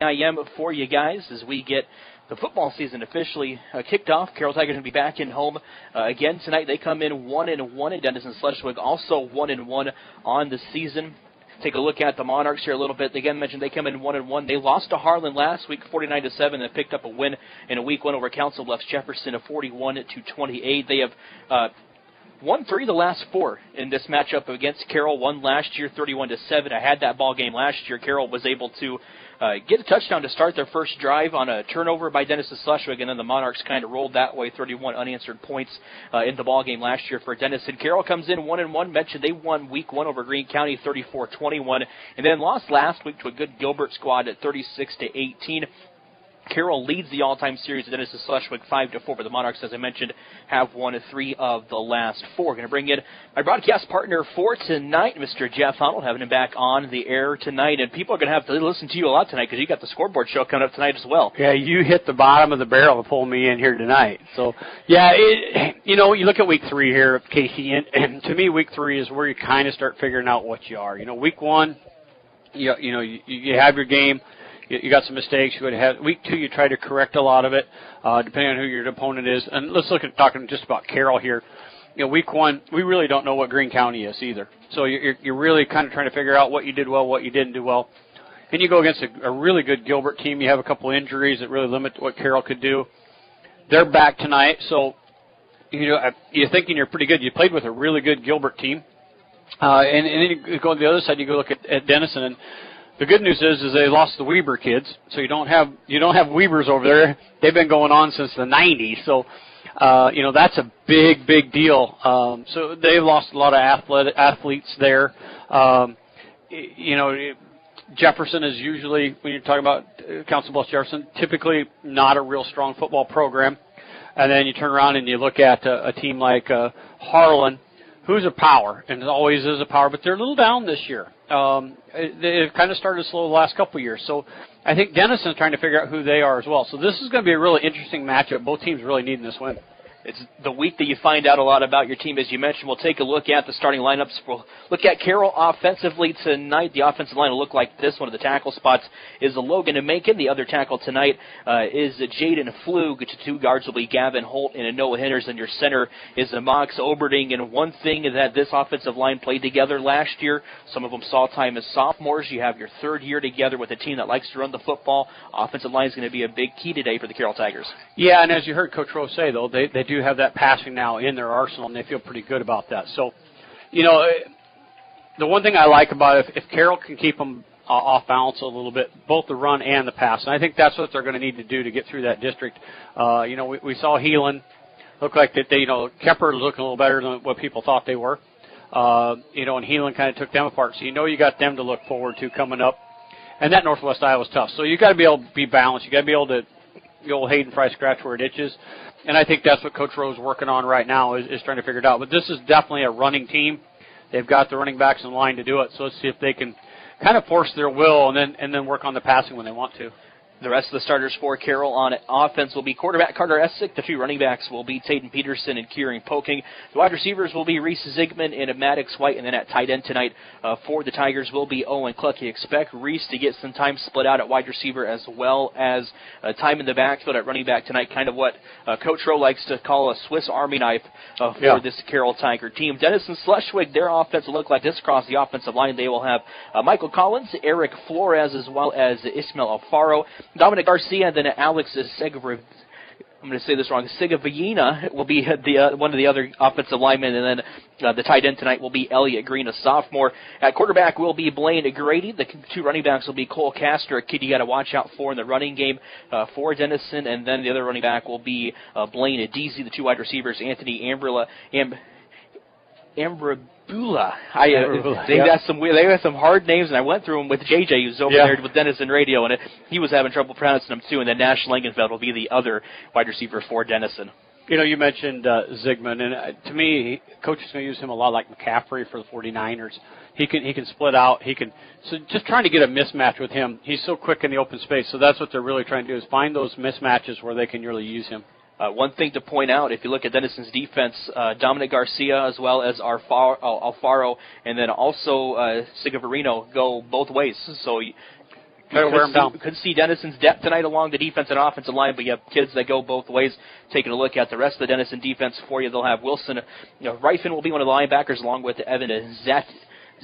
I am for you guys as we get the football season officially kicked off. Carroll Tigers going to be back in home again tonight. They come in 1-1 at Denison Schleswig, also 1-1 on the season. Take a look at the Monarchs here a little bit. Again, mentioned they come in 1-1. They lost to Harlan last week, 49-7, and picked up a win in a week one over Council Bluffs Jefferson of 41-28. They have won 3 of the last 4 in this matchup against Carroll. Won last year 31-7. I had that ball game last year. Carroll was able to get a touchdown to start their first drive on a turnover by Denison Schleswig, and then the Monarchs kind of rolled that way, 31 unanswered points in the ball game last year for Denison. Carroll comes in 1-1. Mentioned they won week 1 over Greene County 34-21, and then lost last week to a good Gilbert squad at 36-18. Carroll leads the all-time series at Denison Schleswig 5-4, but the Monarchs, as I mentioned, have won 3 of the last 4. Going to bring in my broadcast partner for tonight, Mr. Jeff Hunnell, having him back on the air tonight. And people are going to have to listen to you a lot tonight because you got the scoreboard show coming up tonight as well. Yeah, you hit the bottom of the barrel to pull me in here tonight. So, yeah, you look at week 3 here, Casey, and to me, week 3 is where you kind of start figuring out what you are. Week 1, you have your game. You got some mistakes. You would have week 2. You try to correct a lot of it, depending on who your opponent is. And let's look at talking just about Carroll here. Week 1, we really don't know what Greene County is either. So you're really kind of trying to figure out what you did well, what you didn't do well. And you go against a really good Gilbert team. You have a couple injuries that really limit what Carroll could do. They're back tonight, so you're thinking you're pretty good. You played with a really good Gilbert team, and then you go to the other side. You go look at Denison and. The good news is they lost the Weber kids, so you don't have Webers over there. They've been going on since the 90s, so that's a big deal. So they've lost a lot of athletes there. Jefferson is usually, when you're talking about Council Bluffs Jefferson, typically not a real strong football program. And then you turn around and you look at a team like Harlan, who's a power, and it always is a power, but they're a little down this year. They've kind of started slow the last couple of years. So I think Denison's trying to figure out who they are as well. So this is going to be a really interesting matchup. Both teams really needing this win. It's the week that you find out a lot about your team, as you mentioned. We'll take a look at the starting lineups. We'll look at Carroll offensively tonight. The offensive line will look like this. One of the tackle spots is Logan Macon. The other tackle tonight is Jaden Flug. The 2 guards will be Gavin Holt and Noah Henderson. Your center is Mox Oberding. And one thing that this offensive line played together last year, some of them saw time as sophomores. You have your 3rd year together with a team that likes to run the football. Offensive line is going to be a big key today for the Carroll Tigers. Yeah, and as you heard Coach Rowe say, though, they do have that passing now in their arsenal, and they feel pretty good about that. So, the one thing I like about it, if Carroll can keep them off balance a little bit, both the run and the pass, and I think that's what they're going to need to do to get through that district. We saw Heelan look like that. Kemper looking a little better than what people thought they were. And Heelan kind of took them apart. So you got them to look forward to coming up. And that Northwest Iowa's tough. So you got to be able to be balanced. You got to be able to the old Hayden Fry scratch where it itches. And I think that's what Coach Rowe's working on right now is trying to figure it out. But this is definitely a running team. They've got the running backs in line to do it. So let's see if they can kind of force their will and then work on the passing when they want to. The rest of the starters for Carroll on offense will be quarterback Carter Essick. The 2 running backs will be Taden Peterson and Kieran Poking. The wide receivers will be Reese Zigman and Maddox White. And then at tight end tonight for the Tigers will be Owen Cluck. You expect Reese to get some time split out at wide receiver as well as time in the backfield at running back tonight. Kind of what Coach Rowe likes to call a Swiss Army knife for this Carroll Tiger team. Denison Schleswig, their offense will look like this across the offensive line. They will have Michael Collins, Eric Flores, as well as Ismail Alfaro. Dominic Garcia, and then Alex Segovina. I'm going to say this wrong. Segovina will be one of the other offensive linemen, and then the tight end tonight will be Elliot Green, a sophomore. At quarterback will be Blaine Grady. The 2 running backs will be Cole Castor, a kid you got to watch out for in the running game for Denison, and then the other running back will be Blaine Deasy. The 2 wide receivers, Anthony Ambrabula. They got some hard names, and I went through them with JJ, who's over there with Denison Radio, and he was having trouble pronouncing them too. And then Nash Langenfeld will be the other wide receiver for Denison. You mentioned Zigman, and to me, Coach is going to use him a lot like McCaffrey for the 49ers. He can split out. So just trying to get a mismatch with him. He's so quick in the open space, so that's what they're really trying to do is find those mismatches where they can really use him. One thing to point out, if you look at Denison's defense, Dominic Garcia as well as Alfaro, and then also Segoverino go both ways. So Try to wear them down. Could see Denison's depth tonight along the defense and offensive line, but you have kids that go both ways. Taking a look at the rest of the Denison defense for you, they'll have Wilson. Reifin will be one of the linebackers along with Evan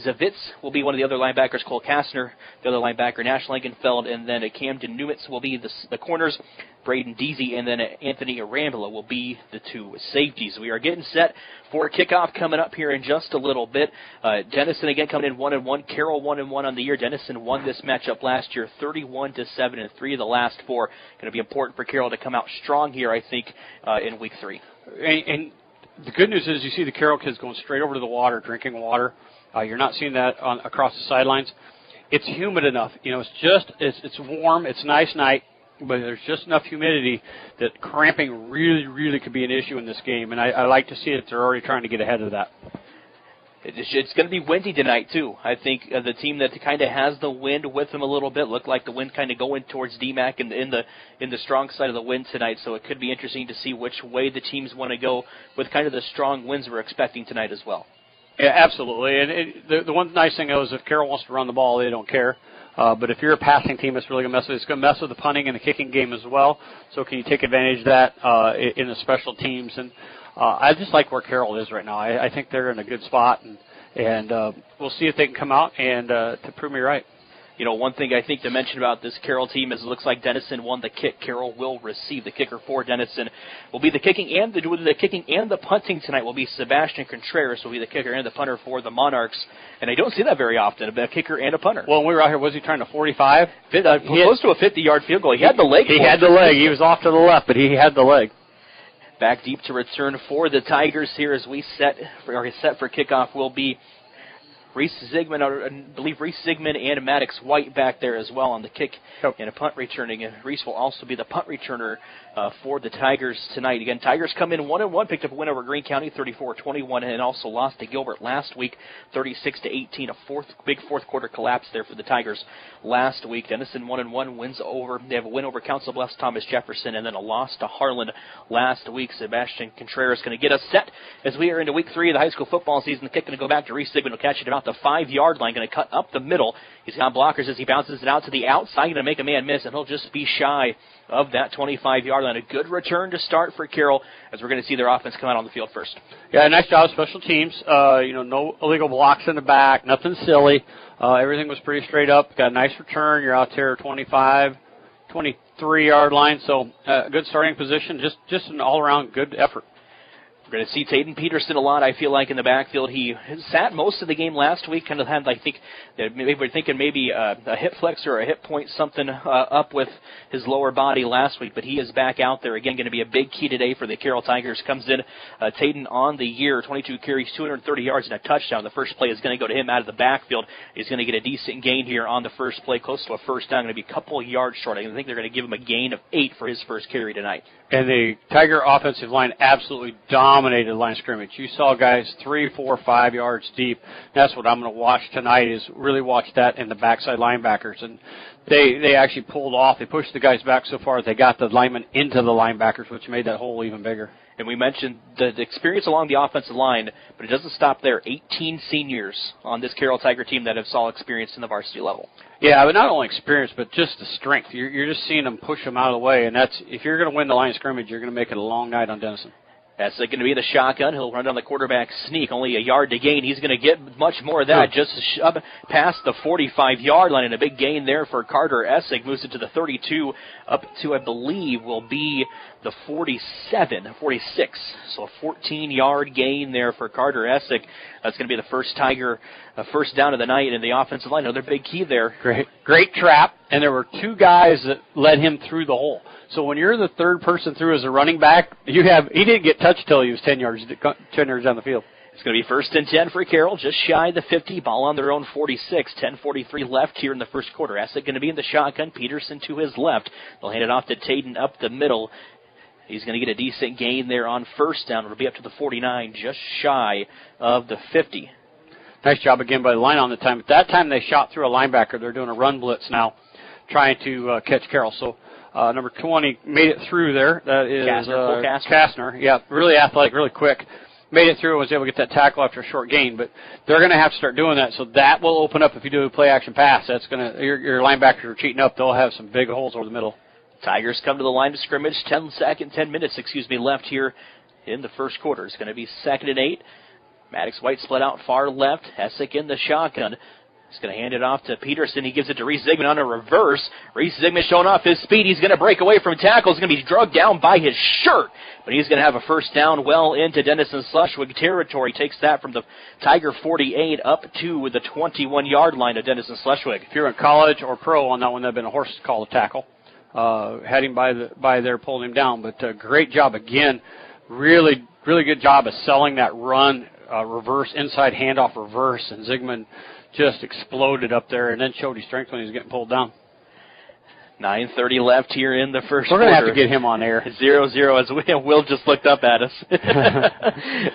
Zavitz will be one of the other linebackers. Cole Kastner, the other linebacker, Nash Langenfeld, and then Camden Newitz will be the corners. Braden Deasy and then Anthony Arambula will be the two safeties. We are getting set for kickoff coming up here in just a little bit. Denison again coming in 1-1. Carroll 1-1 on the year. Denison won this matchup last year 31-7 in 3 of the last 4. Going to be important for Carroll to come out strong here, I think, in week 3. And the good news is you see the Carroll kids going straight over to the water, drinking water. You're not seeing that across the sidelines. It's humid enough. It's warm. It's a nice night. But there's just enough humidity that cramping really, really could be an issue in this game. And I like to see it. They're already trying to get ahead of that. It's going to be windy tonight, too. I think the team that kind of has the wind with them a little bit looked like the wind kind of going towards DMAC and in the strong side of the wind tonight. So it could be interesting to see which way the teams want to go with kind of the strong winds we're expecting tonight as well. Yeah, absolutely. And the one nice thing is if Carroll wants to run the ball, they don't care. But if you're a passing team, it's really going to mess with it. It's going to mess with the punting and the kicking game as well. So can you take advantage of that in the special teams? And I just like where Carroll is right now. I think they're in a good spot, and we'll see if they can come out and to prove me right. One thing I think to mention about this Carroll team is it looks like Denison won the kick. Carroll will receive the kicker for Denison. Will be the kicking and the punting tonight will be Sebastian Contreras will be the kicker and the punter for the Monarchs. And I don't see that very often, a kicker and a punter. Well, when we were out here, was he trying to 45? Close to a 50-yard field goal. He had the leg. He had the leg. He was off to the left, but he had the leg. Back deep to return for the Tigers here as we set for kickoff will be Reese Zigman, I believe Reese Zigman and Maddox White back there as well on the kick and a punt returning. And Reese will also be the punt returner for the Tigers tonight. Again, Tigers come in 1-1, picked up a win over Greene County 34-21, and also lost to Gilbert last week 36-18. A big fourth quarter collapse there for the Tigers last week. Denison 1-1 wins over. They have a win over Council Bluffs Thomas Jefferson, and then a loss to Harlan last week. Sebastian Contreras going to get us set as we are into week 3 of the high school football season. The kick going to go back to Reese Zigman. Will catch it about the 5-yard line. Going to cut up the middle. He's got blockers as he bounces it out to the outside. Going to make a man miss, and he'll just be shy of that 25-yard line. A good return to start for Carroll as we're going to see their offense come out on the field first. Yeah, nice job, special teams. No illegal blocks in the back, nothing silly. Everything was pretty straight up. Got a nice return. You're out there 25, 23-yard line. So good starting position. Just an all-around good effort. We're going to see Taden Peterson a lot, I feel like, in the backfield. He sat most of the game last week, kind of had, I think, maybe we're thinking maybe a hip flex or a hip point, something up with his lower body last week, but he is back out there. Again, going to be a big key today for the Carroll Tigers. Comes in, Taden on the year, 22 carries, 230 yards, and a touchdown. The first play is going to go to him out of the backfield. He's going to get a decent gain here on the first play, close to a first down. Going to be a couple of yards short. I think they're going to give him a gain of 8 for his first carry tonight. And the Tiger offensive line absolutely dominated the line of scrimmage. You saw guys 3, 4, 5 yards deep. That's what I'm going to watch tonight, is really watch that in the backside linebackers. And they actually pulled off. They pushed the guys back so far that they got the linemen into the linebackers, which made that hole even bigger. And we mentioned the experience along the offensive line, but it doesn't stop there. 18 seniors on this Carroll Tiger team that have all experience in the varsity level. Yeah, but not only experience, but just the strength. You're just seeing them push them out of the way, and that's, if you're going to win the line of scrimmage, you're going to make it a long night on Denison. That's going to be the shotgun. He'll run down the quarterback sneak, only a yard to gain. He's going to get much more of that, just past the 45-yard line, and a big gain there for Carter Essig. Moves it to the 32, up to, I believe, will be the 46. So a 14-yard gain there for Carter Essig. That's going to be the first Tiger first down of the night in the offensive line. Another big key there. Great trap, and there were 2 guys that led him through the hole. So when you're the third person through as a running back, he didn't get touched till he was 10 yards down the field. It's going to be 1st and 10 for Carroll, just shy of the 50. Ball on their own 46. 10:43 left here in the first quarter. Essig going to be in the shotgun. Peterson to his left. They'll hand it off to Taden up the middle. He's going to get a decent gain there on first down. It'll be up to the 49, just shy of the 50. Nice job again by the line on the time. At that time, they shot through a linebacker. They're doing a run blitz now, trying to catch Carroll. So number 20 made it through there. That is Kastner. Kastner. Yeah, really athletic, really quick. made it through and was able to get that tackle after a short gain. But they're going to have to start doing that. So that will open up if you do a play-action pass. That's going to your linebackers are cheating up. They'll have some big holes over the middle. Tigers come to the line of scrimmage. 10 minutes left here in the first quarter. It's going to be 2nd and 8. Maddox White split out far left. Hessick in the shotgun. He's going to hand it off to Peterson. He gives it to Reese Zigman on a reverse. Reese Zigman showing off his speed. He's going to break away from tackles. He's going to be drugged down by his shirt. But he's going to have a first down well into Denison Schleswig territory. Takes that from the Tiger 48 up to the 21-yard line of Denison Schleswig. If you're in college or pro on that one, that would have been a horse call to tackle. Had him by there, pulling him down. But great job again. Really good job of selling that run, reverse, inside handoff reverse. And Zigman just exploded up there and then showed his strength when he was getting pulled down. 9:30 left here in the first quarter. We're going to have to get him on air. 0-0 as Will just looked up at us.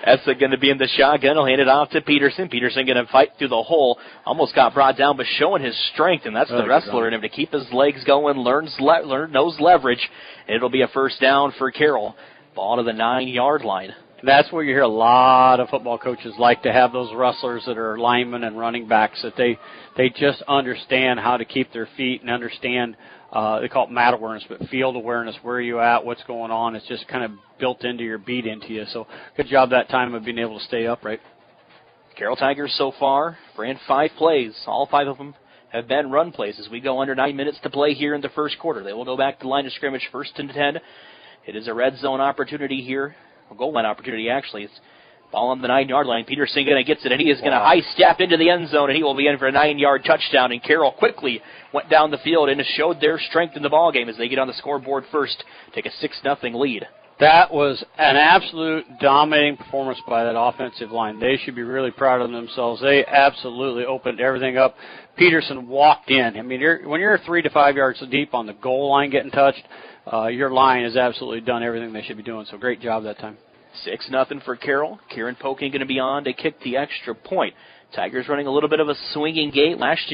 Essa going to be in the shotgun. He'll hand it off to Peterson. Peterson going to fight through the hole. Almost got brought down, but showing his strength, and that's the wrestler in him to keep his legs going, knows leverage, and it'll be a first down for Carroll. Ball to the 9-yard line. That's where you hear a lot of football coaches like to have those wrestlers that are linemen and running backs, that they just understand how to keep their feet and understand, they call it mat awareness, but field awareness, where are you at, what's going on. It's just kind of built into your beat into you. So good job that time of being able to stay upright. Carroll Tigers so far ran 5 plays. All 5 of them have been run plays as we go under 9 minutes to play here in the first quarter. They will go back to the line of scrimmage, 1st and 10. It is a red zone opportunity here. A goal line opportunity, actually. It's ball on the 9-yard line. Peterson going to get it, and he is going to high step into the end zone, and he will be in for a 9-yard touchdown. And Carroll quickly went down the field and showed their strength in the ball game as they get on the scoreboard first, take a 6-0 lead. That was an absolute dominating performance by that offensive line. They should be really proud of themselves. They absolutely opened everything up. Peterson walked in. I mean, when you're 3 to 5 yards deep on the goal line getting touched, your line has absolutely done everything they should be doing. So great job that time. 6-0 for Carroll. Kieran Poking going to be on to kick the extra point. Tigers running a little bit of a swinging gate. Last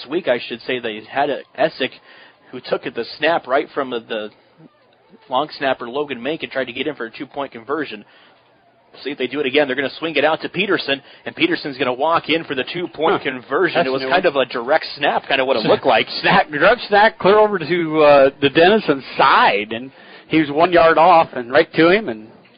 week, I should say, they had Essick who took the snap right from the long snapper Logan Mink and tried to get in for a 2-point conversion. We'll see if they do it again. They're going to swing it out to Peterson, and Peterson's going to walk in for the 2-point conversion. It was kind of a direct snap, kind of what it looked like. Direct snap clear over to the Denison side, and he was 1 yard off and right to him,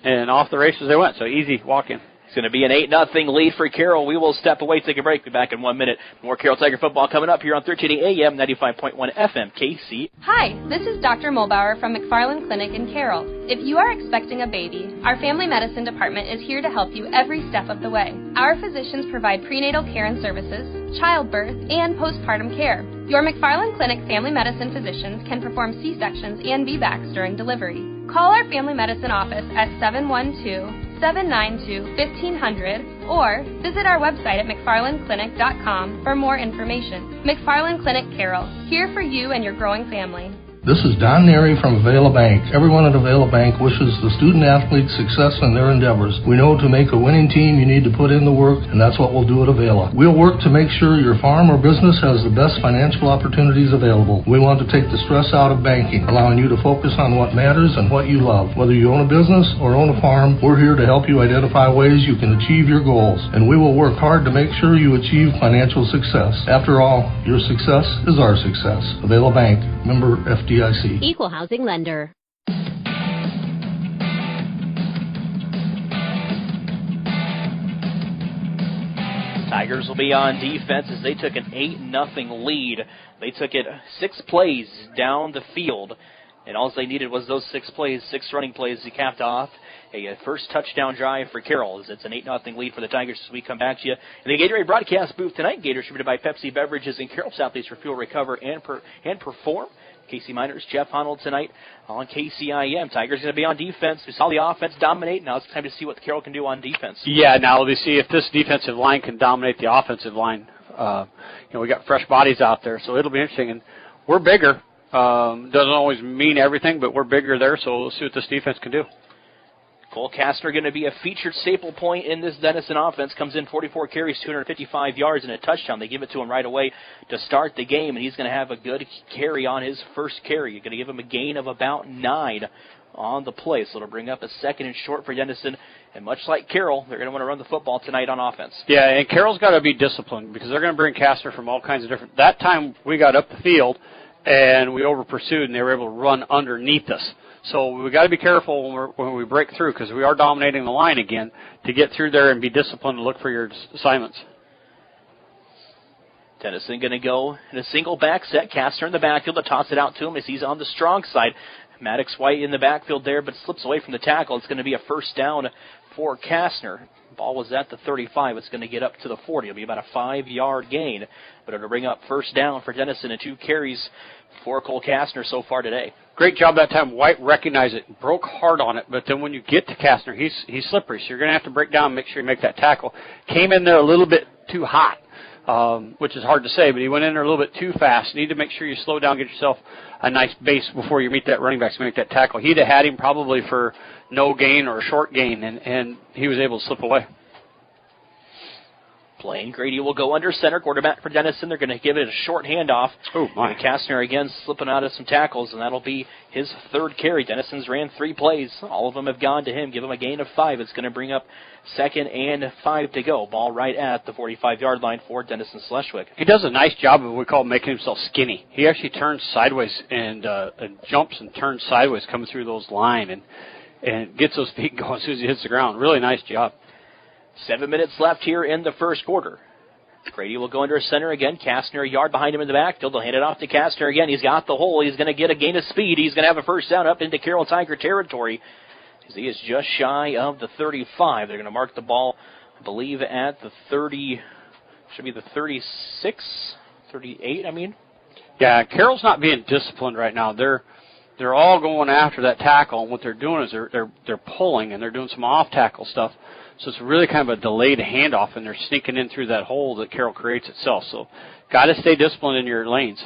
and off the races they went. So easy walk in. It's going to be an 8-0 lead for Carroll. We will step away, take a break. Be back in 1 minute. More Carroll Tiger football coming up here on 1380 AM, 95.1 FM, KC. Hi, this is Dr. Mulbauer from McFarland Clinic in Carroll. If you are expecting a baby, our family medicine department is here to help you every step of the way. Our physicians provide prenatal care and services, childbirth, and postpartum care. Your McFarland Clinic family medicine physicians can perform C-sections and VBACs during delivery. Call our family medicine office at 712-792-1500 or visit our website at mcfarlandclinic.com for more information. McFarland Clinic Carroll, here for you and your growing family. This is Don Neary from Avila Bank. Everyone at Avila Bank wishes the student-athletes success in their endeavors. We know to make a winning team, you need to put in the work, and that's what we'll do at Avila. We'll work to make sure your farm or business has the best financial opportunities available. We want to take the stress out of banking, allowing you to focus on what matters and what you love. Whether you own a business or own a farm, we're here to help you identify ways you can achieve your goals, and we will work hard to make sure you achieve financial success. After all, your success is our success. Avila Bank, member FDIC. Equal housing lender. Tigers will be on defense as they took an 8-0 lead. They took it 6 plays down the field, and all they needed was those 6 plays, 6 running plays to cap off a first touchdown drive for Carroll. It's an 8-0 lead for the Tigers as we come back to you in the Gatorade broadcast booth tonight. Gator distributed by Pepsi Beverages in Carroll Southeast for Fuel, Recover, and Perform. KC Miners, Jeff Honnold tonight on KCIM. Tigers going to be on defense. We saw the offense dominate. Now it's time to see what Carroll can do on defense. Yeah, now we see if this defensive line can dominate the offensive line. We got fresh bodies out there, so it'll be interesting. And we're bigger. Doesn't always mean everything, but we're bigger there, so we'll see what this defense can do. Cole Kastner going to be a featured staple point in this Denison offense. Comes in 44 carries, 255 yards, and a touchdown. They give it to him right away to start the game, and he's going to have a good carry on his first carry. You're going to give him a gain of about 9 on the play. So it'll bring up a 2nd and short for Denison And much like Carroll, they're going to want to run the football tonight on offense. Yeah, and Carroll's got to be disciplined because they're going to bring Kastner from all kinds of different. That time we got up the field and we over pursued and they were able to run underneath us. So we got to be careful when we break through because we are dominating the line again to get through there and be disciplined to look for your assignments. Denison going to go in a single back set. Kastner in the backfield to toss it out to him as he's on the strong side. Maddox White in the backfield there, but slips away from the tackle. It's going to be a first down for Kastner. Ball was at the 35. It's going to get up to the 40. It'll be about a 5-yard gain, but it'll bring up first down for Denison and 2 carries for Cole Kastner so far today. Great job that time. White recognized it, broke hard on it, but then when you get to Kastner, he's slippery, so you're going to have to break down and make sure you make that tackle. Came in there a little bit too hot, which is hard to say, but he went in there a little bit too fast. You need to make sure you slow down, get yourself a nice base before you meet that running back to make that tackle. He'd have had him probably for no gain or a short gain, and he was able to slip away. Blaine Grady will go under center, quarterback for Denison. They're going to give it a short handoff. Oh, my. And Kastner again slipping out of some tackles, and that'll be his 3rd carry. Denison's ran 3 plays. All of them have gone to him. Give him a gain of 5. It's going to bring up 2nd and 5 to go. Ball right at the 45-yard line for Denison Schleswig. He does a nice job of what we call making himself skinny. He actually turns sideways and jumps and turns sideways coming through those line and gets those feet going as soon as he hits the ground. Really nice job. 7 minutes left here in the first quarter. Grady will go under center again. Kastner a yard behind him in the backfield. They'll hand it off to Kastner again. He's got the hole. He's going to get a gain of speed. He's going to have a first down up into Carroll Tiger territory. He is just shy of the 35. They're going to mark the ball, I believe, at the 30, should be the 36, 38, I mean. Yeah, Carroll's not being disciplined right now. They're all going after that tackle, and what they're doing is they're pulling, and they're doing some off-tackle stuff. So it's really kind of a delayed handoff, and they're sneaking in through that hole that Carroll creates itself. So got to stay disciplined in your lanes.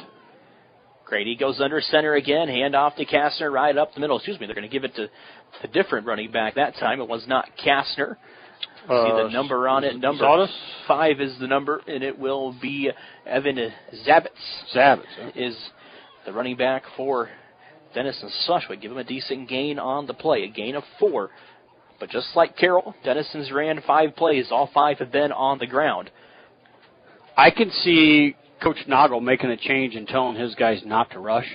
Grady goes under center again. Handoff to Kastner right up the middle. They're going to give it to a different running back that time. It was not Kastner. See the number on it. Number Sawdust? 5 is the number, and it will be Evan Zabitz. Zabitz, huh? Is the running back for Denison Schleswig. Give him a decent gain on the play, a gain of 4. But just like Carroll, Denison's ran 5 plays. All 5 have been on the ground. I can see Coach Noggle making a change and telling his guys not to rush,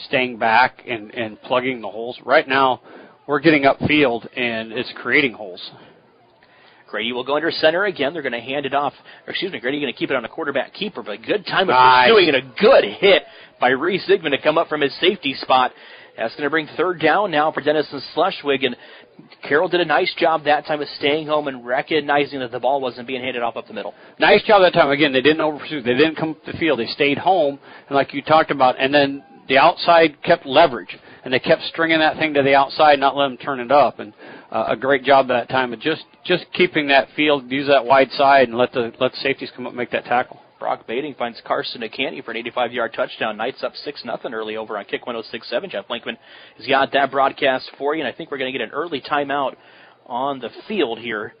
staying back and plugging the holes. Right now, we're getting upfield, and it's creating holes. Grady will go under center again. They're going to hand it off. Grady's going to keep it on a quarterback keeper, but a good time of pursuing and a good hit by Reese Zigman to come up from his safety spot. That's going to bring 3rd down now for Denison Schleswig, and Carroll did a nice job that time of staying home and recognizing that the ball wasn't being handed off up the middle. Nice job that time. Again, they didn't over-pursue. They didn't come up the field. They stayed home, and like you talked about, and then the outside kept leverage, and they kept stringing that thing to the outside, not letting them turn it up, and a great job that time of just keeping that field, use that wide side, and let the safeties come up and make that tackle. Brock Bating finds Carson McCanty for an 85-yard touchdown. Knights up 6-0 early over on Kick 106.7. Jeff Blinkman has got that broadcast for you, and I think we're going to get an early timeout on the field here.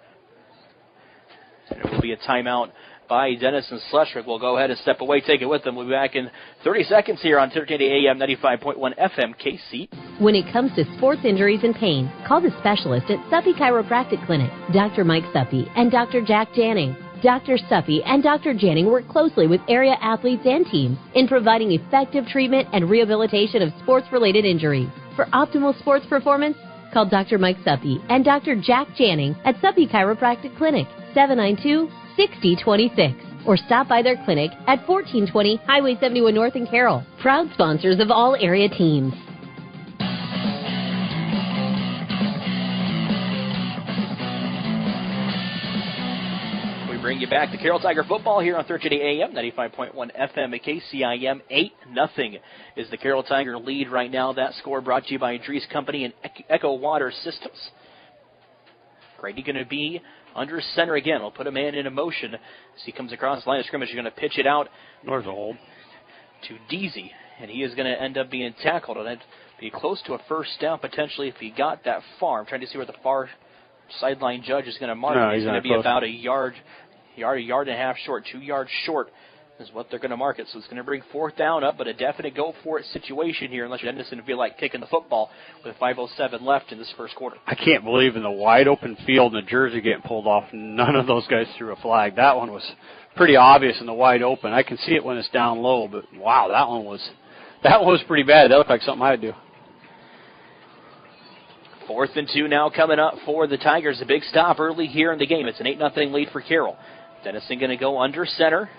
And it will be a timeout by Denison Schleswig. We'll go ahead and step away, take it with them. We'll be back in 30 seconds here on 1380 AM 95.1 FM KC. When it comes to sports injuries and pain, call the specialist at Suppy Chiropractic Clinic, Dr. Mike Suppy and Dr. Jack Janning. Dr. Suppy and Dr. Janning work closely with area athletes and teams in providing effective treatment and rehabilitation of sports-related injuries. For optimal sports performance, call Dr. Mike Suppy and Dr. Jack Janning at Suppy Chiropractic Clinic, 792-6026, or stop by their clinic at 1420 Highway 71 North in Carroll. Proud sponsors of all area teams. Bring you back to Carroll Tiger football here on 1380 AM, 95.1 FM at KCIM. 8-0 is the Carroll Tiger lead right now. That score brought to you by Drees Company and Echo Water Systems. Grady going to be under center again. We'll put a man in motion as he comes across the line of scrimmage. You're going to pitch it out North of hold to Deasy, and he is going to end up being tackled. And that'd be close to a first down potentially if he got that far. I'm trying to see where the far sideline judge is going to mark. No, he's going to be close. about a yard and a half short, 2 yards short is what they're going to mark it. So it's going to bring 4th down up, but a definite go-for-it situation here unless Dennison feel like kicking the football with 5:07 left in this first quarter. I can't believe in the wide-open field and the jersey getting pulled off, none of those guys threw a flag. That one was pretty obvious in the wide open. I can see it when it's down low, but wow, that one was pretty bad. That looked like something I'd do. 4th and 2 now coming up for the Tigers. A big stop early here in the game. It's an 8-0 lead for Carroll. Dennison going to go under center.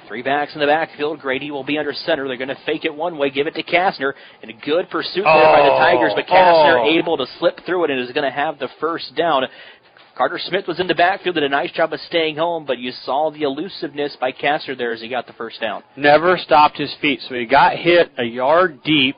3 backs in the backfield. Grady will be under center. They're going to fake it one way, give it to Kastner. And a good pursuit there by the Tigers, but Kastner able to slip through it and is going to have the first down. Carter Smith was in the backfield, did a nice job of staying home, but you saw the elusiveness by Kastner there as he got the first down. Never stopped his feet, so he got hit a yard deep,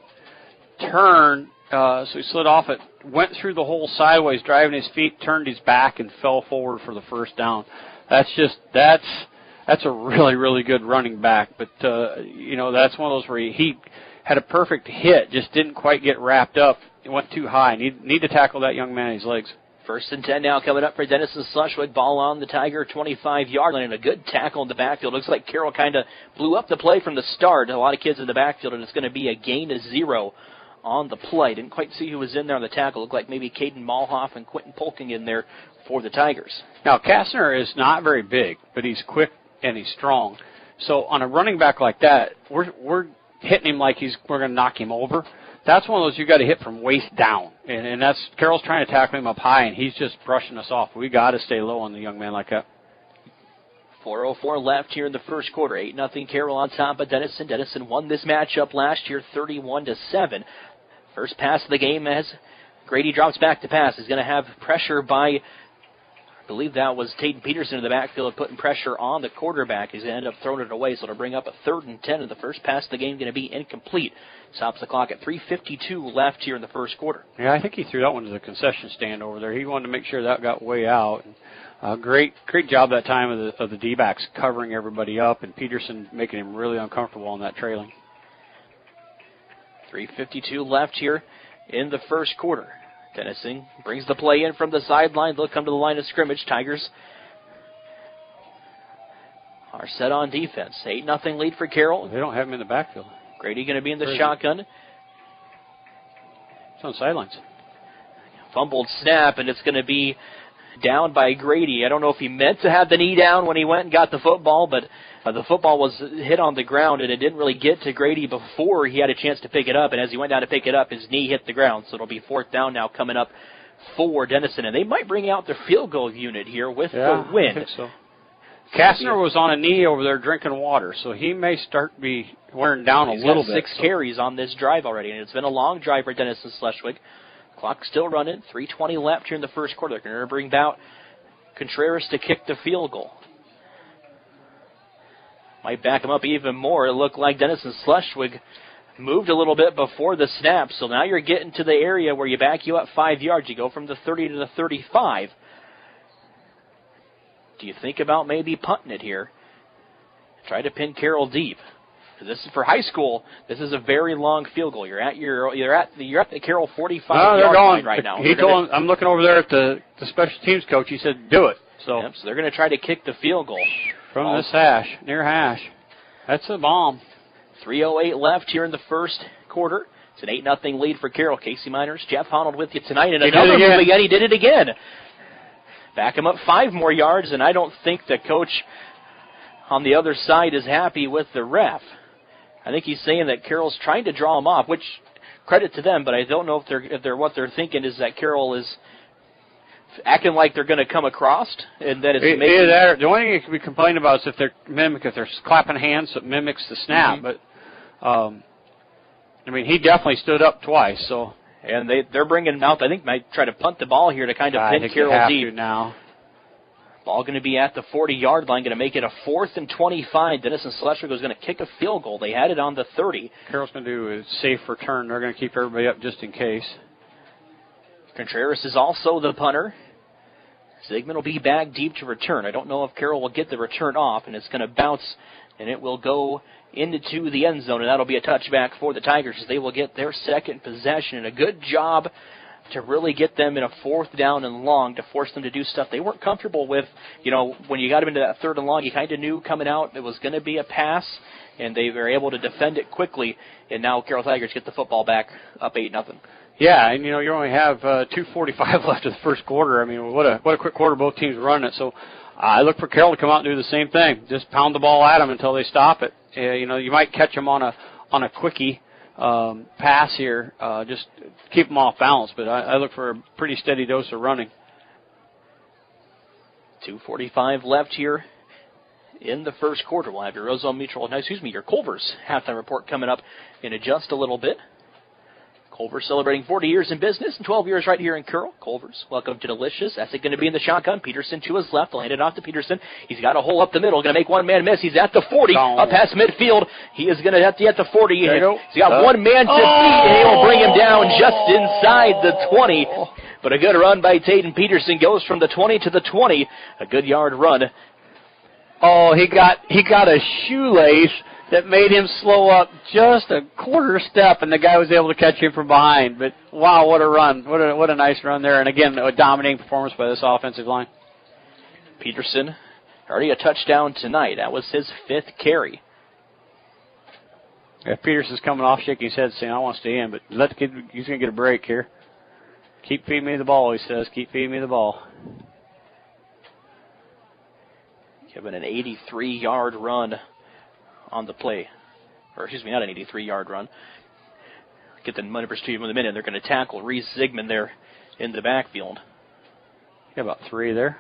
turned, so he slid off it, went through the hole sideways, driving his feet, turned his back, and fell forward for the first down. That's a really, really good running back, but, that's one of those where he had a perfect hit, just didn't quite get wrapped up. It went too high. Need to tackle that young man in his legs. 1st and 10 now coming up for Dennison Slushwick. Ball on the Tiger 25-yard line and a good tackle in the backfield. Looks like Carroll kind of blew up the play from the start. A lot of kids in the backfield, and it's going to be a gain of 0 on the play. Didn't quite see who was in there on the tackle. Looked like maybe Caden Malhoff and Quentin Polking in there for the Tigers. Now, Kastner is not very big, but he's quick and he's strong. So on a running back like that, we're hitting him like we're going to knock him over. That's one of those you got to hit from waist down, and that's Carroll's trying to tackle him up high, and he's just brushing us off. We got to stay low on the young man like that. 4:04 left here in the first quarter. 8-0 Carroll on top of Dennison. Dennison won this matchup last year, 31-7. First pass of the game as Grady drops back to pass. He's going to have pressure by, I believe that was Taden Peterson in the backfield, putting pressure on the quarterback. He's going to end up throwing it away, so it'll bring up a 3rd and 10, and the first pass of the game going to be incomplete. Stops the clock at 3:52 left here in the first quarter. Yeah, I think he threw that one to the concession stand over there. He wanted to make sure that got way out. Great job that time of the D-backs covering everybody up, and Peterson making him really uncomfortable on that trailing. 3:52 left here in the first quarter. Dennison brings the play in from the sideline. They'll come to the line of scrimmage. Tigers are set on defense. 8-0 lead for Carroll. They don't have him in the backfield. Grady going to be in the shotgun. It's on sidelines. Fumbled snap, and it's going to be down by Grady. I don't know if he meant to have the knee down when he went and got the football, but the football was hit on the ground, and it didn't really get to Grady before he had a chance to pick it up. And as he went down to pick it up, his knee hit the ground. So it'll be 4th down now coming up for Dennison. And they might bring out their field goal unit here with the win. I think so. Kastner was on a knee over there drinking water, so he may start to be wearing down a little bit. 6 carries on this drive already, and it's been a long drive for Dennison Slushwick. Clock still running. 3:20 left here in the first quarter. They're going to bring out Contreras to kick the field goal. Might back him up even more. It looked like Dennison Slushwick moved a little bit before the snap, so now you're getting to the area where you back you up 5 yards. You go from the 30 to the 35. Do you think about maybe punting it here? Try to pin Carroll deep. This is for high school. This is a very long field goal. You're at the Carroll 45-yard line right now. He told him, I'm looking over there at the special teams coach. He said, do it. So they're going to try to kick the field goal from this hash, near hash. That's a bomb. 3:08 left here in the first quarter. It's an 8-0 lead for Carroll. Casey Miners, Jeff Honnold with you tonight, and another move again. He did it again. Back him up 5 more yards, and I don't think the coach on the other side is happy with the ref. I think he's saying that Carroll's trying to draw him off, which credit to them, but I don't know if they're what they're thinking is that Carroll is acting like they're going to come across, and that it's the only thing you can be complaining about is if they're clapping hands, so it mimics the snap. Mm-hmm. But he definitely stood up twice, so. And they're bringing out, I think, might try to punt the ball here to kind of pin Carroll deep. Now. Ball going to be at the 40-yard line, going to make it a 4th and 25. Dennison Slushwick was going to kick a field goal. They had it on the 30. Carroll's going to do a safe return. They're going to keep everybody up just in case. Contreras is also the punter. Zygmunt will be back deep to return. I don't know if Carroll will get the return off, and it's going to bounce, and it will go into the end zone, and that'll be a touchback for the Tigers as they will get their second possession. And a good job to really get them in a 4th down and long, to force them to do stuff they weren't comfortable with. When you got them into that 3rd and long, you kind of knew coming out it was going to be a pass, and they were able to defend it quickly. And now Carroll Tigers get the football back up 8-0. Yeah, and you only have 2:45 left of the first quarter. I mean, what a quick quarter both teams running it. So I look for Carroll to come out and do the same thing. Just pound the ball at them until they stop it. You might catch them on a quickie pass here, just keep them off balance. But I look for a pretty steady dose of running. 2:45 left here in the first quarter. We'll have your your Culver's halftime report coming up in just a little bit. Culver's celebrating 40 years in business and 12 years right here in Carroll. Culver's, welcome to Delicious. That's it going to be in the shotgun. Peterson to his left. They'll hand it off to Peterson. He's got a hole up the middle. Going to make one man miss. He's at the 40. Up past midfield. He is going to have to get the 40. He's got one man to beat, and he will bring him down just inside the 20. But a good run by Tatum Peterson goes from the 20 to the 20. A good yard run. Oh, he got a shoelace that made him slow up just a quarter step, and the guy was able to catch him from behind. But, wow, what a run. What a nice run there. And, again, a dominating performance by this offensive line. Peterson, already a touchdown tonight. That was his 5th carry. Yeah, Peterson's coming off, shaking his head, saying, I want to stay in, but he's going to get a break here. Keep feeding me the ball, he says. Keep feeding me the ball. Given an 83-yard run on the play. Not an 83-yard run. Get the numbers to you in a minute. They're going to tackle Reese Zigman there in the backfield. Got about 3 there.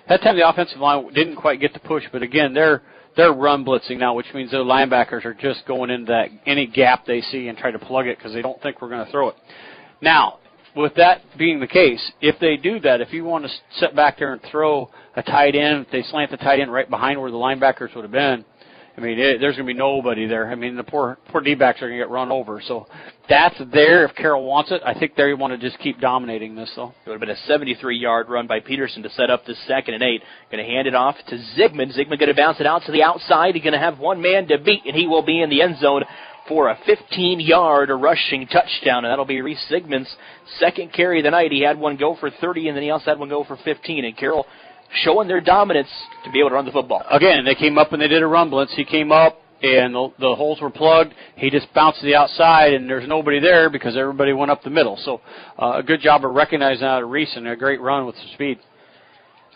That time the offensive line didn't quite get the push, but again, they're run blitzing now, which means their linebackers are just going into any gap they see and try to plug it because they don't think we're going to throw it. Now, with that being the case, if they do that, if you want to sit back there and throw a tight end, if they slant the tight end right behind where the linebackers would have been, I mean, there's going to be nobody there. I mean, the poor D-backs are going to get run over. So that's there if Carroll wants it. I think they want to just keep dominating this, though. It would have been a 73-yard run by Peterson to set up this 2nd and 8. Going to hand it off to Zigman. Zigman going to bounce it out to the outside. He's going to have one man to beat, and he will be in the end zone for a 15-yard rushing touchdown, and that'll be Reese Zigman's 2nd carry of the night. He had one go for 30, and then he also had one go for 15, and Carroll showing their dominance to be able to run the football. Again, they came up and they did a run blitz. He came up, and the holes were plugged. He just bounced to the outside, and there's nobody there because everybody went up the middle. So a good job of recognizing that of Reese, and a great run with some speed.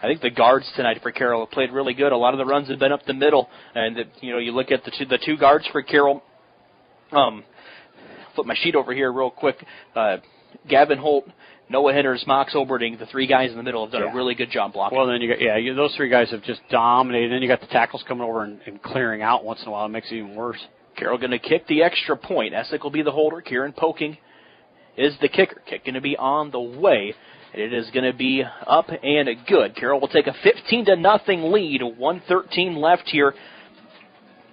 I think the guards tonight for Carroll have played really good. A lot of the runs have been up the middle, and you look at the two guards for Carroll. Flip my sheet over here real quick. Gavin Holt, Noah Henners, Mox Oberding, the 3 guys in the middle have done a really good job blocking. Well, then those 3 guys have just dominated. Then you got the tackles coming over and clearing out once in a while. It makes it even worse. Carroll going to kick the extra point. Essick will be the holder. Kieran Poking is the kicker. Kick going to be on the way. And it is going to be up and good. Carroll will take a 15-0 lead. 1:13 left here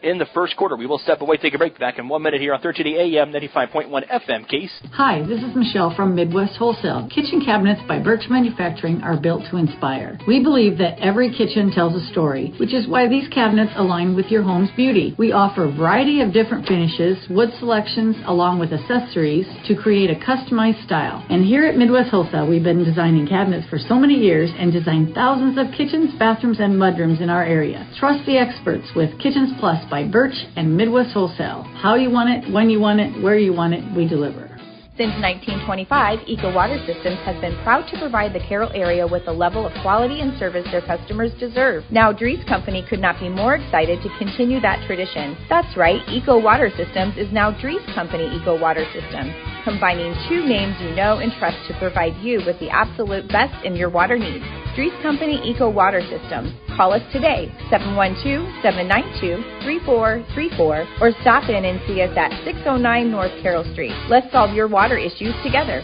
in the first quarter. We will step away, take a break. Back in 1 minute here on 1380 AM, 95.1 FM, Case. Hi, this is Michelle from Midwest Wholesale. Kitchen cabinets by Birch Manufacturing are built to inspire. We believe that every kitchen tells a story, which is why these cabinets align with your home's beauty. We offer a variety of different finishes, wood selections, along with accessories to create a customized style. And here at Midwest Wholesale, we've been designing cabinets for so many years and designed thousands of kitchens, bathrooms, and mudrooms in our area. Trust the experts with Kitchens Plus by Birch and Midwest Wholesale. How you want it, when you want it, where you want it, we deliver. Since 1925, Eco Water Systems has been proud to provide the Carroll area with the level of quality and service their customers deserve. Now, Dries Company could not be more excited to continue that tradition. That's right, Eco Water Systems is now Dries Company Eco Water Systems, combining 2 names you know and trust to provide you with the absolute best in your water needs. Dries Company Eco Water Systems. Call us today, 712-792-3434, or stop in and see us at 609 North Carroll Street. Let's solve your water issues together.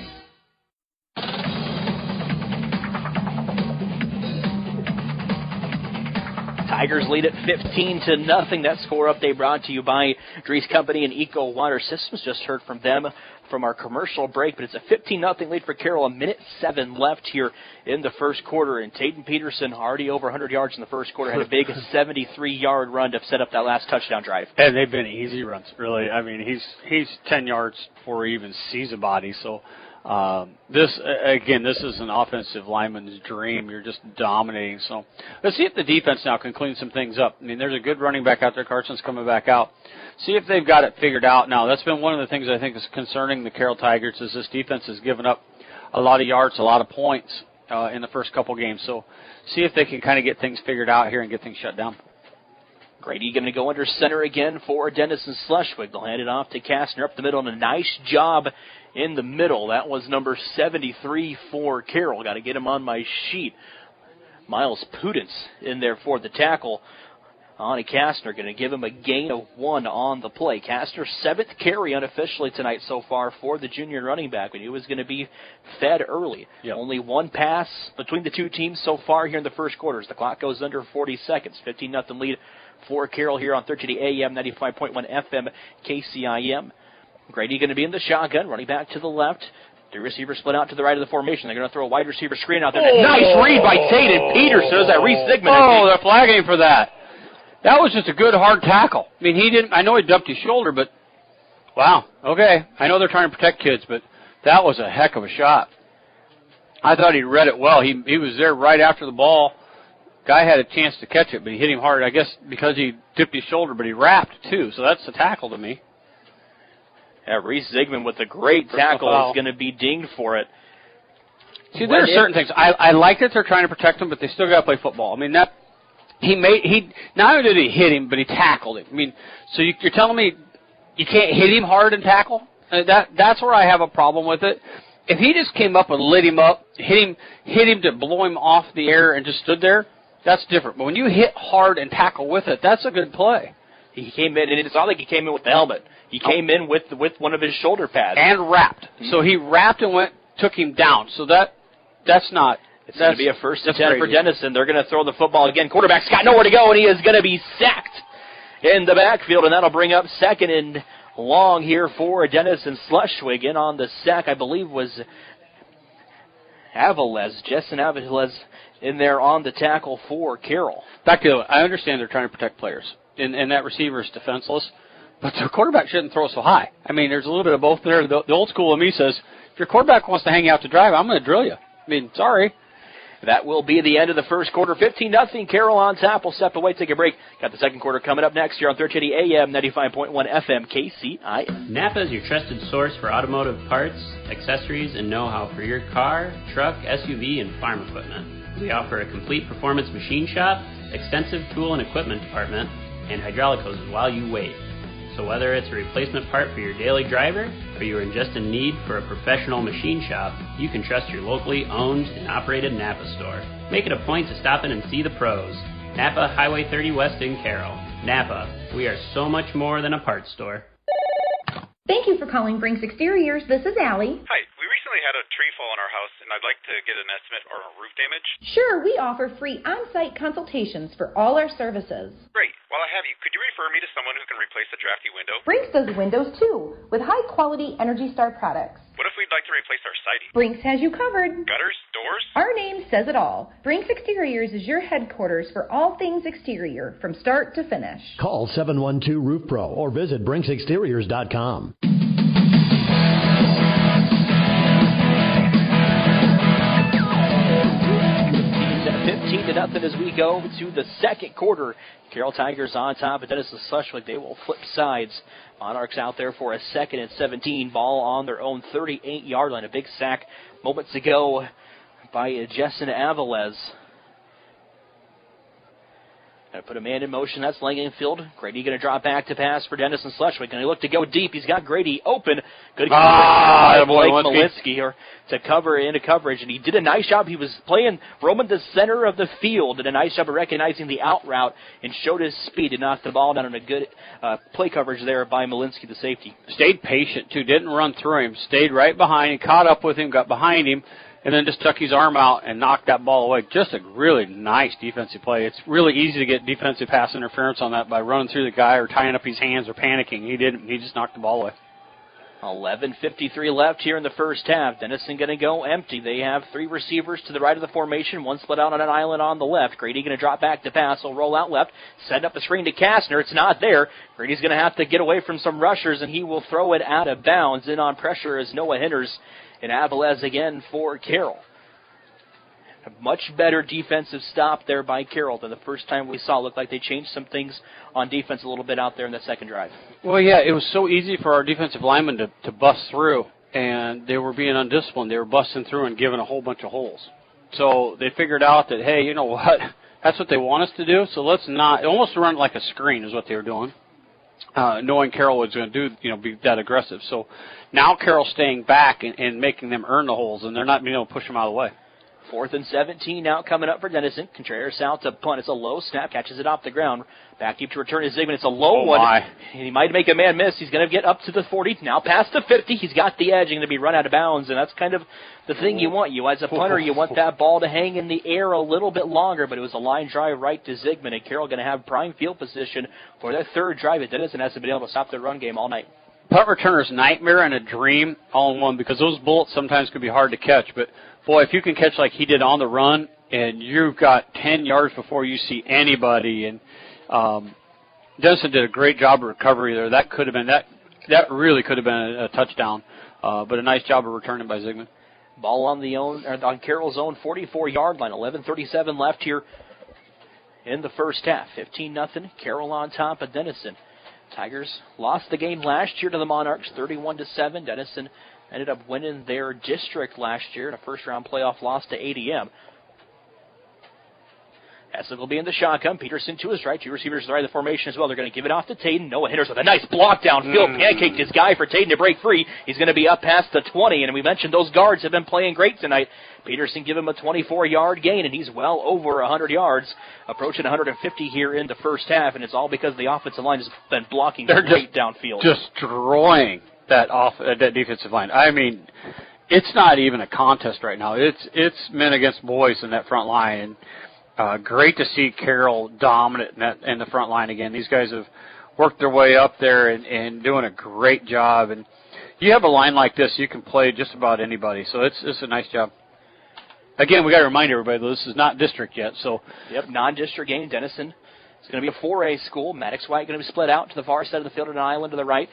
Tigers lead at 15-0. That score update brought to you by Drees Company and Eco Water Systems. Just heard from them from our commercial break, but it's a 15-0 lead for Carroll. 1:07 left here in the first quarter, and Tatum Peterson already over 100 yards in the first quarter, had a big 73-yard run to set up that last touchdown drive. And they've been easy runs, really. I mean, he's 10 yards before he even sees a body, so this is an offensive lineman's dream. You're just dominating. So let's see if the defense now can clean some things up. I mean, there's a good running back out there. Carson's coming back out. See if they've got it figured out now. That's been one of the things I think is concerning the Carroll Tigers is this defense has given up a lot of yards, a lot of points in the first couple games. So see if they can kind of get things figured out here and get things shut down. Grady going to go under center again for Dennison Schleswig. They'll hand it off to Kastner up the middle, and a nice job in the middle. That was number 73 for Carroll. Got to get him on my sheet. Miles Pudence in there for the tackle. On Kastner, going to give him a gain of 1 on the play. Kastner's 7th carry unofficially tonight so far for the junior running back. We knew he was going to be fed early. Yep. Only one pass between the two teams so far here in the first quarter. The clock goes under 40 seconds. 15-0 lead for Carroll here on 1380 AM, 95.1 FM, KCIM. Grady going to be in the shotgun, running back to the left. The receiver split out to the right of the formation. They're going to throw a wide receiver screen out there. Oh. Nice read by Tatum Peterson. That Reese Zigman. Oh, they're flagging for that. That was just a good hard tackle. I mean, I know he dumped his shoulder, but wow. Okay. I know they're trying to protect kids, but that was a heck of a shot. I thought he read it well. He was there right after the ball. Guy had a chance to catch it, but he hit him hard, I guess, because he dipped his shoulder, but he wrapped, too. So that's a tackle to me. Yeah, Reese Zigman with a great tackle is going to be dinged for it. See, there are certain things. I like that they're trying to protect him, but they still got to play football. I mean, that he not only did he hit him, but he tackled him. I mean, so you're telling me you can't hit him hard and tackle? That's where I have a problem with it. If he just came up and lit him up, hit him to blow him off the air and just stood there, that's different. But when you hit hard and tackle with it, that's a good play. He came in, and it's not like he came in with the helmet. He came in with one of his shoulder pads. And wrapped. Mm-hmm. So he wrapped and took him down. So that's not... It's going to be a first attempt for Dennison. They're going to throw the football again. Quarterback's got nowhere to go, and he is going to be sacked in the backfield, and that'll bring up 2nd and long here for Dennison Schleswig. In on the sack, I believe, was Avilés, Justin Avilés, in there on the tackle for Carroll. Back to I understand they're trying to protect players, and that receiver is defenseless, but the quarterback shouldn't throw so high. I mean, there's a little bit of both there. The old school of me says, if your quarterback wants to hang you out to drive, I'm going to drill you. I mean, sorry. That will be the end of the first quarter. 15-0. Carroll on top. We'll step away, take a break. Got the second quarter coming up next here on 1380 AM, 95.1 FM, KCI. Napa is your trusted source for automotive parts, accessories, and know-how for your car, truck, SUV, and farm equipment. We offer a complete performance machine shop, extensive tool and equipment department, and hydraulic hoses while you wait. So whether it's a replacement part for your daily driver or you are just in need for a professional machine shop, you can trust your locally owned and operated Napa store. Make it a point to stop in and see the pros. Napa Highway 30 West in Carroll. Napa, we are so much more than a parts store. Thank you for calling Brinks Exteriors. This is Allie. Hi, we recently had a tree fall on our house, and I'd like to get an estimate on roof damage. Sure, we offer free on-site consultations for all our services. Great. While I have you, could you refer me to someone who can replace the drafty window? Brinks does windows too, with high-quality Energy Star products. What if we'd like to replace our siding? Brinks has you covered. Gutters? Doors? Our name says it all. Brinks Exteriors is your headquarters for all things exterior, from start to finish. Call 712-ROOF-PRO or visit BrinksExteriors.com. 15-0 as we go to the second quarter. Carroll Tigers on top of Dennison Schleswig. They will flip sides. Monarchs out there for a 2nd and 17. Ball on their own 38-yard line. A big sack moments ago by Justin Avilés. Going to put a man in motion. That's Langenfield. Grady going to drop back to pass for Dennison Schleswig. Going to look to go deep. He's got Grady open. Good Blake Malinsky here to cover into coverage, and he did a nice job. He was roaming the center of the field, did a nice job of recognizing the out route and showed his speed to knock the ball down, and a good play coverage there by Malinsky, the safety. Stayed patient, too. Didn't run through him. Stayed right behind him, caught up with him, got behind him, and then just stuck his arm out and knocked that ball away. Just a really nice defensive play. It's really easy to get defensive pass interference on that by running through the guy or tying up his hands or panicking. He didn't. He just knocked the ball away. 11:53 left here in the first half. Denison going to go empty. They have 3 receivers to the right of the formation, 1 split out on an island on the left. Grady going to drop back to pass. He'll roll out left, send up the screen to Kastner. It's not there. Grady's going to have to get away from some rushers, and he will throw it out of bounds. In on pressure is Noah Hinders, and Avalez again for Carroll. A much better defensive stop there by Carroll than the first time we saw. It looked like they changed some things on defense a little bit out there in the second drive. Well, yeah, it was so easy for our defensive linemen to bust through, and they were being undisciplined. They were busting through and giving a whole bunch of holes. So they figured out that, hey, you know what, that's what they want us to do, so let's not, almost run like a screen is what they were doing, knowing Carroll was going to do, be that aggressive. So now Carroll's staying back and making them earn the holes, and they're not being able to push them out of the way. 4th and 17 now coming up for Denison. Contreras out to punt. It's a low snap. Catches it off the ground. Back deep to return is Zigman. It's a low one. My. He might make a man miss. He's going to get up to the 40. Now past the 50. He's got the edge and going to be run out of bounds. And that's kind of the thing you want. You, as a punter, you want that ball to hang in the air a little bit longer. But it was a line drive right to Zigman. And Carroll going to have prime field position for their third drive. At Denison hasn't been able to stop their run game all night. Punt returner's nightmare and a dream all in one, because those bullets sometimes can be hard to catch. But, boy, if you can catch like he did on the run and you've got 10 yards before you see anybody, and Denison did a great job of recovery there. That could have been that really could have been a touchdown, but a nice job of returning by Zigman. Ball on Carroll's own 44-yard line. 11:37 left here in the first half. 15-0. Carroll on top of Denison. Tigers lost the game last year to the Monarchs, 31-7. Denison ended up winning their district last year in a first-round playoff loss to ADM. Essig will be in the shotgun. Peterson to his right. 2 receivers to the right of the formation as well. They're going to give it off to Taden. Noah Hinders with a nice block downfield. Pancaked his guy for Taden to break free. He's going to be up past the 20, and we mentioned those guards have been playing great tonight. Peterson give him a 24-yard gain, and he's well over 100 yards, approaching 150 here in the first half, and it's all because the offensive line has been blocking great downfield. Destroying that defensive line. I mean, it's not even a contest right now. It's men against boys in that front line. And great to see Carroll dominant in the front line again. These guys have worked their way up there and doing a great job. And you have a line like this, you can play just about anybody. So it's a nice job. Again, we got to remind everybody, though, this is not district yet. So non-district game. Denison is going to be a 4A school. Maddox White going to be split out to the far side of the field and an island to the right.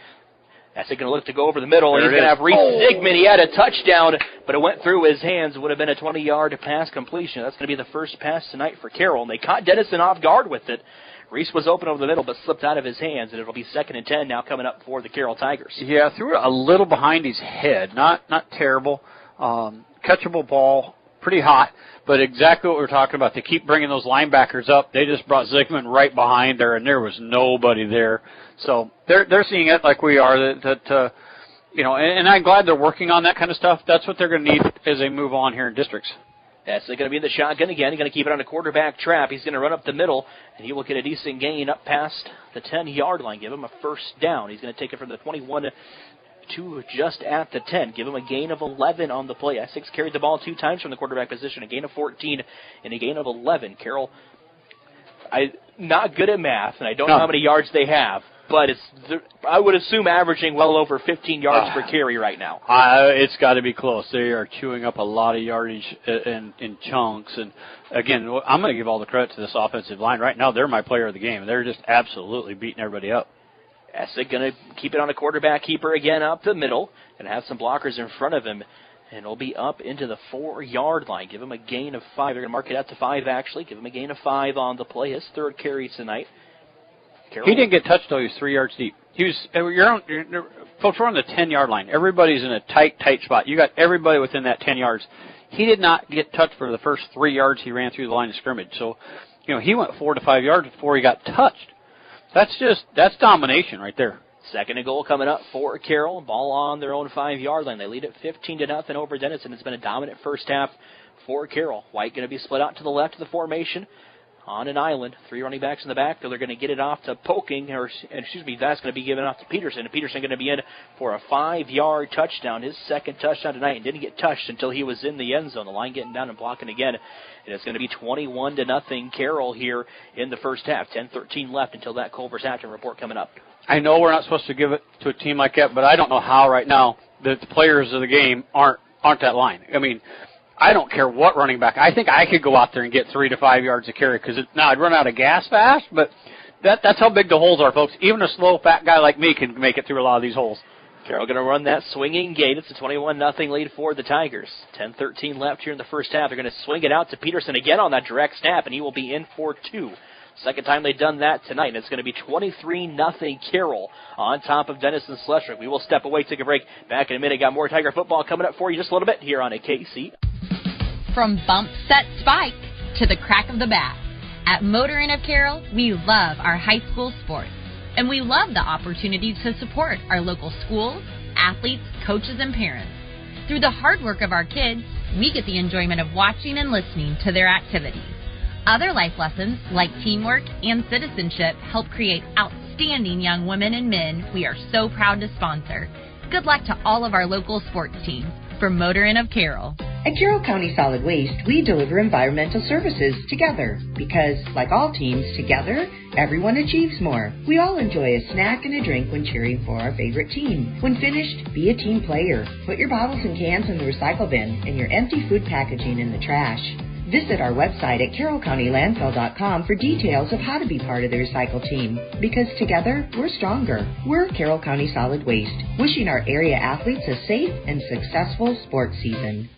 That's going to look to go over the middle, and he's going to have Reese Zigman. He had a touchdown, but it went through his hands. It would have been a 20-yard pass completion. That's going to be the first pass tonight for Carroll, and they caught Denison off guard with it. Reese was open over the middle, but slipped out of his hands, and it'll be 2nd and 10 now coming up for the Carroll Tigers. Yeah, threw it a little behind his head. Not terrible. Catchable ball, pretty hot, but exactly what we were talking about. They keep bringing those linebackers up. They just brought Zigman right behind there, and there was nobody there. So they're seeing it like we are, and I'm glad they're working on that kind of stuff. That's what they're going to need as they move on here in districts. That's going to be in the shotgun again. He's going to keep it on a quarterback trap. He's going to run up the middle, and he will get a decent gain up past the 10-yard line. Give him a first down. He's going to take it from the 21 to just at the 10. Give him a gain of 11 on the play. Essex carried the ball 2 times from the quarterback position, a gain of 14 and a gain of 11. Carroll, not good at math, and I don't know how many yards they have, but I would assume averaging well over 15 yards per carry right now. It's got to be close. They are chewing up a lot of yardage in chunks. And, again, I'm going to give all the credit to this offensive line. Right now, they're my player of the game. They're just absolutely beating everybody up. Essig going to keep it on a quarterback keeper again up the middle and have some blockers in front of him. And it'll be up into the 4-yard line. Give him a gain of 5. They're going to mark it out to 5, actually. Give him a gain of 5 on the play. His 3rd carry tonight. Carroll. He didn't get touched, though. He was 3 yards deep. Folks, we're on the 10-yard line. Everybody's in a tight spot. You got everybody within that 10 yards. He did not get touched for the first 3 yards he ran through the line of scrimmage. So, he went 4 to 5 yards before he got touched. That's domination right there. 2nd and goal coming up for Carroll. Ball on their own 5-yard line. They lead it 15-0 over Denison. It's been a dominant first half for Carroll. White going to be split out to the left of the formation. on an island. 3 running backs in the backfield. They're going to get it off to Polking, that's going to be given off to Peterson. And Peterson going to be in for a 5-yard touchdown, his second touchdown tonight, and didn't get touched until he was in the end zone. The line getting down and blocking again. And it's going to be 21-0 Carroll here in the first half. 10-13 left until that Culver's halftime report coming up. I know we're not supposed to give it to a team like that, but I don't know how right now the players of the game aren't that line. I mean, I don't care what running back. I think I could go out there and get 3 to 5 yards of carry because now I'd run out of gas fast, but that's how big the holes are, folks. Even a slow, fat guy like me can make it through a lot of these holes. Carroll going to run that swinging gate. It's a 21-0 lead for the Tigers. 10-13 left here in the first half. They're going to swing it out to Peterson again on that direct snap, and he will be in for 2. Second time they've done that tonight, and it's going to be 23-0 Carroll on top of Denison Schleswig. We will step away, take a break. Back in a minute. Got more Tiger football coming up for you just a little bit here on a KC. From bump, set, spike to the crack of the bat. At Motor Inn of Carroll, we love our high school sports, and we love the opportunity to support our local schools, athletes, coaches, and parents. Through the hard work of our kids, we get the enjoyment of watching and listening to their activities. Other life lessons, like teamwork and citizenship, help create outstanding young women and men we are so proud to sponsor. Good luck to all of our local sports teams. From Motor Inn of Carroll. At Carroll County Solid Waste, we deliver environmental services together because, like all teams, together, everyone achieves more. We all enjoy a snack and a drink when cheering for our favorite team. When finished, be a team player. Put your bottles and cans in the recycle bin and your empty food packaging in the trash. Visit our website at carrollcountylandfill.com for details of how to be part of the recycle team. Because together, we're stronger. We're Carroll County Solid Waste, wishing our area athletes a safe and successful sports season.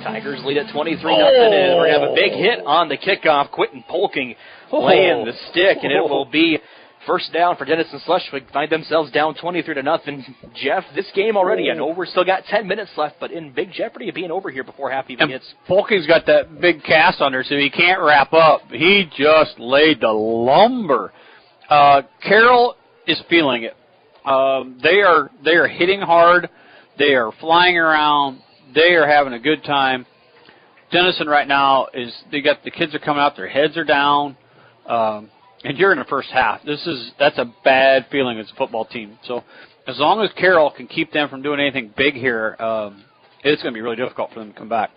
Tigers lead at 23-0, and we're going to have a big hit on the kickoff. Quentin Polking laying the stick, and it will be first down for Denison Schleswig. Find themselves down 23-0. Jeff, this game already, I know we're still got 10 minutes left, but in big jeopardy of being over here before half even hits. Polking's got that big cast on there, so he can't wrap up. He just laid the lumber. Carroll is feeling it. They are hitting hard. They are flying around. They are having a good time. Denison right now the kids are coming out, their heads are down. And you're in the first half. That's a bad feeling as a football team. So as long as Carroll can keep them from doing anything big here, it's going to be really difficult for them to come back.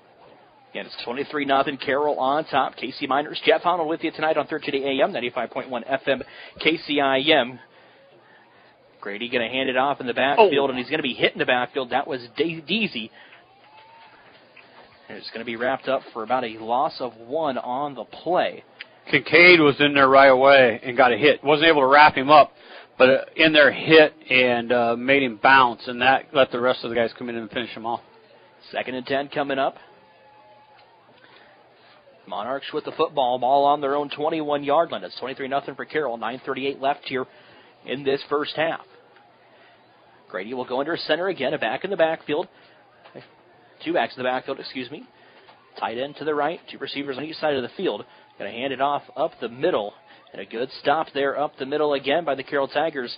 Again, it's 23-0 Carroll on top. KC Miners, Jeff Honnold with you tonight on 1380 AM, 95.1 FM, KCIM. Grady going to hand it off in the backfield, and he's going to be hit in the backfield. That was Deasy. And it's going to be wrapped up for about a loss of 1 on the play. Kincaid was in there right away and got a hit. Wasn't able to wrap him up, but in there hit and made him bounce, and that let the rest of the guys come in and finish him off. 2nd and 10 coming up. Monarchs with the football, ball on their own 21-yard line. It's 23-0 for Carroll. 9:38 left here in this first half. Grady will go under center again, a back in the backfield. 2 backs in the backfield, Tight end to the right, 2 receivers on each side of the field. Going to hand it off up the middle. And a good stop there up the middle again by the Carroll Tigers.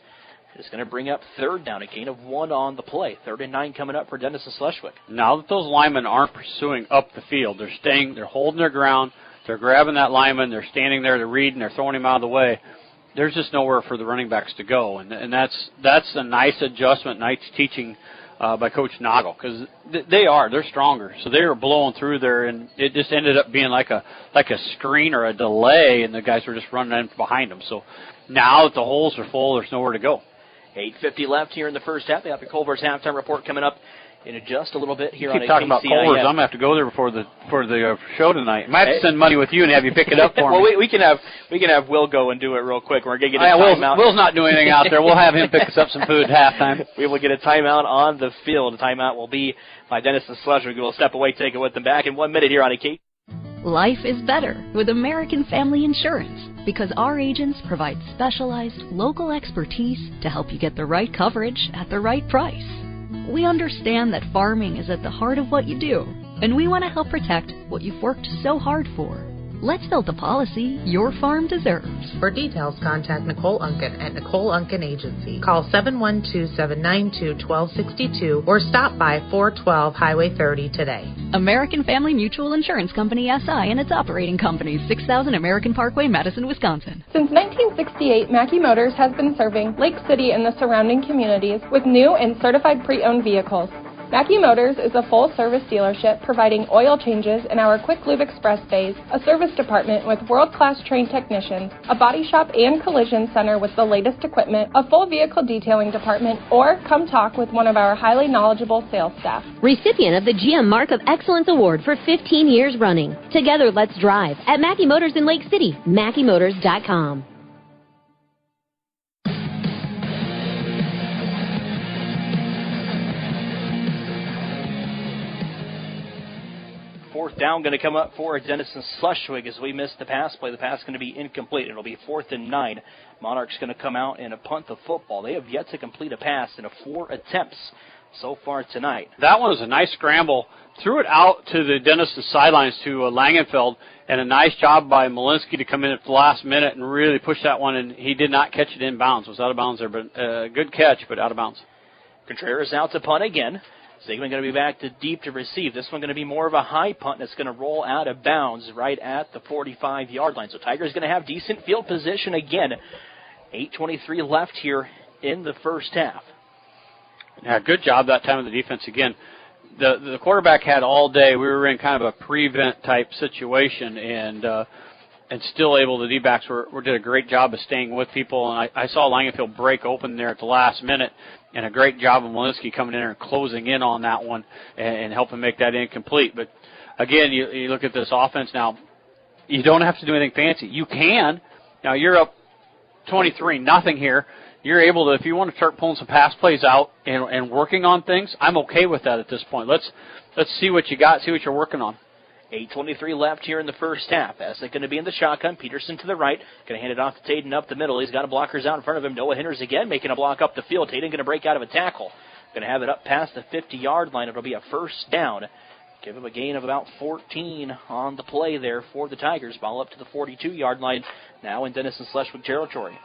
It's going to bring up 3rd down, a gain of 1 on the play. 3rd and 9 coming up for Denison Schleswig. Now that those linemen aren't pursuing up the field, they're holding their ground, they're grabbing that lineman, they're standing there, they're reading, they're throwing him out of the way. There's just nowhere for the running backs to go. And that's a nice adjustment, nice teaching by Coach Nagel, because they're stronger. So they were blowing through there, and it just ended up being like a screen or a delay, and the guys were just running in behind them. So now that the holes are full, there's nowhere to go. 8:50 left here in the first half. They have the Culver's halftime report coming up in just a little bit here on keep talking about Culver's. I'm going to have to go there for the show tonight. I might have to send money with you and have you pick it up for me. Well, we can have Will go and do it real quick. We're going to get a timeout. Will's not doing anything out there. We'll have him pick us up some food at halftime. We will get a timeout on the field. The timeout will be by Denison Schleswig. We'll step away, take it with them back in 1 minute here on a Kate. Life is better with American Family Insurance because our agents provide specialized local expertise to help you get the right coverage at the right price. We understand that farming is at the heart of what you do, and we want to help protect what you've worked so hard for. Let's build the policy your farm deserves. For details, contact Nicole Unken at Nicole Unken Agency. Call 712-792-1262 or stop by 412 Highway 30 today. American Family Mutual Insurance Company, SI, and its operating companies, 6000 American Parkway, Madison, Wisconsin. Since 1968, Mackey Motors has been serving Lake City and the surrounding communities with new and certified pre-owned vehicles. Mackey Motors is a full-service dealership providing oil changes in our Quick Lube Express bays, a service department with world-class trained technicians, a body shop and collision center with the latest equipment, a full vehicle detailing department, or come talk with one of our highly knowledgeable sales staff. Recipient of the GM Mark of Excellence Award for 15 years running. Together, let's drive at Mackey Motors in Lake City, MackeyMotors.com. Fourth down going to come up for Denison Schleswig as we miss the pass play. The pass is going to be incomplete. It'll be 4th and 9. Monarchs going to come out and punt the football. They have yet to complete a pass in 4 attempts so far tonight. That one was a nice scramble. Threw it out to the Denison sidelines to Langenfeld, and a nice job by Malinsky to come in at the last minute and really push that one, and he did not catch it in bounds. It was out of bounds there, but good catch, but out of bounds. Contreras out to punt again. Sigmund going to be back to deep to receive. This one going to be more of a high punt that's going to roll out of bounds right at the 45-yard line. So Tigers going to have decent field position again. 8:23 left here in the first half. Yeah, good job that time of the defense again. The quarterback had all day. We were in kind of a prevent type situation, and still able, the D-backs did a great job of staying with people. And I saw Langenfeld break open there at the last minute, and a great job of Malinsky coming in and closing in on that one and helping make that incomplete. But, again, you look at this offense now, you don't have to do anything fancy. You can. Now, you're up 23-0 here. You're able to, if you want to start pulling some pass plays out and working on things, I'm okay with that at this point. Let's see what you got, see what you're working on. 8:23 left here in the first half. Essek going to be in the shotgun. Peterson to the right. Going to hand it off to Taden up the middle. He's got a blockers out in front of him. Noah Hinders again making a block up the field. Taden going to break out of a tackle. Going to have it up past the 50-yard line. It'll be a first down. Give him a gain of about 14 on the play there for the Tigers. Ball up to the 42-yard line now in Denison Schleswig territory.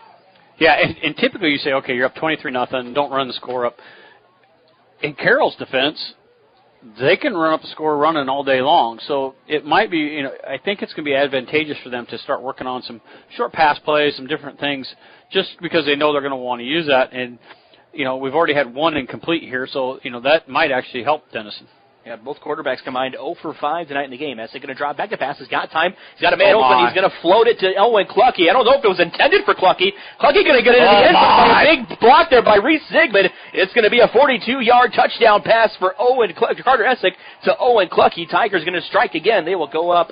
Yeah, and typically you say, okay, you're up 23-0. Don't run the score up. In Carroll's defense, they can run up the score running all day long. So it might be, I think it's going to be advantageous for them to start working on some short pass plays, some different things, just because they know they're going to want to use that. And, we've already had one incomplete here, so, that might actually help Denison. Yeah, both quarterbacks combined 0 for 5 tonight in the game. Essek going to drop back to pass. He's got time. He's got a man open. He's going to float it to Owen Cluckey. I don't know if it was intended for Cluckey. Cluckey going to get it in the end zone by a big block there by Reese Zigman. It's going to be a 42-yard touchdown pass for Carter Essek to Owen Cluckey. Tigers going to strike again. They will go up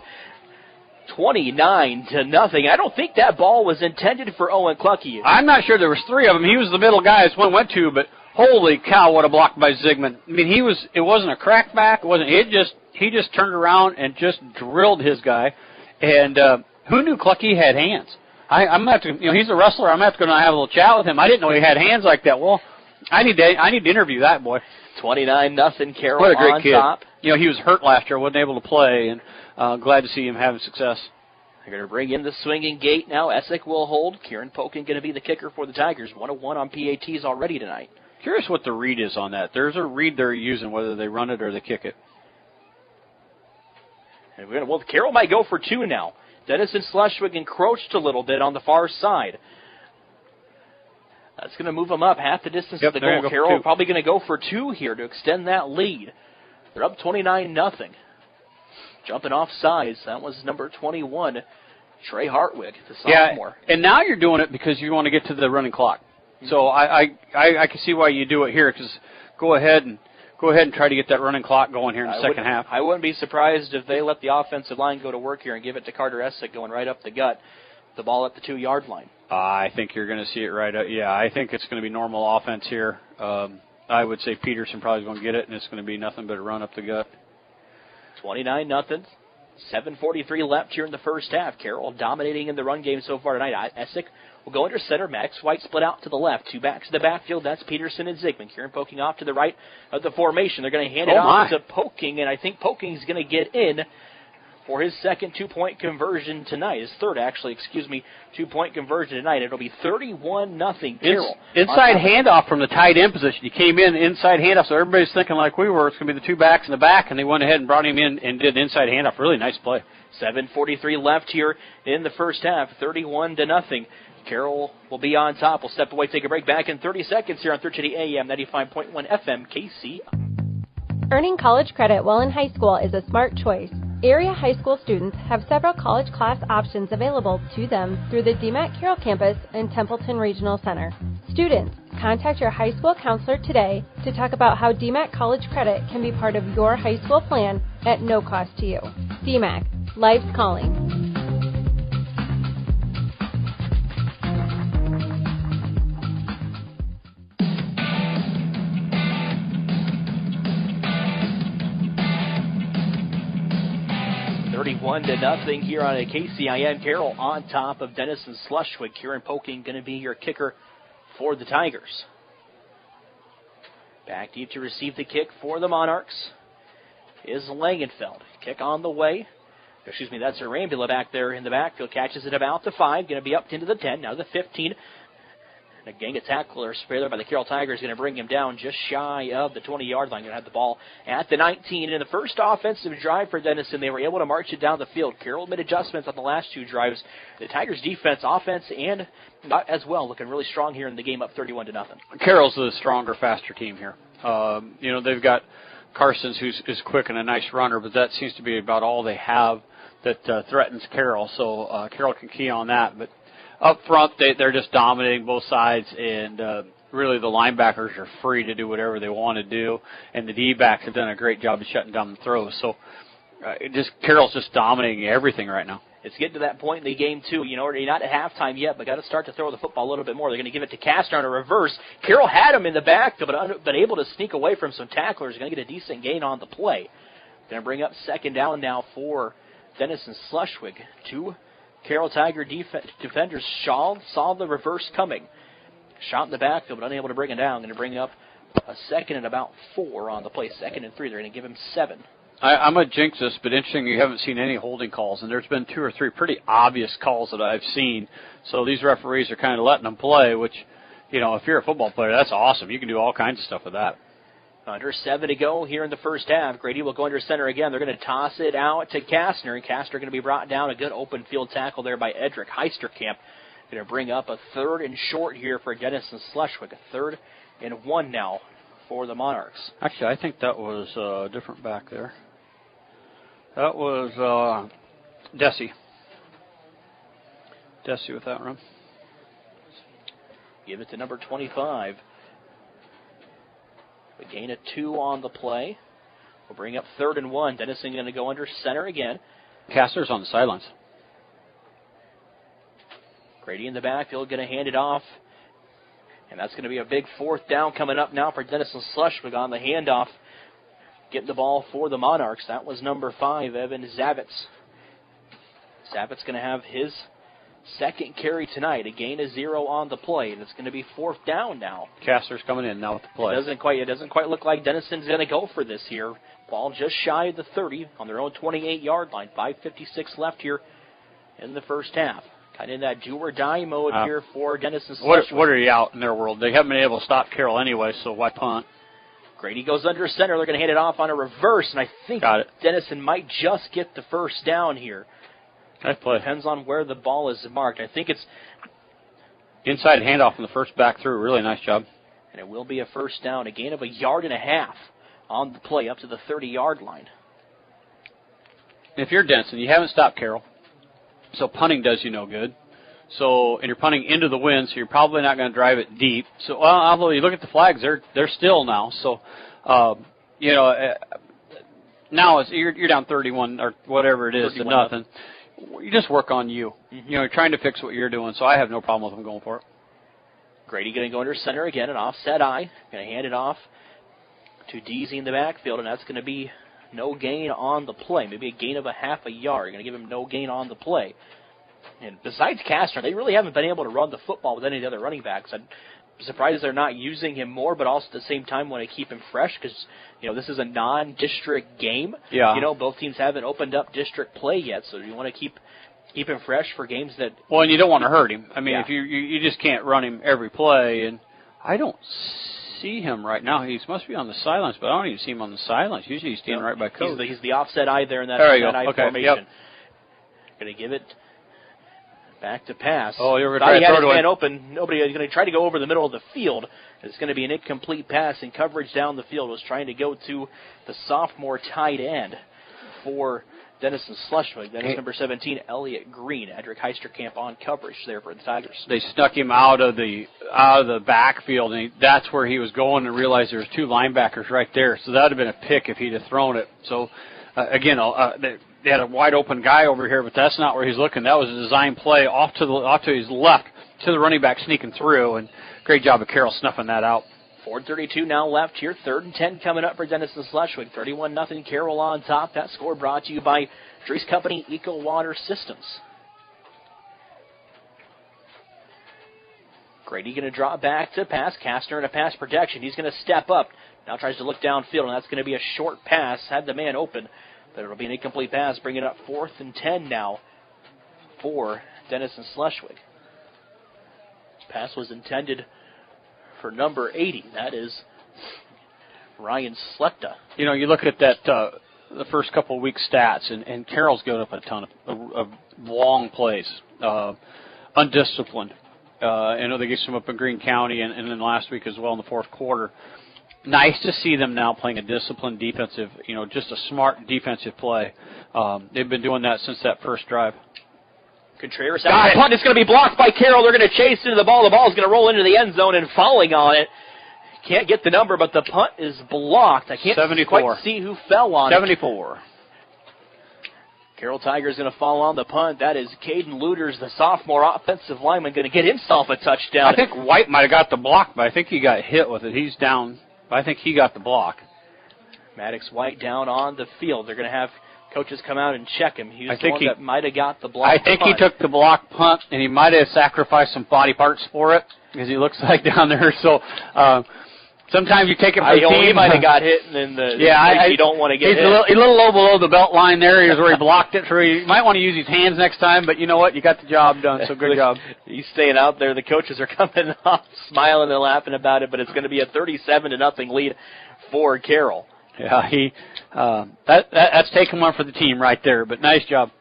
29-0. I don't think that ball was intended for Owen Cluckey. I'm not sure. There was 3 of them. He was the middle guy. This one went to, but holy cow, what a block by Zigman. I mean, it wasn't a crackback. He just turned around and just drilled his guy. And who knew Cluckey had hands? I'm going to have to, he's a wrestler. I'm going to have to go and have a little chat with him. I didn't know he had hands like that. Well, I need to interview that boy. 29-0 Carroll what a great on kid. top. He was hurt last year, wasn't able to play, and glad to see him having success. They're going to bring in the swinging gate now. Essek will hold. Kieran Pokin going to be the kicker for the Tigers. 1-1 on PATs already tonight. Curious what the read is on that. There's a read they're using, whether they run it or they kick it. And Carroll might go for 2 now. Denison Schleswig encroached a little bit on the far side. That's going to move them up half the distance to the goal. Carroll probably going to go for 2 here to extend that lead. They're up 29-0. Jumping off sides. That was number 21, Trey Hartwig, the sophomore. Yeah, and now you're doing it because you want to get to the running clock. So I can see why you do it here, because go ahead and try to get that running clock going here in the second half. I wouldn't be surprised if they let the offensive line go to work here and give it to Carter Essek going right up the gut, the ball at the 2-yard line. I think you're going to see it right up. Yeah, I think it's going to be normal offense here. I would say Peterson probably is going to get it, and it's going to be nothing but a run up the gut. 29-0. 7:43 left here in the first half. Carroll dominating in the run game so far tonight. Essek will go under center. Max White split out to the left. 2 backs to the backfield. That's Peterson and Zigman. Kieran Poking off to the right of the formation. They're going to hand it off to Poking, and I think Poking's going to get in for his second two-point conversion tonight. His third, actually, 2-point conversion tonight. It'll be 31-0 Carroll. Inside handoff from the tight end position. He came in inside handoff, so everybody's thinking like we were. It's going to be the two backs in the back, and they went ahead and brought him in and did an inside handoff. Really nice play. 7:43 left here in the first half, 31-0. Carroll will be on top. We'll step away, take a break. Back in 30 seconds here on 1380 AM, 95.1 FM, KC. Earning college credit while in high school is a smart choice. Area high school students have several college class options available to them through the DMAC Carroll campus and Templeton Regional Center. Students, contact your high school counselor today to talk about how DMAC college credit can be part of your high school plan at no cost to you. DMAC, life's calling. 31-0 here on a KCIN. Carroll on top of Denison Slushwick. Kieran Poking going to be your kicker for the Tigers. Back deep to receive the kick for the Monarchs is Langenfeld. Kick on the way. That's Arambula back there in the backfield. Catches it about the 5. Going to be up into the 10. Now the 15. And a gang of tacklers there by the Carroll Tigers going to bring him down just shy of the 20-yard line. Going to have the ball at the 19. And in the first offensive drive for Denison, they were able to march it down the field. Carroll made adjustments on the last two drives. The Tigers' defense, offense, and as well, looking really strong here in the game, up 31-0. Carroll's the stronger, faster team here. They've got Carsons, who's quick and a nice runner, but that seems to be about all they have that threatens Carroll. So Carroll can key on that. But up front, they're just dominating both sides, and really the linebackers are free to do whatever they want to do, and the D-backs have done a great job of shutting down the throws. So Carroll's just dominating everything right now. It's getting to that point in the game, too. You're not at halftime yet, but got to start to throw the football a little bit more. They're going to give it to Castner on a reverse. Carroll had him in the backfield, but able to sneak away from some tacklers. Going to get a decent gain on the play. Going to bring up second down now for Denison Slushwick. Two Carroll Tiger defenders saw the reverse coming. Shot in the backfield, but unable to bring it down. Going to bring up a second and about 4 on the play. 2nd and 3. They're going to give him 7. I'm going to jinx this, but interesting you haven't seen any holding calls, and there's been 2 or 3 pretty obvious calls that I've seen. So these referees are kind of letting them play, which, if you're a football player, that's awesome. You can do all kinds of stuff with that. Under 7 to go here in the first half. Grady will go under center again. They're going to toss it out to Kastner, and Kastner going to be brought down. A good open field tackle there by Edric Heisterkamp. Going to bring up a 3rd and short here for Denison Slushwick. A 3rd and 1 now for the Monarchs. Actually, I think that was different back there. That was Desi. Desi with that run. Give it to number 25. A gain of 2 on the play. We'll bring up 3rd and 1. Denison going to go under center again. Kastner's on the sidelines. Grady in the backfield going to hand it off. And that's going to be a big 4th down coming up now for Denison Slushwick on the handoff. Getting the ball for the Monarchs. That was number 5, Evan Zavitz. Zavitz going to have his 2nd carry tonight. A gain of 0 on the play, and it's going to be 4th down now. Kastner's coming in now with the play. It doesn't quite look like Denison's going to go for this here. Ball just shy of the 30 on their own 28-yard line. 5:56 left here in the first half. Kind of in that do-or-die mode here for Denison Slushwick. What are you out in their world? They haven't been able to stop Carroll anyway, so why punt? Grady goes under center. They're going to hand it off on a reverse, and I think Denison might just get the first down here. Nice play. Depends on where the ball is marked. I think it's inside handoff from the first back through. Really nice job. And it will be a first down. A gain of 1.5 yards on the play up to the 30-yard line. If you're Denison, you haven't stopped Carroll, so punting does you no good. And you're punting into the wind, so you're probably not going to drive it deep. So, although you look at the flags, they're still now. So, now you're down 31 or whatever it is to nothing. You just work on you. Mm-hmm. You're trying to fix what you're doing. So I have no problem with them going for it. Grady going to go under center again, an offset eye. Going to hand it off to Deasy in the backfield, and that's going to be no gain on the play. Maybe a gain of 0.5 yard. You're going to give him no gain on the play. And besides Kastner, they really haven't been able to run the football with any of the other running backs. surprised they're not using him more, but also at the same time want to keep him fresh because, this is a non-district game. Yeah. Both teams haven't opened up district play yet, so you want to keep him fresh for games that... Well, and you don't want to hurt him. I mean, if you just can't run him every play, and I don't see him right now. He must be on the sidelines, but I don't even see him on the sidelines. Usually he's standing right by coach. He's the offset eye there in that eye formation. Yep. Going to give it back to pass. Oh, you're going to try to throw it man open. Nobody is going to try to go over the middle of the field. It's going to be an incomplete pass, and coverage down the field was trying to go to the sophomore tight end for Denison Schleswig. That is number 17, Elliott Green. Edric Heisterkamp on coverage there for the Tigers. They snuck him out of the backfield, and that's where he was going, and realized there was two linebackers right there. So that would have been a pick if he'd have thrown it. So, again, they had a wide open guy over here, but that's not where he's looking. That was a design play off to his left to the running back sneaking through, and great job of Carroll snuffing that out. 4:32 now left here. 3rd and 10 coming up for Denison Schleswig. 31-0 Carroll on top. That score brought to you by Drees Company Eco Water Systems. Grady going to draw back to pass. Kastner in a pass protection. He's going to step up. Now tries to look downfield, and that's going to be a short pass. Had the man open, but it'll be an incomplete pass. Bringing up 4th and 10 now for Denison Schleswig. Pass was intended for number 80. That is Ryan Slechta. You look at that the first couple of weeks' stats, and Carroll's given up a ton of long plays, undisciplined. I know they gave some up in Greene County and then last week as well in the fourth quarter. Nice to see them now playing a disciplined defensive, just a smart defensive play. They've been doing that since that first drive. Contreras out. The punt is going to be blocked by Carroll. They're going to chase into the ball. The ball is going to roll into the end zone, and falling on it. Can't get the number, but the punt is blocked. I can't 74. Quite see who fell on 74. it. Carroll Tigers going to fall on the punt. That is Caden Luters, the sophomore offensive lineman, going to get himself a touchdown. I think White might have got the block, but I think he got hit with it. He's down. I think he got the block. Maddox White down on the field. They're going to have coaches come out and check him. He was the one that might have got the block. I think he took the block punt, and he might have sacrificed some body parts for it, because he looks like down there. So sometimes you take it for the team. He might have got hit, and then you don't want to get hit. He's a little low below the belt line there. Here's where he blocked it. You might want to use his hands next time, but you know what? You got the job done, so good job. He's staying out there. The coaches are coming off, smiling and laughing about it, but it's going to be a 37-0 lead for Carroll. Yeah, that's taking one for the team right there, but nice job.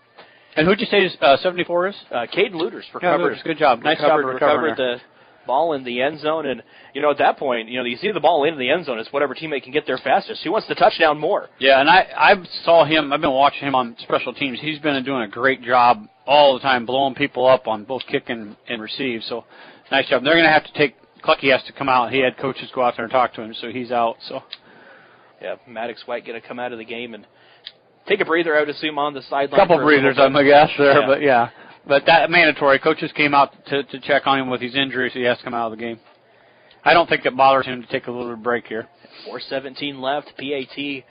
And who'd you say 74 is? Caden Luters recovered. Good job. Nice job recovered the ball in the end zone, and at that point, you see the ball into the end zone. It's whatever teammate can get there fastest. Who wants the touchdown more? Yeah, and I saw him. I've been watching him on special teams. He's been doing a great job all the time, blowing people up on both kick and receive. So nice job. They're going to have to take. Clucky has to come out. He had coaches go out there and talk to him, so he's out. So. Yeah, Maddox White going to come out of the game and take a breather, I would assume, on the sideline. Couple breathers, I'm a guess there, but yeah. But that mandatory. Coaches came out to check on him with his injury, so he has to come out of the game. I don't think it bothers him to take a little bit of break here. 4:17 left. PAT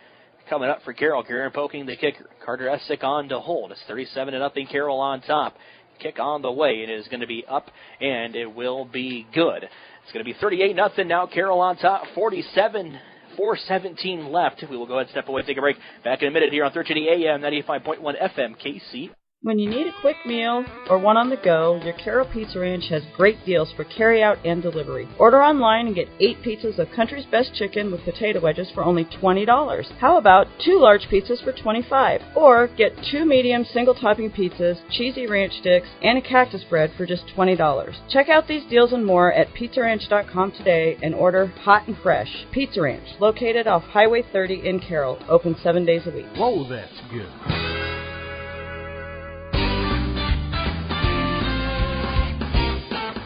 coming up for Carroll. Kieran poking the kicker. Carter Essick on to hold. It's 37-0 Carroll on top. Kick on the way. It is going to be up, and it will be good. It's going to be 38-0 now. Carroll on top. 4:17 left. We will go ahead and step away, take a break. Back in a minute here on 1380 AM, 95.1 FM, KC. When you need a quick meal or one on the go, your Carroll Pizza Ranch has great deals for carry-out and delivery. Order online and get 8 pizzas of Country's Best Chicken with potato wedges for only $20. How about 2 large pizzas for $25? Or get 2 medium single-topping pizzas, cheesy ranch sticks, and a cactus bread for just $20. Check out these deals and more at pizzaranch.com today and order hot and fresh. Pizza Ranch, located off Highway 30 in Carroll, open 7 days a week. Whoa, that's good.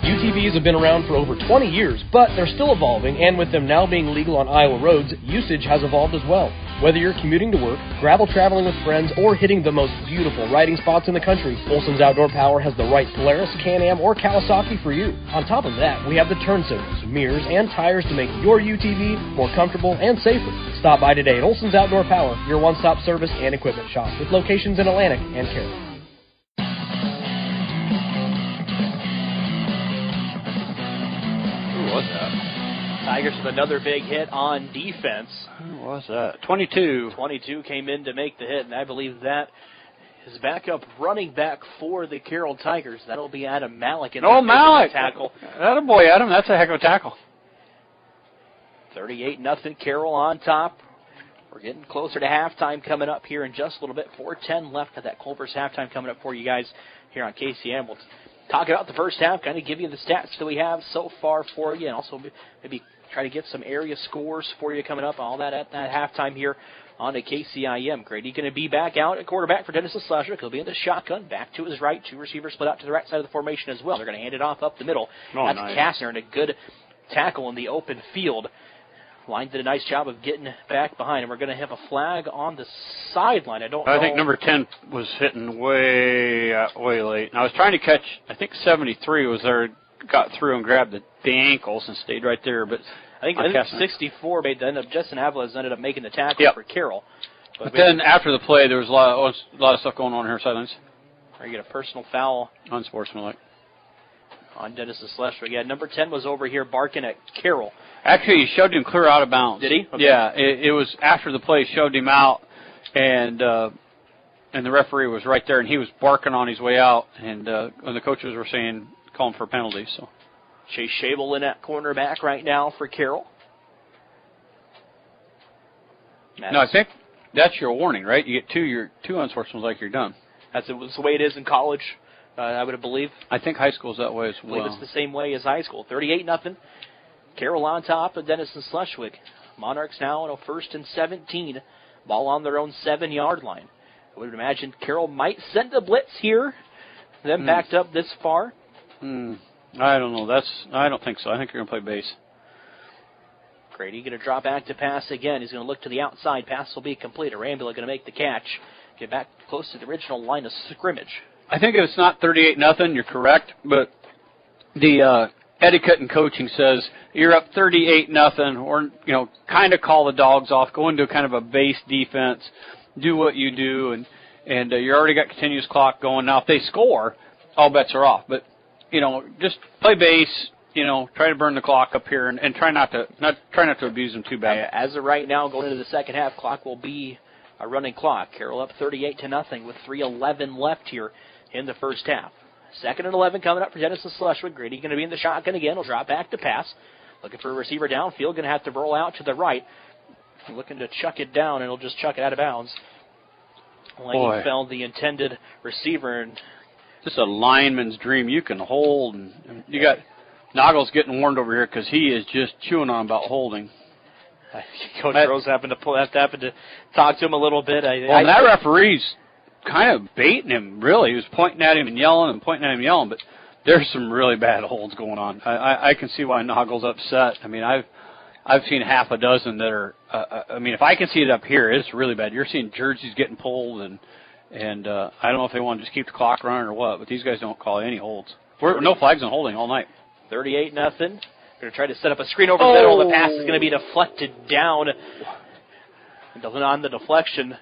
UTVs have been around for over 20 years, but they're still evolving, and with them now being legal on Iowa roads, usage has evolved as well. Whether you're commuting to work, gravel traveling with friends, or hitting the most beautiful riding spots in the country, Olson's Outdoor Power has the right Polaris, Can-Am, or Kawasaki for you. On top of that, we have the turn signals, mirrors, and tires to make your UTV more comfortable and safer. Stop by today at Olson's Outdoor Power, your one-stop service and equipment shop, with locations in Atlantic and Carroll. Was that? Tigers with another big hit on defense. Who was that? 22. 22 came in to make the hit, and I believe that is backup running back for the Carroll Tigers. That'll be Adam Malik in the Malik. tackle. Attaboy, Adam. That's a heck of a tackle. 38-0 Carroll on top. We're getting closer to halftime coming up here in just a little bit. 4:10 left of that Culver's halftime coming up for you guys here on KCM. We'll talk about the first half, kind of give you the stats that we have so far for you, and also maybe try to get some area scores for you coming up, all that at that halftime here on the KCIM. Grady going to be back out at quarterback for Dennis Slashwick. He'll be in the shotgun, back to his right. Two receivers split out to the right side of the formation as well. They're going to hand it off up the middle. That's nice. Kastner, and a good tackle in the open field. Line did a nice job of getting back behind, and we're going to have a flag on the sideline. I think number 10 was hitting way late. And I was trying to catch, I think 73 was there, got through and grabbed the ankles and stayed right there. But I think 64 made the end up. Justin Avalos ended up making the tackle for Carroll. But then after the play, there was a lot of stuff going on here sidelines. You get a personal foul. Unsportsmanlike. On Dennis Sleshwick. Yeah, number 10 was over here barking at Carroll. Actually, he shoved him clear out of bounds. Did he? Okay. Yeah, it was after the play, shoved him out, and the referee was right there, and he was barking on his way out, and the coaches were saying, calling for penalties. So Chase Schabel in at cornerback right now for Carroll. No, I think that's your warning, right? You get two unsportsmanlike, you're done. That's the way it is in college, I would believe. I think high school's that way as well. I believe it's the same way as high school. 38-0. Carroll on top of Dennis and Sleshwick. Monarchs now in a 1st and 17. Ball on their own 7-yard line. I would imagine Carroll might send a blitz here. Them backed up this far. I don't know. I don't think so. I think you're going to play base. Grady going to drop back to pass again. He's going to look to the outside. Pass will be complete. Arambula going to make the catch. Get back close to the original line of scrimmage. I think if it's not 38-0, you're correct. But the etiquette and coaching says you're up 38-0, or kind of call the dogs off, go into kind of a base defense, do what you do, and you already got continuous clock going. Now if they score, all bets are off. But just play base. Try to burn the clock up here, and try not to abuse them too bad. As of right now, going into the second half, clock will be a running clock. Carroll up 38-0 with 3:11 left here in the first half. 2nd and 11 coming up for Dennis and Sleshwick. Grady going to be in the shotgun again. He'll drop back to pass. Looking for a receiver downfield. Going to have to roll out to the right. Looking to chuck it down, and he'll just chuck it out of bounds. Laney fell the intended receiver. And just a lineman's dream. You can hold. And you got Noggles getting warned over here because he is just chewing on about holding. Coach Rose happened to talk to him a little bit. That referee's kind of baiting him, really. He was pointing at him and yelling, but there's some really bad holds going on. I can see why Noggles upset. I mean, I've seen half a dozen that are, if I can see it up here, it's really bad. You're seeing jerseys getting pulled, and I don't know if they want to just keep the clock running or what, but these guys don't call any holds. No flags on holding all night. 38-0. Going to try to set up a screen over the middle. The pass is going to be deflected down. On the deflection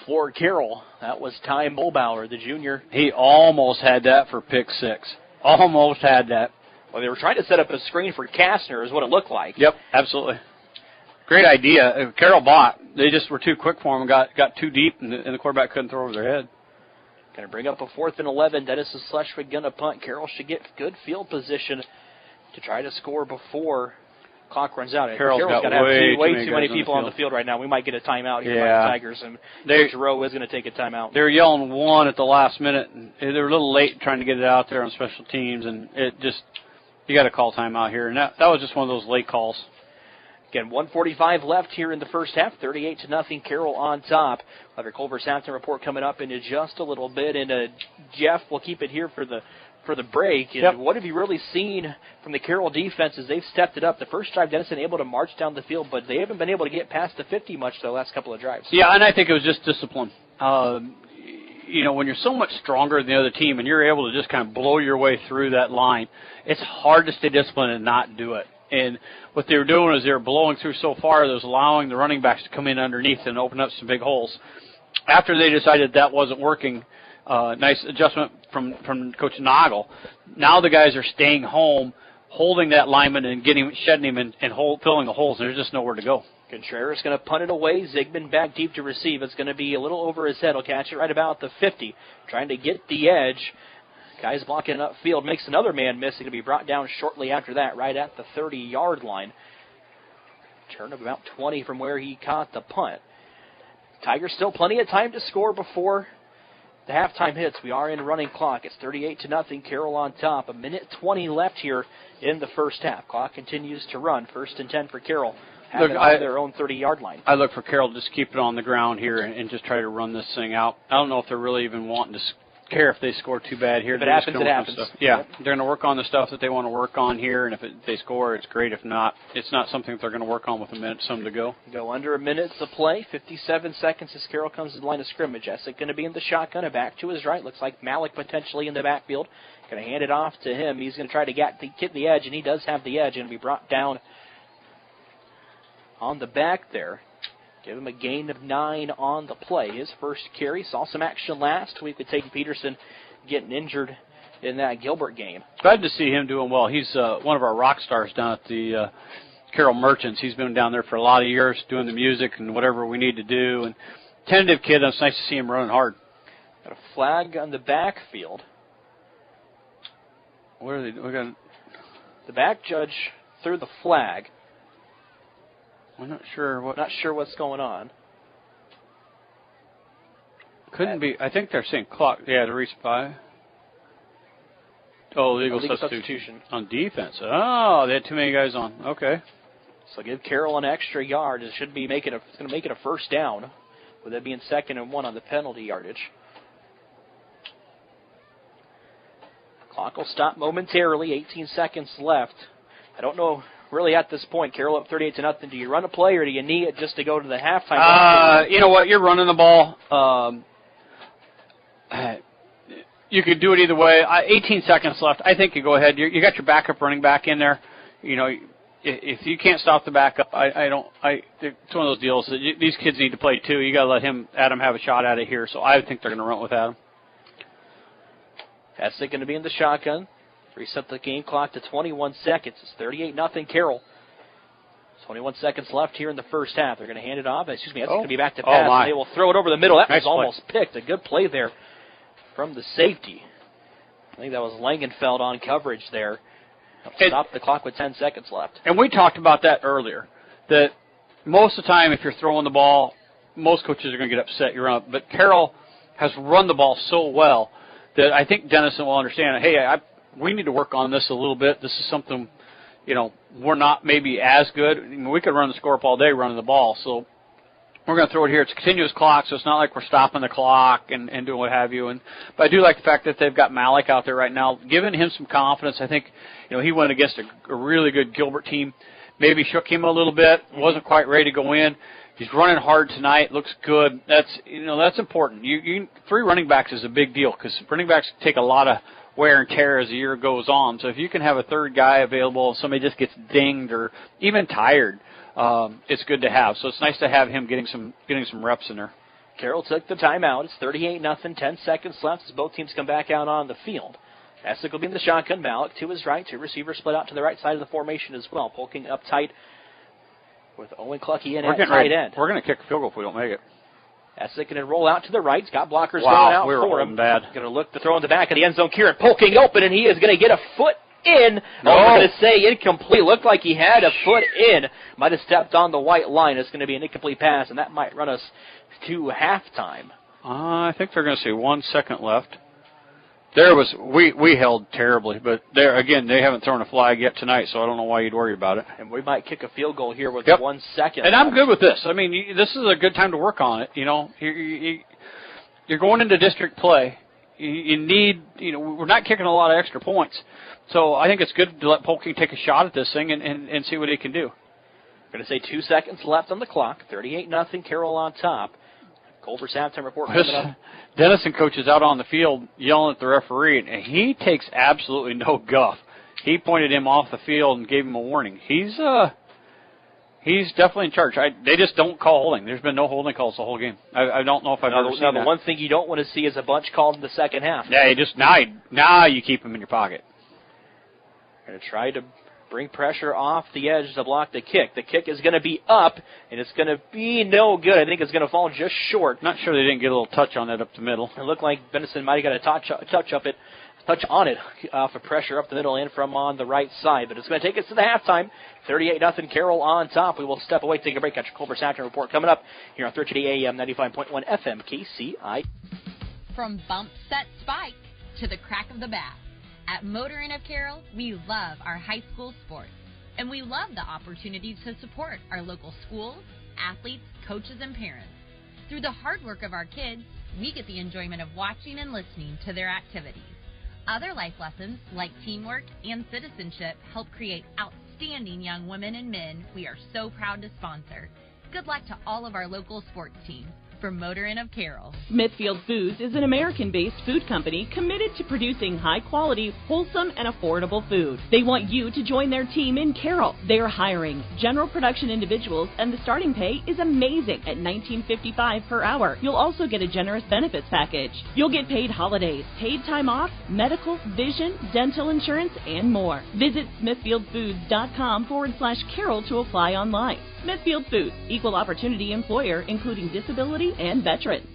for Carroll, that was Ty Mulbauer, the junior. He almost had that for pick 6. Almost had that. Well, they were trying to set up a screen for Kastner is what it looked like. Yep, absolutely. Great idea. Carroll bought. They just were too quick for him and got too deep, and the quarterback couldn't throw over their head. Going to bring up a 4th and 11. Dennis and Sleshwick going to punt. Carroll should get good field position to try to score before clock runs out. Carroll's got got to have way too many people on the field right now. We might get a timeout here by the Tigers, and Coach Rowe is going to take a timeout. They're yelling one at the last minute, and they were a little late trying to get it out there on special teams, and you got to call timeout here, and that was just one of those late calls. Again, 1:45 left here in the first half, 38-0, Carroll on top. We'll have your Culver's halftime report coming up in just a little bit, and Jeff, we'll keep it here for the break. And what have you really seen from the Carroll defense as they've stepped it up? The first drive, Denison able to march down the field, but they haven't been able to get past the 50 much the last couple of drives. Yeah, and I think it was just discipline. When you're so much stronger than the other team and you're able to just kind of blow your way through that line, it's hard to stay disciplined and not do it. And what they were doing is they were blowing through so far, that was allowing the running backs to come in underneath and open up some big holes. After they decided that wasn't working, nice adjustment from Coach Noggle. Now the guys are staying home holding that lineman and shedding him and filling the holes. There's just nowhere to go. Contreras going to punt it away. Zigman back deep to receive. It's going to be a little over his head. He'll catch it right about the 50. Trying to get the edge. Guys blocking upfield. Makes another man miss. He's going to be brought down shortly after that, right at the 30-yard line. Turn of about 20 from where he caught the punt. Tigers still plenty of time to score before the halftime hits. We are in running clock. It's 38-0. Carroll on top. 1:20 left here in the first half. Clock continues to run. 1st and 10 for Carroll. Have it on their own 30-yard line. I look for Carroll to just keep it on the ground here and just try to run this thing out. I don't know if they're really even wanting to care if they score too bad here. If it happens, it happens. Yeah, they're going to work on the stuff that they want to work on here, and if they score, it's great. If not, it's not something that they're going to work on with some to go. Go under a minute to play. 57 seconds as Carroll comes to the line of scrimmage. Essick going to be in the shotgun. Back to his right. Looks like Malik potentially in the backfield. Going to hand it off to him. He's going to try to get the edge, and he does have the edge. Going to be brought down on the back there. Give him a gain of 9 on the play. His first carry. Saw some action last week with Tate Peterson getting injured in that Gilbert game. Glad to see him doing well. He's one of our rock stars down at the Carroll Merchants. He's been down there for a lot of years doing the music and whatever we need to do. And tentative kid. It's nice to see him running hard. Got a flag on the backfield. What are they doing? The back judge threw the flag. I'm not sure what's going on. Couldn't be. I think they're saying clock. Yeah, to resupply. Oh, legal substitution on defense. Oh, they had too many guys on. Okay. So give Carroll an extra yard. It should be it's going to make it a first down, with it being 2nd and 1 on the penalty yardage. Clock will stop momentarily. 18 seconds left. I don't know. Really, at this point, Carroll up 38-0. Do you run a play or do you need it just to go to the halftime? You know what? You're running the ball. You could do it either way. 18 seconds left. I think you go ahead. You got your backup running back in there. You know, if you can't stop the backup, it's one of those deals that these kids need to play too. You got to let Adam have a shot at it here. So I think they're going to run with Adam. That's going to be in the shotgun. Reset the game clock to 21 seconds. It's 38-0 Carroll. 21 seconds left here in the first half. They're going to hand it off. That's going to be back to pass. And they will throw it over the middle. That was almost picked. A good play there from the safety. I think that was Langenfeld on coverage there. Stop the clock with 10 seconds left. And we talked about that earlier, that most of the time if you're throwing the ball, most coaches are going to get upset. You're up. But Carroll has run the ball so well that I think Dennison will understand, hey, we need to work on this a little bit. This is something, we're not maybe as good. I mean, we could run the score up all day running the ball. So we're going to throw it here. It's a continuous clock, so it's not like we're stopping the clock and doing what have you. But I do like the fact that they've got Malik out there right now, giving him some confidence. I think, he went against a really good Gilbert team. Maybe shook him a little bit. Wasn't quite ready to go in. He's running hard tonight. Looks good. That's important. 3 running backs is a big deal because running backs take a lot of wear and tear as the year goes on. So if you can have a third guy available, somebody just gets dinged or even tired, it's good to have. So it's nice to have him getting some reps in there. Carroll took the timeout. It's 38-0. 10 seconds left as both teams come back out on the field. Essick will be in the shotgun. Malik to his right. 2 receivers split out to the right side of the formation as well. Poking up tight with Owen Clucky in at tight end. We're going to kick a field goal if we don't make it. Essick going to roll out to the right. He's got blockers going out for him. Bad. Going to look to throw in the back of the end zone. Kieran poking open, and he is going to get a foot in. No. I'm going to say incomplete. Looked like he had a foot in. Might have stepped on the white line. It's going to be an incomplete pass, and that might run us to halftime. I think they're going to say 1 second left. We held terribly, but there again, they haven't thrown a flag yet tonight, so I don't know why you'd worry about it. And we might kick a field goal here with 1 second. And I'm good with this. I mean, this is a good time to work on it. You're going into district play. You need, we're not kicking a lot of extra points, so I think it's good to let Polking take a shot at this thing and see what he can do. We're going to say 2 seconds left on the clock. 38-0 Carroll on top. Culver's halftime report coming up. Dennison coach is out on the field yelling at the referee, and he takes absolutely no guff. He pointed him off the field and gave him a warning. He's definitely in charge. They just don't call holding. There's been no holding calls the whole game. I don't know if I've ever seen that. The one thing you don't want to see is a bunch called in the second half. Yeah, now you keep them in your pocket. Going to try to bring pressure off the edge to block the kick. The kick is going to be up, and it's going to be no good. I think it's going to fall just short. Not sure they didn't get a little touch on that up the middle. It looked like Benison might have got a touch on it off of pressure up the middle and from on the right side. But it's going to take us to the halftime. 38-0 Carroll on top. We will step away, take a break, catch a Culver's halftime report coming up here on 1380 AM 95.1 FM KCI. From bump, set, spike to the crack of the bat. At Motor Inn of Carroll, we love our high school sports. And we love the opportunity to support our local schools, athletes, coaches, and parents. Through the hard work of our kids, we get the enjoyment of watching and listening to their activities. Other life lessons, like teamwork and citizenship, help create outstanding young women and men we are so proud to sponsor. Good luck to all of our local sports teams. From Motor Inn of Carroll. Smithfield Foods is an American-based food company committed to producing high-quality, wholesome, and affordable food. They want you to join their team in Carroll. They are hiring general production individuals, and the starting pay is amazing at $19.55 per hour. You'll also get a generous benefits package. You'll get paid holidays, paid time off, medical, vision, dental insurance, and more. Visit smithfieldfoods.com/Carroll to apply online. Smithfield Foods, equal opportunity employer, including disability and veterans.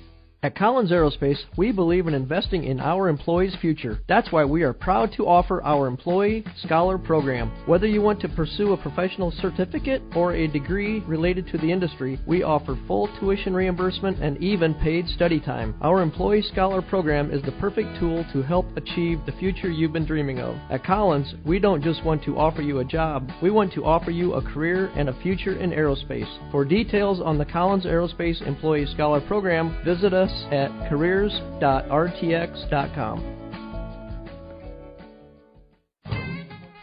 At Collins Aerospace, we believe in investing in our employees' future. That's why we are proud to offer our Employee Scholar Program. Whether you want to pursue a professional certificate or a degree related to the industry, we offer full tuition reimbursement and even paid study time. Our Employee Scholar Program is the perfect tool to help achieve the future you've been dreaming of. At Collins, we don't just want to offer you a job, we want to offer you a career and a future in aerospace. For details on the Collins Aerospace Employee Scholar Program, visit us at careers.rtx.com.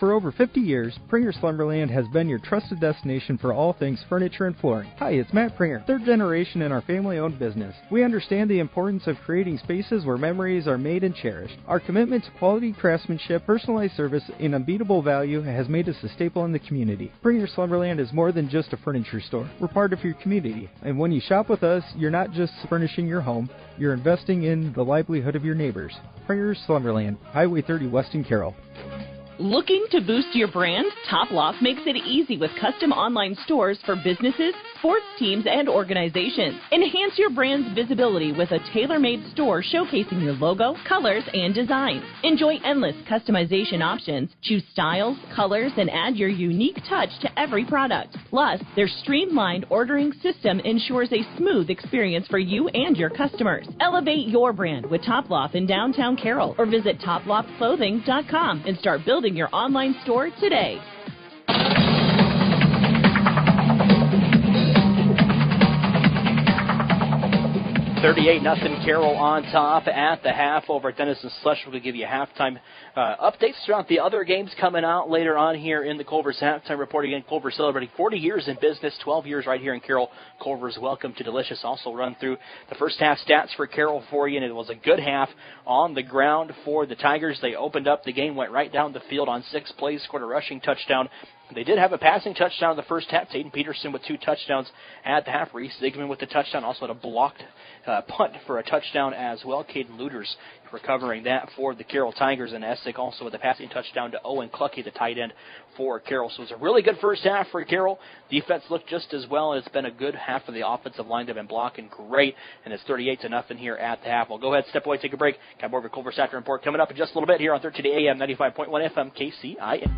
For over 50 years, Pringer Slumberland has been your trusted destination for all things furniture and flooring. Hi, it's Matt Pringer, third generation in our family-owned business. We understand the importance of creating spaces where memories are made and cherished. Our commitment to quality craftsmanship, personalized service, and unbeatable value has made us a staple in the community. Pringer Slumberland is more than just a furniture store. We're part of your community, and when you shop with us, you're not just furnishing your home, you're investing in the livelihood of your neighbors. Pringer Slumberland, Highway 30 West in Carroll. Looking to boost your brand? Top Loft makes it easy with custom online stores for businesses, sports teams, and organizations. Enhance your brand's visibility with a tailor-made store showcasing your logo, colors, and designs. Enjoy endless customization options. Choose styles, colors, and add your unique touch to every product. Plus, their streamlined ordering system ensures a smooth experience for you and your customers. Elevate your brand with Top Loft in downtown Carroll or visit toploftclothing.com and start building your online store today. 38-0 Carroll on top at the half over at Denison Slush. We'll give you halftime updates throughout the other games coming out later on here in the Culver's halftime report. Again, Culver celebrating 40 years in business, 12 years right here in Carroll. Culver's welcome to Delicious. Also run through the first half stats for Carroll for you, and it was a good half on the ground for the Tigers. They opened up the game, went right down the field on 6 plays, scored a rushing touchdown. They did have a passing touchdown in the first half. Taden Peterson with 2 touchdowns at the half. Reese Zigman with the touchdown. Also had a blocked punt for a touchdown as well. Caden Luters recovering that for the Carroll Tigers. And Essick also with a passing touchdown to Owen Clucky, the tight end for Carroll. So it was a really good first half for Carroll. Defense looked just as well. It's been a good half of the offensive line. They've been blocking great. And it's 38-0 here at the half. We'll go ahead, step away, take a break. Got more of a Culver's Halftime Report coming up in just a little bit here on 1380 AM 95.1 FM KCIN.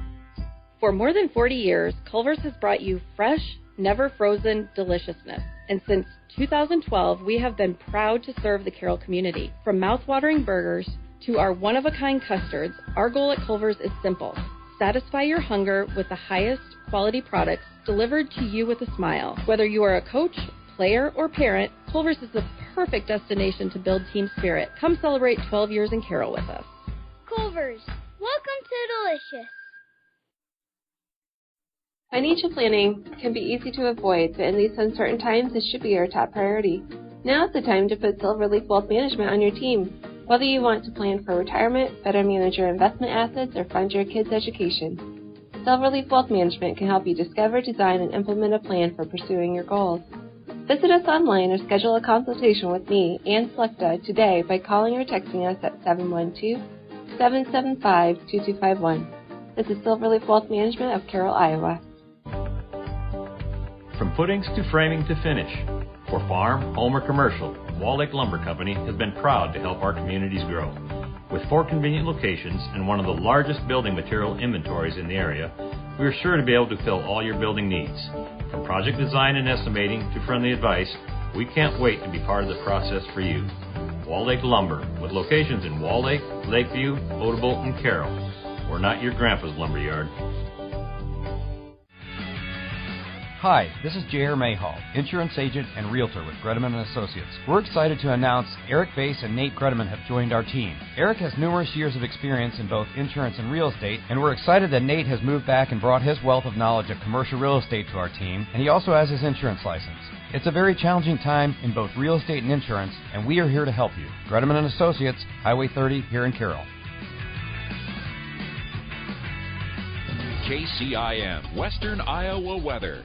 For more than 40 years, Culver's has brought you fresh, never frozen deliciousness. And since 2012, we have been proud to serve the Carroll community. From mouth-watering burgers to our one-of-a-kind custards, our goal at Culver's is simple. Satisfy your hunger with the highest quality products delivered to you with a smile. Whether you are a coach, player, or parent, Culver's is the perfect destination to build team spirit. Come celebrate 12 years in Carroll with us. Culver's, welcome to Delicious. Financial planning can be easy to avoid, but in these uncertain times, it should be your top priority. Now is the time to put Silverleaf Wealth Management on your team. Whether you want to plan for retirement, better manage your investment assets, or fund your kids' education, Silverleaf Wealth Management can help you discover, design, and implement a plan for pursuing your goals. Visit us online or schedule a consultation with me, Ann Slechta, today by calling or texting us at 712-775-2251. This is Silverleaf Wealth Management of Carroll, Iowa. From footings to framing to finish, for farm, home, or commercial, Wall Lake Lumber Company has been proud to help our communities grow. With 4 convenient locations and one of the largest building material inventories in the area, we are sure to be able to fill all your building needs. From project design and estimating to friendly advice, we can't wait to be part of the process for you. Wall Lake Lumber, with locations in Wall Lake, Lakeview, Odebolt, and Carroll. We're not your grandpa's lumberyard. Hi, this is J.R. Mayhall, insurance agent and realtor with Gredeman & Associates. We're excited to announce Eric Bass and Nate Gredeman have joined our team. Eric has numerous years of experience in both insurance and real estate, and we're excited that Nate has moved back and brought his wealth of knowledge of commercial real estate to our team, and he also has his insurance license. It's a very challenging time in both real estate and insurance, and we are here to help you. Gredeman & Associates, Highway 30 here in Carroll. KCIM, Western Iowa weather.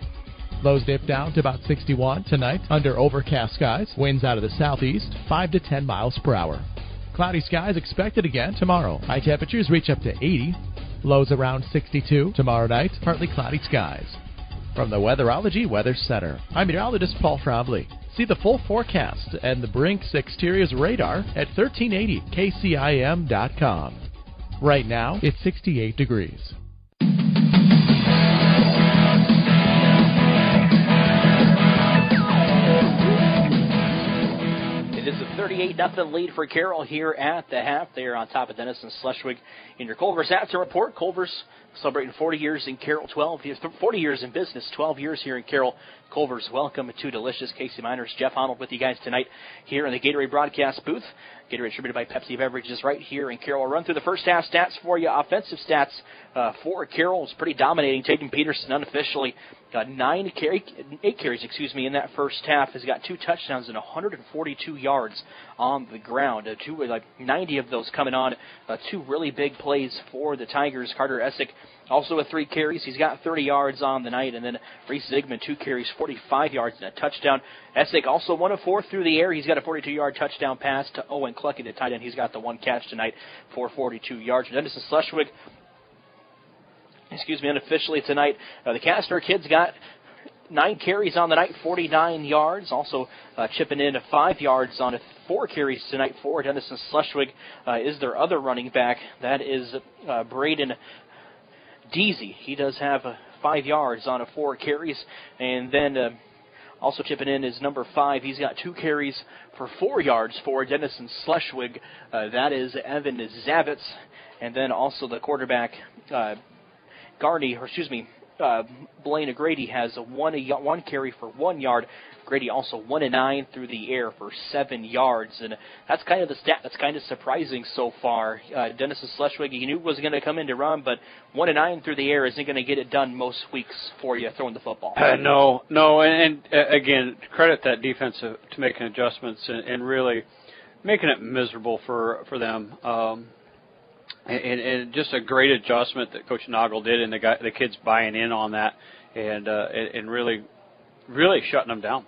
Lows dip down to about 61 tonight under overcast skies. Winds out of the southeast, 5 to 10 miles per hour. Cloudy skies expected again tomorrow. High temperatures reach up to 80. Lows around 62 tomorrow night. Partly cloudy skies. From the Weatherology Weather Center, I'm meteorologist Paul Frombley. See the full forecast and the Brinks Exteriors radar at 1380kcim.com. Right now, it's 68 degrees. It is a 38-0 lead for Carroll here at the half. They are on top of Dennis and Schleswig. In your Culver's After Report, Culver's celebrating 40 years in Carroll, 40 years in business, 12 years here in Carroll. Culver's, welcome to Delicious. Casey Miners, Jeff Honnold with you guys tonight here in the Gatorade broadcast booth. Gatorade distributed by Pepsi Beverages right here in Carroll. I'll run through the first half stats for you. Offensive stats for Carroll is pretty dominating. Tatum Peterson unofficially got 8 carries in that first half. Has got 2 touchdowns and 142 yards on the ground. 90 of those coming on 2 really big plays for the Tigers. Carter Essick also with 3 carries. He's got 30 yards on the night. And then Reese Zigman, 2 carries, 45 yards and a touchdown. Essick also 1 of 4 through the air. He's got a 42-yard touchdown pass to Owen Clucky, the tight end. He's got the 1 catch tonight for 42 yards. Dennis and Schleswig, unofficially tonight, the Castor kids got 9 carries on the night, 49 yards. Also chipping in 5 yards on 4 carries tonight for Dennis and Schleswig is their other running back. That is Braden Deasy. He does have 5 yards on 4 carries. And then also chipping in is number 5. He's got 2 carries for 4 yards for Dennis and Schleswig. That is Evan Zavitz. And then also the quarterback, Blaine Grady has a 1 carry for 1 yard. Grady also 1 of 9 through the air for 7 yards, and that's kind of the stat that's kind of surprising so far. Dennis and Schleswig, you knew was going to come in to run, but 1 of 9 through the air isn't going to get it done most weeks for you throwing the football. No, and again, credit that defense to making adjustments and really making it miserable for them. And just a great adjustment that Coach Noggle did, and the kids buying in on that, and really shutting them down.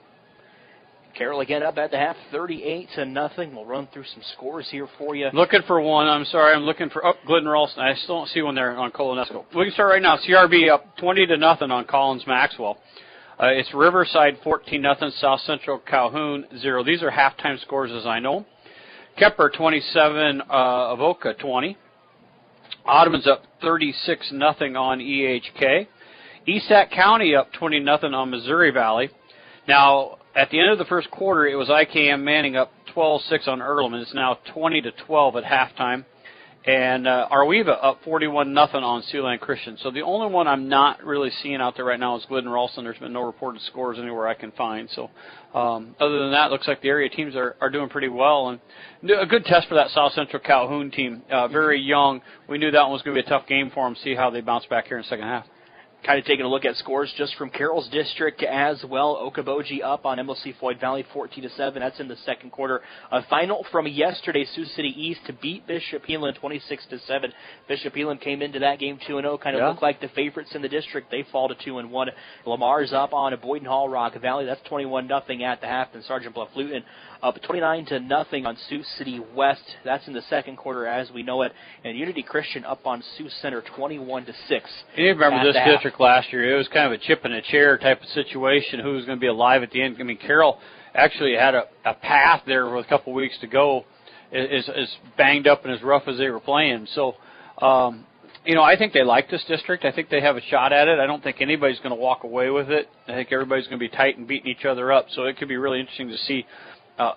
Carroll again up at the half, 38-0. We'll run through some scores here for you. Looking for one. I'm sorry. I'm looking for Glidden Ralston. I still don't see one there on Colonesco. We can start right now. CRB up 20-0 on Collins Maxwell. It's Riverside 14-0. South Central Calhoun 0. These are halftime scores as I know. Kepler 27, Avoca 20. Ottoman's up 36-0 on EHK. Esac County up 20-0 on Missouri Valley. Now, at the end of the first quarter, it was IKM Manning up 12-6 on Earlham, and it's now 20-12 at halftime. And Arweva up 41-0 on Sealand Christian. So the only one I'm not really seeing out there right now is Glidden Ralston. There's been no reported scores anywhere I can find. So other than that, it looks like the area teams are doing pretty well. And a good test for that South Central Calhoun team. Very young. We knew that one was going to be a tough game for them. See how they bounce back here in the second half. Kind of taking a look at scores just from Carroll's district as well. Okoboji up on MLC Floyd Valley 14-7. That's in the second quarter. A final from yesterday, Sioux City East to beat Bishop Heelan 26-7. Bishop Heelan came into that game 2-0. Kind of looked like the favorites in the district. They fall to 2-1. Lamar's up on a Boyden Hall Rock Valley. That's 21-0 at the half. And Sergeant Bluff Luton up 29-0 on Sioux City West. That's in the second quarter as we know it. And Unity Christian up on Sioux Center 21-6. You remember this district last year. It was kind of a chip in a chair type of situation. Who was going to be alive at the end? I mean, Carroll actually had a path there with a couple of weeks to go, as banged up and as rough as they were playing. So, I think they like this district. I think they have a shot at it. I don't think anybody's going to walk away with it. I think everybody's going to be tight and beating each other up. So it could be really interesting to see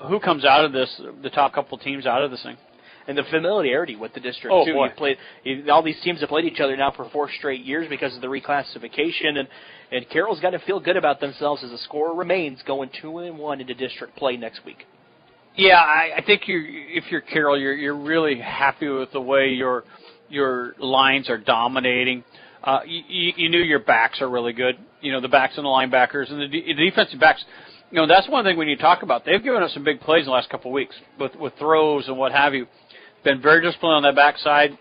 who comes out of this, the top couple teams out of this thing. And the familiarity with the district, too. Boy. All these teams have played each other now for 4 straight years because of the reclassification, and Carroll's got to feel good about themselves as the score remains going 2-1 into district play next week. Yeah, I think if you're Carroll, you're really happy with the way your lines are dominating. You knew your backs are really good. The backs and the linebackers and the defensive backs. That's one thing we need to talk about. They've given us some big plays in the last couple of weeks with throws and what have you. Been very disciplined on that backside,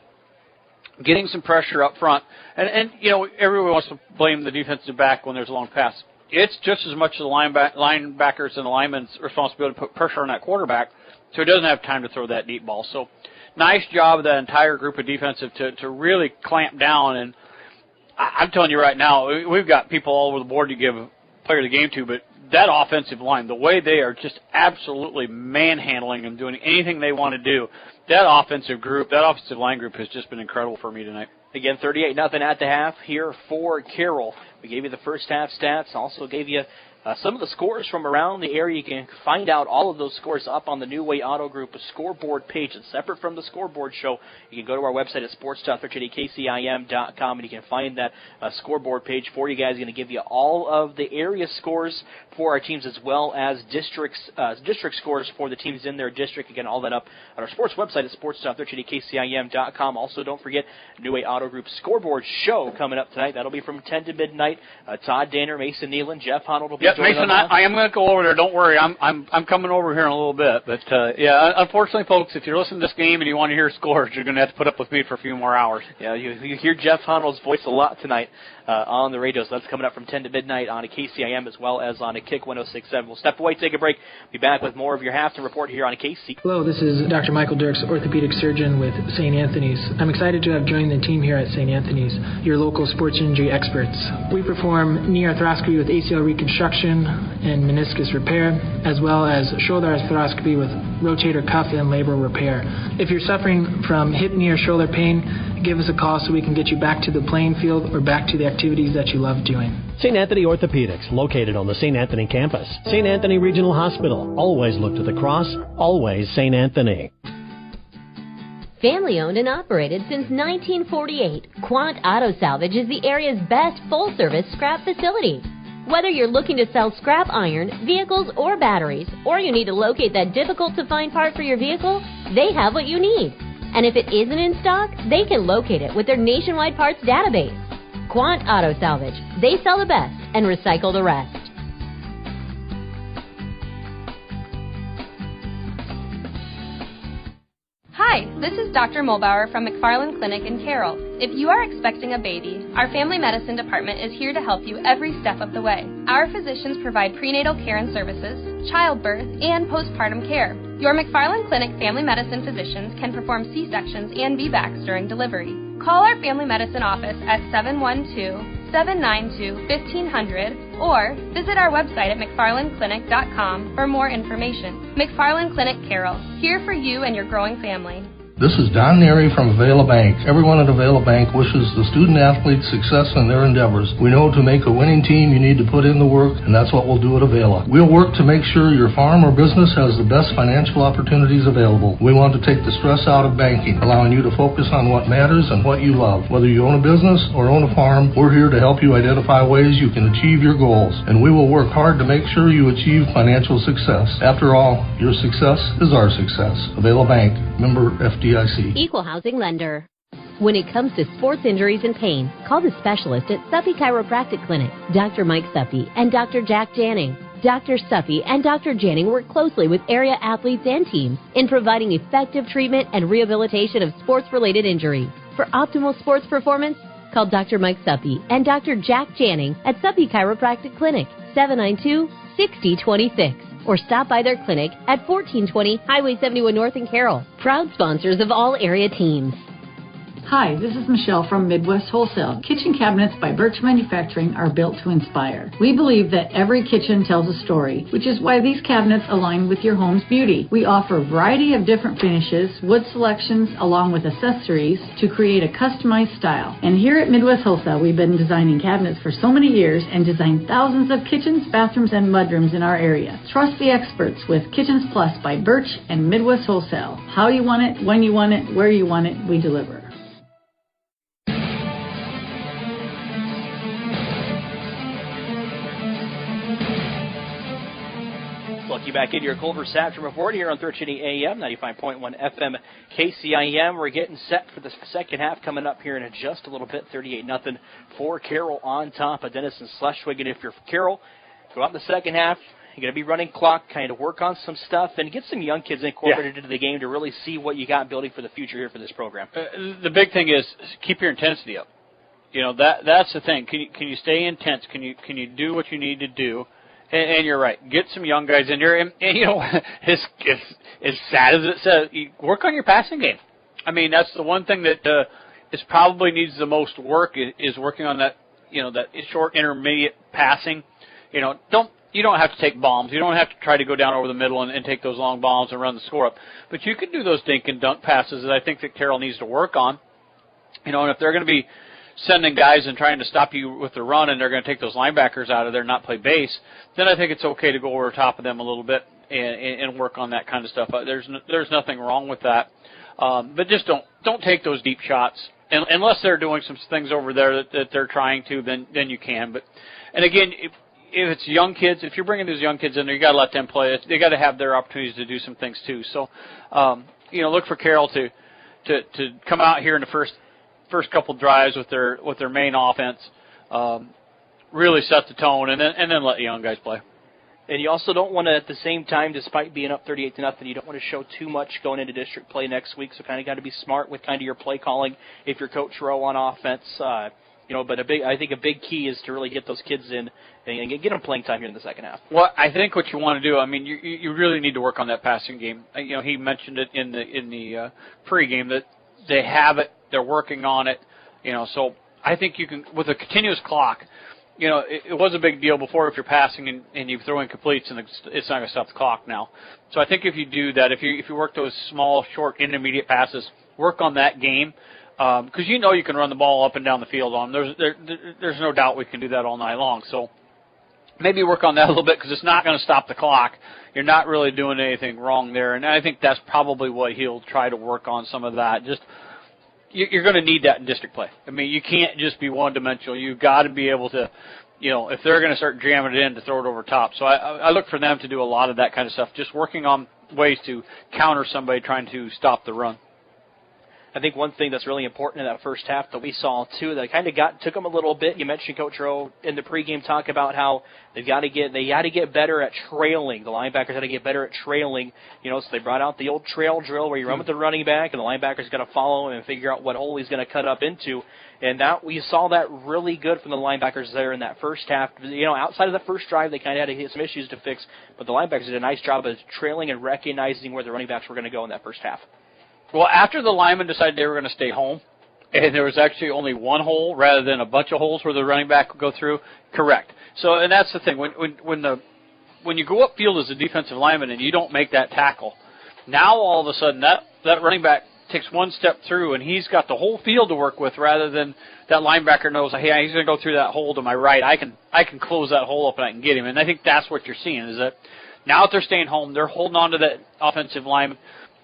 getting some pressure up front. And everyone wants to blame the defensive back when there's a long pass. It's just as much the linebackers and the linemen's responsibility to put pressure on that quarterback so he doesn't have time to throw that deep ball. So nice job of that entire group of defensive to really clamp down. And I'm telling you right now, we've got people all over the board to give player of the game to, but that offensive line, the way they are just absolutely manhandling and doing anything they want to do, that offensive line group has just been incredible for me tonight. Again, 38-0 at the half here for Carroll. We gave you the first half stats, also gave you some of the scores from around the area. You can find out all of those scores up on the New Way Auto Group scoreboard page. It's separate from the scoreboard show. You can go to our website at sports.1380kcim.com, and you can find that scoreboard page for you guys. Going to give you all of the area scores for our teams as well as district scores for the teams in their district. Again, all that up on our sports website at sports.1380kcim.com. Also, don't forget New Way Auto Group scoreboard show coming up tonight. That'll be from 10 to midnight. Todd Danner, Mason Nealon, Jeff Hunnell will be Mason, I am going to go over there. Don't worry, I'm coming over here in a little bit. But unfortunately, folks, if you're listening to this game and you want to hear scores, you're going to have to put up with me for a few more hours. Yeah, you hear Jeff Hunnell's voice a lot tonight on the radio. So that's coming up from 10 to midnight on a KCIM as well as on a Kick 106.7. We'll step away, take a break. Be back with more of your halftime report here on a KC. Hello, this is Dr. Michael Dirks, orthopedic surgeon with St. Anthony's. I'm excited to have joined the team here at St. Anthony's, your local sports injury experts. We perform knee arthroscopy with ACL reconstruction and meniscus repair, as well as shoulder arthroscopy with rotator cuff and labral repair. If you're suffering from hip, knee, or shoulder pain, give us a call so we can get you back to the playing field or back to the activities that you love doing. St. Anthony Orthopedics, located on the St. Anthony campus. St. Anthony Regional Hospital. Always look to the cross. Always St. Anthony. Family owned and operated since 1948, Quant Auto Salvage is the area's best full-service scrap facility. Whether you're looking to sell scrap iron, vehicles, or batteries, or you need to locate that difficult-to-find part for your vehicle, they have what you need. And if it isn't in stock, they can locate it with their nationwide parts database. Quant Auto Salvage. They sell the best and recycle the rest. Hi, this is Dr. Mulbauer from McFarland Clinic in Carroll. If you are expecting a baby, our family medicine department is here to help you every step of the way. Our physicians provide prenatal care and services, childbirth, and postpartum care. Your McFarland Clinic family medicine physicians can perform C-sections and VBACs during delivery. Call our family medicine office at 712-792-1500 or visit our website at mcfarlandclinic.com for more information. McFarland Clinic Carroll, here for you and your growing family. This is Don Neary from Avila Bank. Everyone at Avila Bank wishes the student-athletes success in their endeavors. We know to make a winning team, you need to put in the work, and that's what we'll do at Avila. We'll work to make sure your farm or business has the best financial opportunities available. We want to take the stress out of banking, allowing you to focus on what matters and what you love. Whether you own a business or own a farm, we're here to help you identify ways you can achieve your goals, and we will work hard to make sure you achieve financial success. After all, your success is our success. Avila Bank, member FDIC. Equal housing lender. When it comes to sports injuries and pain, call the specialist at Suppy Chiropractic Clinic, Dr. Mike Suppy and Dr. Jack Janning. Dr. Suppy and Dr. Janning work closely with area athletes and teams in providing effective treatment and rehabilitation of sports-related injuries. For optimal sports performance, call Dr. Mike Suppy and Dr. Jack Janning at Suppy Chiropractic Clinic, 792-6026. or stop by their clinic at 1420 Highway 71 North in Carroll. Proud sponsors of all area teams. Hi, this is Michelle from Midwest Wholesale. Kitchen cabinets by Birch Manufacturing are built to inspire. We believe that every kitchen tells a story, which is why these cabinets align with your home's beauty. We offer a variety of different finishes, wood selections, along with accessories to create a customized style. And here at Midwest Wholesale, we've been designing cabinets for so many years and designed thousands of kitchens, bathrooms, and mudrooms in our area. Trust the experts with Kitchens Plus by Birch and Midwest Wholesale. How you want it, when you want it, where you want it, we deliver. Welcome you back into your Culver Satchel Report here on 1380 AM, 95.1 FM KCIM. We're getting set for the second half coming up here in just a little bit. 38-0 for Carroll on top of Denison Schleswig. And if you're Carroll, go out in the second half. You're going to be running clock, kind of work on some stuff, and get some young kids incorporated into the game to really see what you got building for the future here for this program. The big thing is keep your intensity up. You know, that's the thing. Can you stay intense? Can you do what you need to do? And you're right. Get some young guys in there. And you know, as sad as it says, you work on your passing game. I mean, that's the one thing that is probably needs the most work is working on that. You know, that short intermediate passing. You know, you don't have to take bombs. You don't have to try to go down over the middle and take those long bombs and run the score up. But you can do those dink and dunk passes that I think that Carroll needs to work on. You know, and if they're going to be sending guys and trying to stop you with the run and they're going to take those linebackers out of there and not play base, then I think it's okay to go over top of them a little bit and work on that kind of stuff. There's nothing wrong with that. But just don't take those deep shots. And unless they're doing some things over there that they're trying to, then you can. And again, if it's young kids, if you're bringing those young kids in there, you got to let them play. They got to have their opportunities to do some things too. So, you know, look for Carroll to come out here in the first couple drives with their main offense, really set the tone, and then let the young guys play. And you also don't want to, at the same time, despite being up 38-0, you don't want to show too much going into district play next week. So kind of got to be smart with kind of your play calling if you're Coach Rowe on offense. You know, but I think a big key is to really get those kids in and get them playing time here in the second half. Well, I think what you want to do, I mean, you really need to work on that passing game. You know, he mentioned it in the pregame that they have it. They're working on it, you know, so I think you can, with a continuous clock, you know, it was a big deal before if you're passing and you throw incompletes and it's not going to stop the clock now. So I think if you do that, if you work those small, short, intermediate passes, work on that game, because you know you can run the ball up and down the field on them. There's no doubt we can do that all night long. So maybe work on that a little bit because it's not going to stop the clock. You're not really doing anything wrong there, and I think that's probably what he'll try to work on, some of that. Just you're going to need that in district play. I mean, you can't just be one-dimensional. You've got to be able to, you know, if they're going to start jamming it in, to throw it over top. So I look for them to do a lot of that kind of stuff, just working on ways to counter somebody trying to stop the run. I think one thing that's really important in that first half that we saw, too, that kind of took them a little bit. You mentioned Coach Rowe in the pregame talk about how they got to get better at trailing. The linebackers had to get better at trailing. You know, so they brought out the old trail drill where you run with the running back and the linebackers got to follow him and figure out what hole he's going to cut up into. And that we saw that really good from the linebackers there in that first half. You know, outside of the first drive, they kind of had to hit some issues to fix, but the linebackers did a nice job of trailing and recognizing where the running backs were going to go in that first half. Well, after the linemen decided they were going to stay home, and there was actually only one hole rather than a bunch of holes where the running back would go through, correct. So, and that's the thing. When you go upfield as a defensive lineman and you don't make that tackle, now all of a sudden that running back takes one step through and he's got the whole field to work with rather than that linebacker knows, hey, he's going to go through that hole to my right. I can close that hole up and I can get him. And I think that's what you're seeing is that now that they're staying home, they're holding on to that offensive lineman.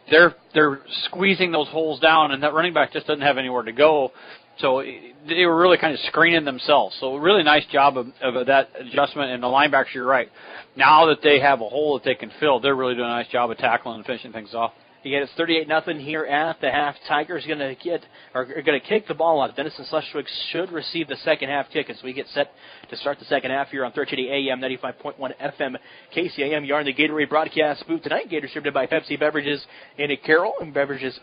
They're squeezing those holes down, and that running back just doesn't have anywhere to go. So they were really kind of screening themselves. So really nice job of that adjustment. And the linebackers, you're right. Now that they have a hole that they can fill, they're really doing a nice job of tackling and finishing things off. Again, it's 38-0 here at the half. Tigers going to kick the ball out. Denison Schleswig should receive the second half kick as we get set to start the second half here on 1380 AM, 95.1 FM, KCIM. You are in the Gatorade broadcast booth tonight. Gator distributed by Pepsi Beverages in Carroll, and Beverages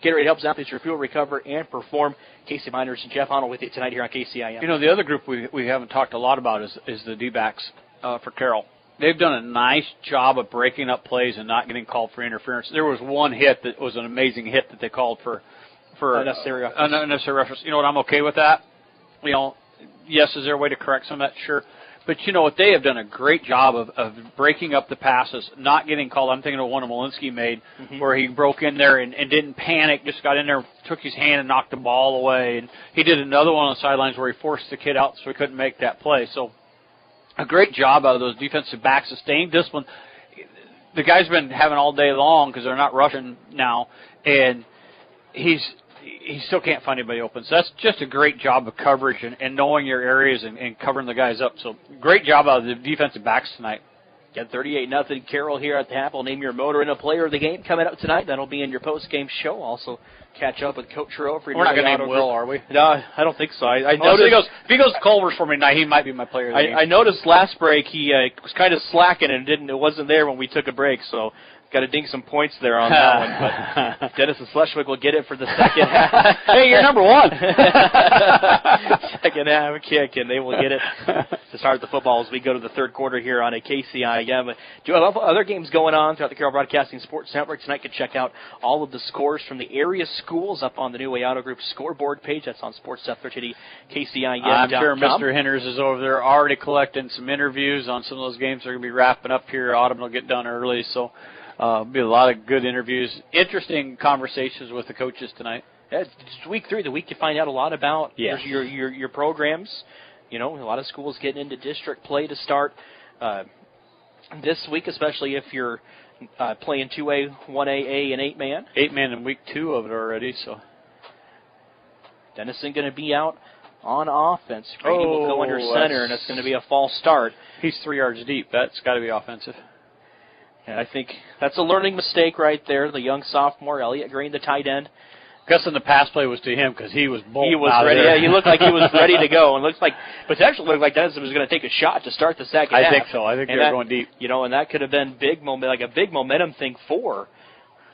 Gatorade helps athletes refuel, recover, and perform. Casey Miners and Jeff Arnold with you tonight here on KCIM. You know, the other group we haven't talked a lot about is the D-backs for Carroll. They've done a nice job of breaking up plays and not getting called for interference. There was one hit that was an amazing hit that they called for unnecessary reference. Unnecessary reference. You know what? I'm okay with that. You know, yes, is there a way to correct some of that? Sure. But you know what? They have done a great job of breaking up the passes, not getting called. I'm thinking of one Malinsky made where he broke in there and didn't panic, just got in there, took his hand and knocked the ball away. And he did another one on the sidelines where he forced the kid out so he couldn't make that play. So a great job out of those defensive backs, sustained discipline. The guy's been having all day long because they're not rushing now, and he still can't find anybody open. So that's just a great job of coverage and knowing your areas and covering the guys up. So great job out of the defensive backs tonight. Got 38-0 Carroll here at the half. We'll name your motor and a player of the game coming up tonight. That'll be in your post-game show. Also catch up with Coach Rowe. We're not going to name Will, are we? No, I don't think so. I noticed if he goes to Culver's for me tonight, he might be my player of the game. I noticed last break he was kind of slacking and it wasn't there when we took a break, so got to ding some points there on that one. But Dennis and Schleswig will get it for the second half. Hey, you're number one. Second half kick, and they will get it to start the football as we go to the third quarter here on a KCI. Yeah, but do have other games going on throughout the Carroll Broadcasting Sports Network tonight. You can check out all of the scores from the area schools up on the New Way Auto Group scoreboard page. That's on Sports Stuff 1380 KCI. I'm sure Mr. Henners is over there already collecting some interviews on some of those games. They're going to be wrapping up here. Autumn will get done early, so be a lot of good interviews. Interesting conversations with the coaches tonight. Yeah, it's week 3, the week you find out a lot about your programs. You know, a lot of schools getting into district play to start this week, especially if you're playing 2A, 1AA, and 8-man. 8-man in week 2 of it already, so. Dennison going to be out on offense. Grady will go under center, and it's going to be a false start. He's 3 yards deep. That's got to be offensive. I think that's a learning mistake right there. The young sophomore, Elliott Green, the tight end. Guessing the pass play was to him because he was bolting out ready. Yeah, he looked like he was ready to go, and potentially looked like Denison was going to take a shot to start the second half. I think so. I think they're going deep. You know, and that could have been a big momentum thing for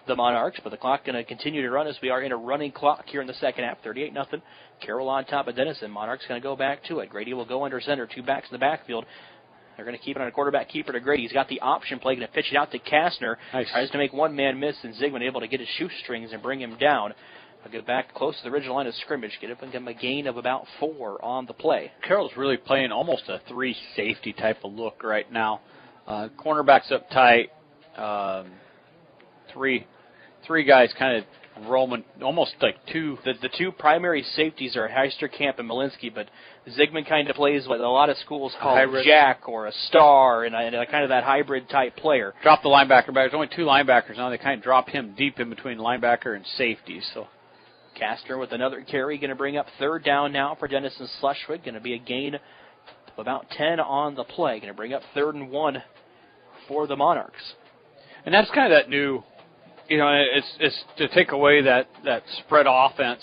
the Monarchs. But the clock going to continue to run as we are in a running clock here in the second half. 38-0. Carroll on top of Denison. Monarchs going to go back to it. Grady will go under center. 2 backs in the backfield. They're going to keep it on a quarterback keeper to Grady. He's got the option play, going to pitch it out to Kastner. Nice. Tries to make one man miss, and Zigman able to get his shoestrings and bring him down. I'll get back close to the original line of scrimmage. Get up and give him a gain of about 4 on the play. Carroll's really playing almost a 3 safety type of look right now. Cornerbacks up tight. Three guys kind of roaming, almost like 2. The 2 primary safeties are Heisterkamp and Malinsky, but Zigman kind of plays what a lot of schools call a jack or a star, and kind of that hybrid type player. Drop the linebacker back. There's only 2 linebackers now. They kind of drop him deep in between linebacker and safety. So Kastner with another carry, going to bring up 3rd down now for Denison Schleswig. Going to be a gain of about 10 on the play. Going to bring up 3rd and 1 for the Monarchs. And that's kind of that new, you know, it's to take away that spread offense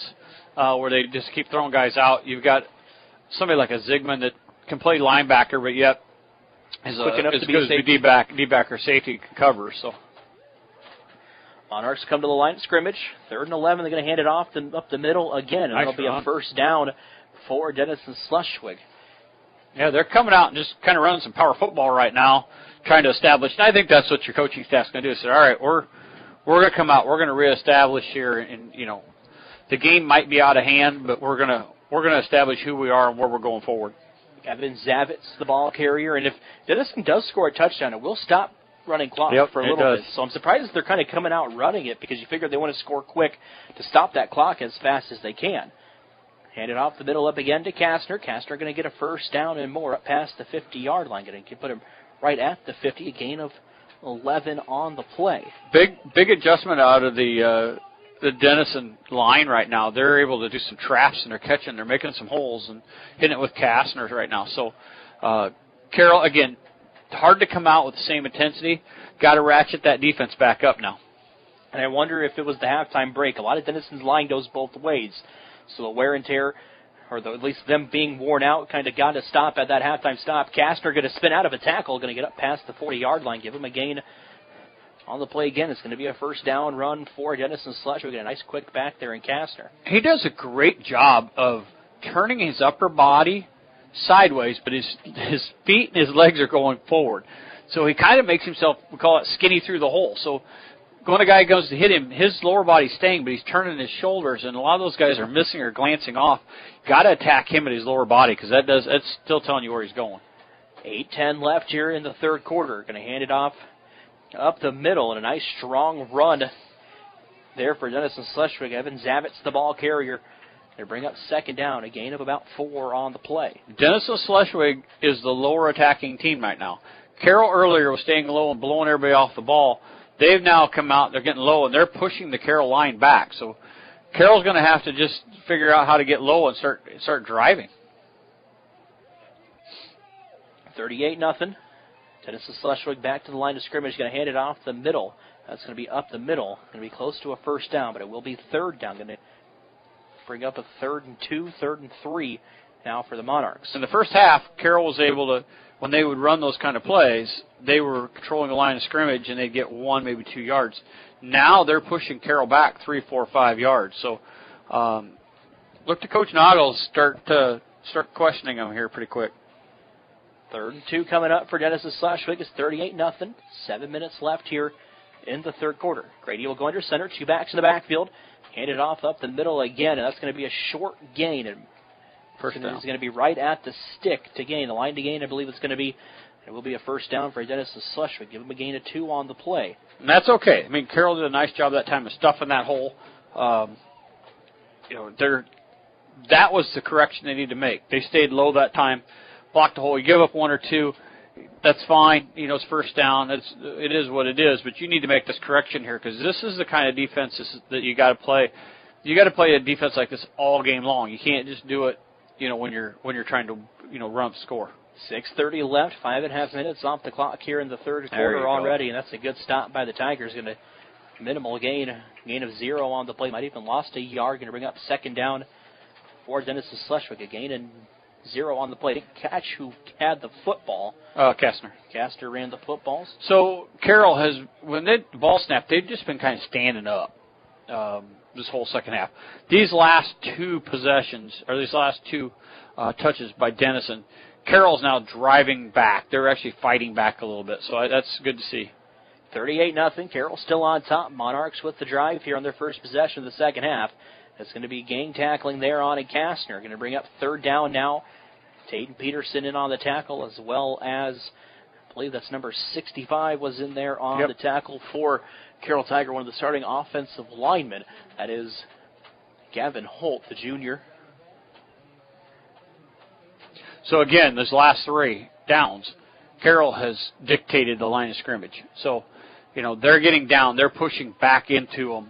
where they just keep throwing guys out. You've got somebody like a Zigman that can play linebacker, but yet is quick enough to be D-back or safety can cover. So Monarchs come to the line of scrimmage. 3rd and 11. They're going to hand it off up the middle again, and it'll be a 1st down for Denison Schleswig. Yeah, they're coming out and just kind of running some power football right now, trying to establish. And I think that's what your coaching staff's going to do. Say, all right, we're going to come out. We're going to reestablish here, and you know, the game might be out of hand, but we're going to establish who we are and where we're going forward. Evan Zavitz, the ball carrier, and if Denison does score a touchdown, it will stop running clock for a little bit. So I'm surprised that they're kind of coming out running it because you figure they want to score quick to stop that clock as fast as they can. Hand it off the middle up again to Kastner. Kastner going to get a 1st down and more up past the 50-yard line. Going to put him right at the 50, a gain of 11 on the play. Big adjustment out of the Denison line right now. They're able to do some traps, and they're catching. They're making some holes and hitting it with Kastner right now. So Carroll, again, hard to come out with the same intensity. Got to ratchet that defense back up now. And I wonder if it was the halftime break. A lot of Denison's line goes both ways. So the wear and tear, or at least them being worn out, kind of got to stop at that halftime stop. Kastner going to spin out of a tackle, going to get up past the 40-yard line, give him a gain on the play again. It's going to be a 1st down run for Denison Schleswig. We get a nice quick back there in Kastner. He does a great job of turning his upper body sideways, but his feet and his legs are going forward. So he kind of makes himself, we call it skinny through the hole. So when a guy goes to hit him, his lower body's staying, but he's turning his shoulders, and a lot of those guys are missing or glancing off. Got to attack him at his lower body because that's still telling you where he's going. 8:10 left here in the third quarter. Going to hand it off up the middle, and a nice strong run there for Denison Schleswig. Evan Zavitz, the ball carrier. They bring up second down, a gain of about 4 on the play. Denison Schleswig is the lower attacking team right now. Carroll earlier was staying low and blowing everybody off the ball. They've now come out, they're getting low, and they're pushing the Carroll line back. So Carroll's going to have to just figure out how to get low and start driving. 38-0. Denison Schleswig back to the line of scrimmage, going to hand it off the middle. That's going to be up the middle, going to be close to a first down, but it will be third down. Going to bring up a 3rd and 2, 3rd and 3 now for the Monarchs. In the first half, Carroll was able to, when they would run those kind of plays, they were controlling the line of scrimmage and they'd get 1, maybe 2 yards. Now they're pushing Carroll back 3, 4, 5 yards. So look to Coach Noggles start questioning them here pretty quick. 3rd and 2 coming up for Denison Schleswig. It's 38-0. 7 minutes left here in the third quarter. Grady will go under center. 2 backs in the backfield. Hand it off up the middle again, and that's going to be a short gain. And first down. It's going to be right at the stick to gain. The line to gain, I believe it will be a first down for Denison Schleswig. Give him a gain of 2 on the play. And that's okay. I mean, Carroll did a nice job that time of stuffing that hole. That was the correction they needed to make. They stayed low that time, blocked the hole. You give up 1 or 2, that's fine. It's first down. It is what it is. But you need to make this correction here because this is the kind of defense that you got to play. You got to play a defense like this all game long. You can't just do it, when you're trying to, run up the score. 6:30 left, 5.5 minutes off the clock here in the third quarter already, and that's a good stop by the Tigers. Going to minimal gain of 0 on the play. Might even lost a yard. Going to bring up second down for Denison Schleswig. A gain and 0 on the play. Didn't catch who had the football. Kastner. Kastner ran the footballs. So Carroll has, when the ball snapped, they've just been kind of standing up this whole second half. These last 2 possessions, or these last 2 touches by Denison, Carroll's now driving back. They're actually fighting back a little bit, so that's good to see. 38-0. Carroll still on top. Monarchs with the drive here on their first possession of the second half. It's going to be gang tackling there on a Kastner. Going to bring up third down now. Tatum Peterson in on the tackle, as well as, I believe that's number 65 was in there on the tackle for Carroll Tiger, one of the starting offensive linemen. That is Gavin Holt, the junior. So again, those last 3 downs, Carroll has dictated the line of scrimmage. So, they're getting down. They're pushing back into them.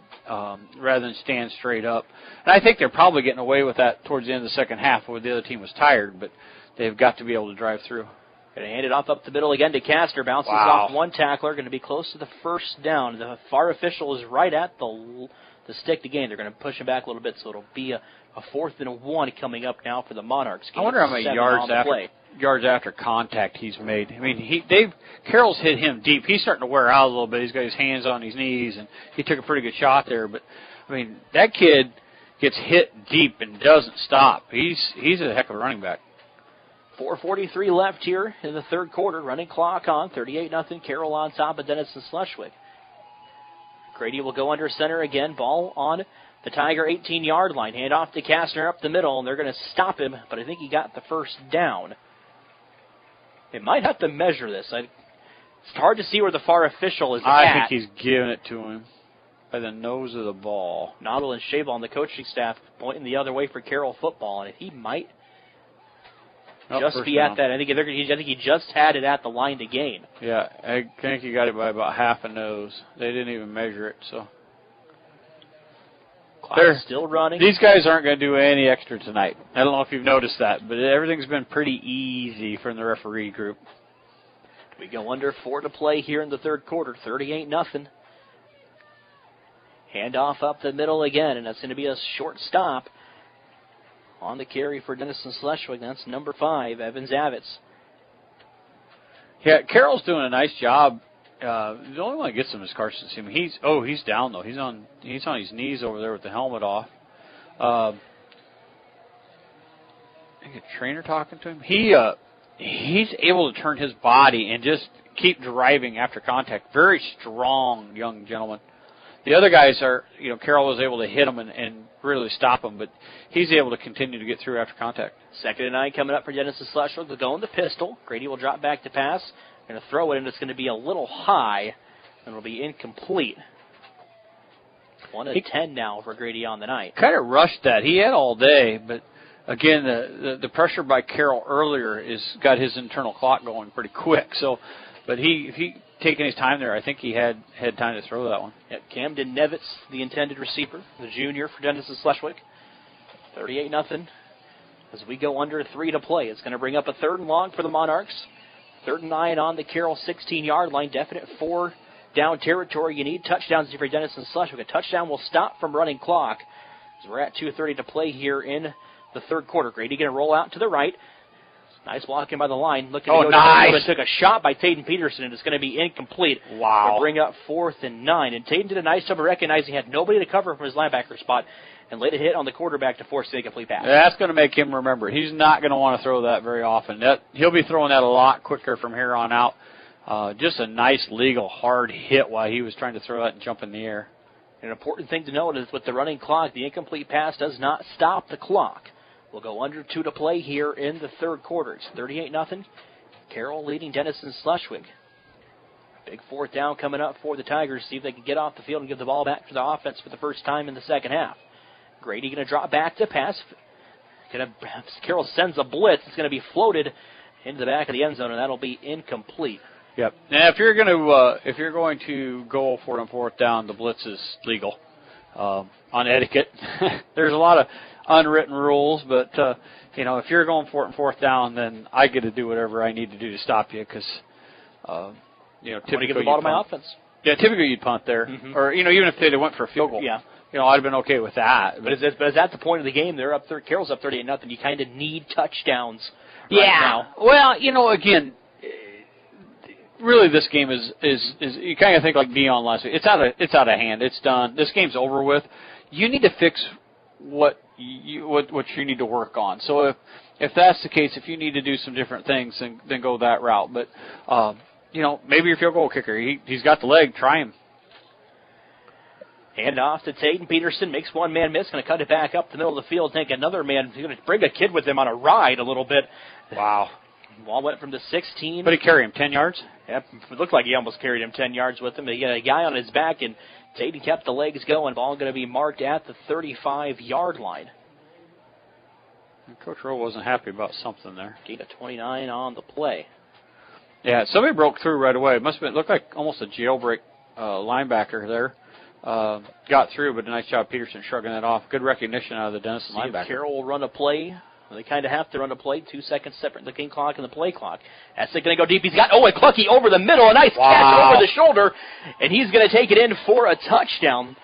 Rather than stand straight up. And I think they're probably getting away with that towards the end of the second half where the other team was tired, but they've got to be able to drive through. Going to hand it off up the middle again to Kastner. Bounces off one tackler. Going to be close to the first down. The far official is right at the stick to gain. They're going to push him back a little bit, so it'll be a 4th and 1 coming up now for the Monarchs. I wonder how many yards after contact he's made. I mean, Carroll's hit him deep. He's starting to wear out a little bit. He's got his hands on his knees, and he took a pretty good shot there. But I mean, that kid gets hit deep and doesn't stop. He's a heck of a running back. 4:43 left here in the third quarter. Running clock on. 38-0. Carroll on top of Denison Schleswig. Grady will go under center again. Ball on the Tiger 18-yard line. Hand off to Kastner up the middle, and they're going to stop him, but I think he got the first down. They might have to measure this. It's hard to see where the far official is at. I think he's giving it to him by the nose of the ball. Noddle and Shabel on the coaching staff pointing the other way for Carroll football, and he might just be at that. I think he just had it at the line to gain. Yeah, I think he got it by about half a nose. They didn't even measure it, so. They're still running. These guys aren't going to do any extra tonight. I don't know if you've noticed that, but everything's been pretty easy from the referee group. We go under 4 to play here in the third quarter, 38-0. Handoff up the middle again, and that's going to be a short stop on the carry for Denison Schleswig. That's number 5, Evan Zavitz. Yeah, Carroll's doing a nice job. The only one that gets him is Carson Seaman. He's down though. He's on his knees over there with the helmet off. I think a trainer talking to him. he's able to turn his body and just keep driving after contact. Very strong young gentleman. The other guys are, Carroll was able to hit him and really stop him, but he's able to continue to get through after contact. 2nd and 9 coming up for Denison Schleswig. They'll go in the pistol. Grady will drop back to pass. Going to throw it, and it's going to be a little high, and it'll be incomplete. 1 of 10 now for Grady on the night. Kind of rushed that. He had all day, but again, the pressure by Carroll earlier is got his internal clock going pretty quick. So, but if he taking his time there, I think he had time to throw that one. Yep, Camden Nevitz, the intended receiver, the junior for Denison Schleswig. 38-0 as we go under 3 to play. It's going to bring up a 3rd and long for the Monarchs. 3rd and 9 on the Carroll 16-yard line. Definite 4-down territory. You need touchdowns for Denison Schleswig. A touchdown will stop from running clock. As we're at 2:30 to play here in the 3rd quarter. Grady going to roll out to the right. Nice blocking by the line. Looking to go down. Took a shot by Taden Peterson, and it's going to be incomplete. Wow. We'll bring up 4th and 9. And Taden did a nice job of recognizing he had nobody to cover from his linebacker spot and laid a hit on the quarterback to force the incomplete pass. That's going to make him remember. He's not going to want to throw that very often. He'll be throwing that a lot quicker from here on out. Just a nice legal hard hit while he was trying to throw that and jump in the air. An important thing to note is with the running clock, the incomplete pass does not stop the clock. We'll go under 2 to play here in the 3rd quarter. It's 38-0. Carroll leading Denison Schleswig. Big 4th down coming up for the Tigers. See if they can get off the field and give the ball back to the offense for the first time in the 2nd half. Grady going to drop back to pass. Carroll sends a blitz. It's going to be floated into the back of the end zone, and that'll be incomplete. Yep. Now, if you're going to go for it on 4th down, the blitz is legal on etiquette. There's a lot of unwritten rules, but if you're going for it on 4th down, then I get to do whatever I need to do to stop you because typically get the ball to my offense. Yeah, typically you'd punt there, or even if they went for a field goal. Yeah. I'd have been okay with that. But is at the point of the game, they're up. Carroll's up 38-0. You kind of need touchdowns right now. Well, again, really this game is you kind of think like Dion last week. It's out of hand. It's done. This game's over with. You need to fix what you need to work on. So if that's the case, if you need to do some different things, then go that route. But maybe your field goal kicker, he's got the leg. Try him. Hand off to Taden Peterson. Makes one man miss. Going to cut it back up the middle of the field. Take another man. He's going to bring a kid with him on a ride a little bit. Wow. Ball went from the 16. But he carried him 10 yards? Yep. It looked like he almost carried him 10 yards with him. He had a guy on his back, and Taden kept the legs going. Ball going to be marked at the 35-yard line. And Coach Rowe wasn't happy about something there. Gain of 29 on the play. Yeah, somebody broke through right away. It looked like almost a jailbreak linebacker there. Got through, but a nice job Peterson shrugging that off. Good recognition out of the Denison linebacker. Carroll will run a play. They kind of have to run a play. 2 seconds separate the game clock and the play clock. That's going to go deep. He's got Owen Clucky over the middle. A nice catch over the shoulder, and he's going to take it in for a touchdown.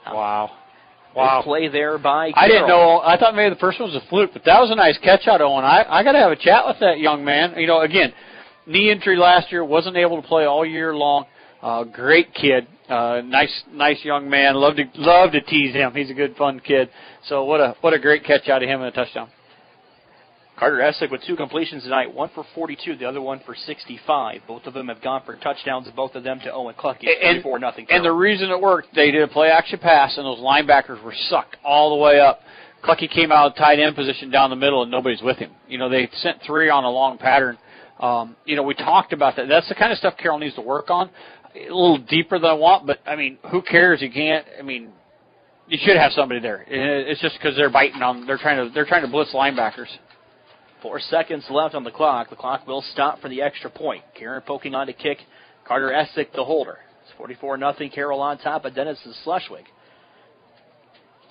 Wow. Good play there by Carroll. I didn't know. I thought maybe the first one was a fluke, but that was a nice catch out of Owen. I got to have a chat with that young man. Again, knee injury last year, wasn't able to play all year long. Great kid. Nice young man. Love to tease him. He's a good, fun kid. So what a great catch out of him and a touchdown. Carter Essick with 2 completions tonight, one for 42, the other one for 65. Both of them have gone for touchdowns, both of them to Owen Clucky. 34-0. And the reason it worked, they did a play-action pass, and those linebackers were sucked all the way up. Clucky came out of tight end position down the middle, and nobody's with him. They sent 3 on a long pattern. We talked about that. That's the kind of stuff Carroll needs to work on. A little deeper than I want, but, who cares? You can't, you should have somebody there. It's just because they're biting on, they're trying to blitz linebackers. 4 seconds left on the clock. The clock will stop for the extra point. Karen poking on to kick. Carter Essick, the holder. It's 44-0. Carroll on top of Denison Schleswig.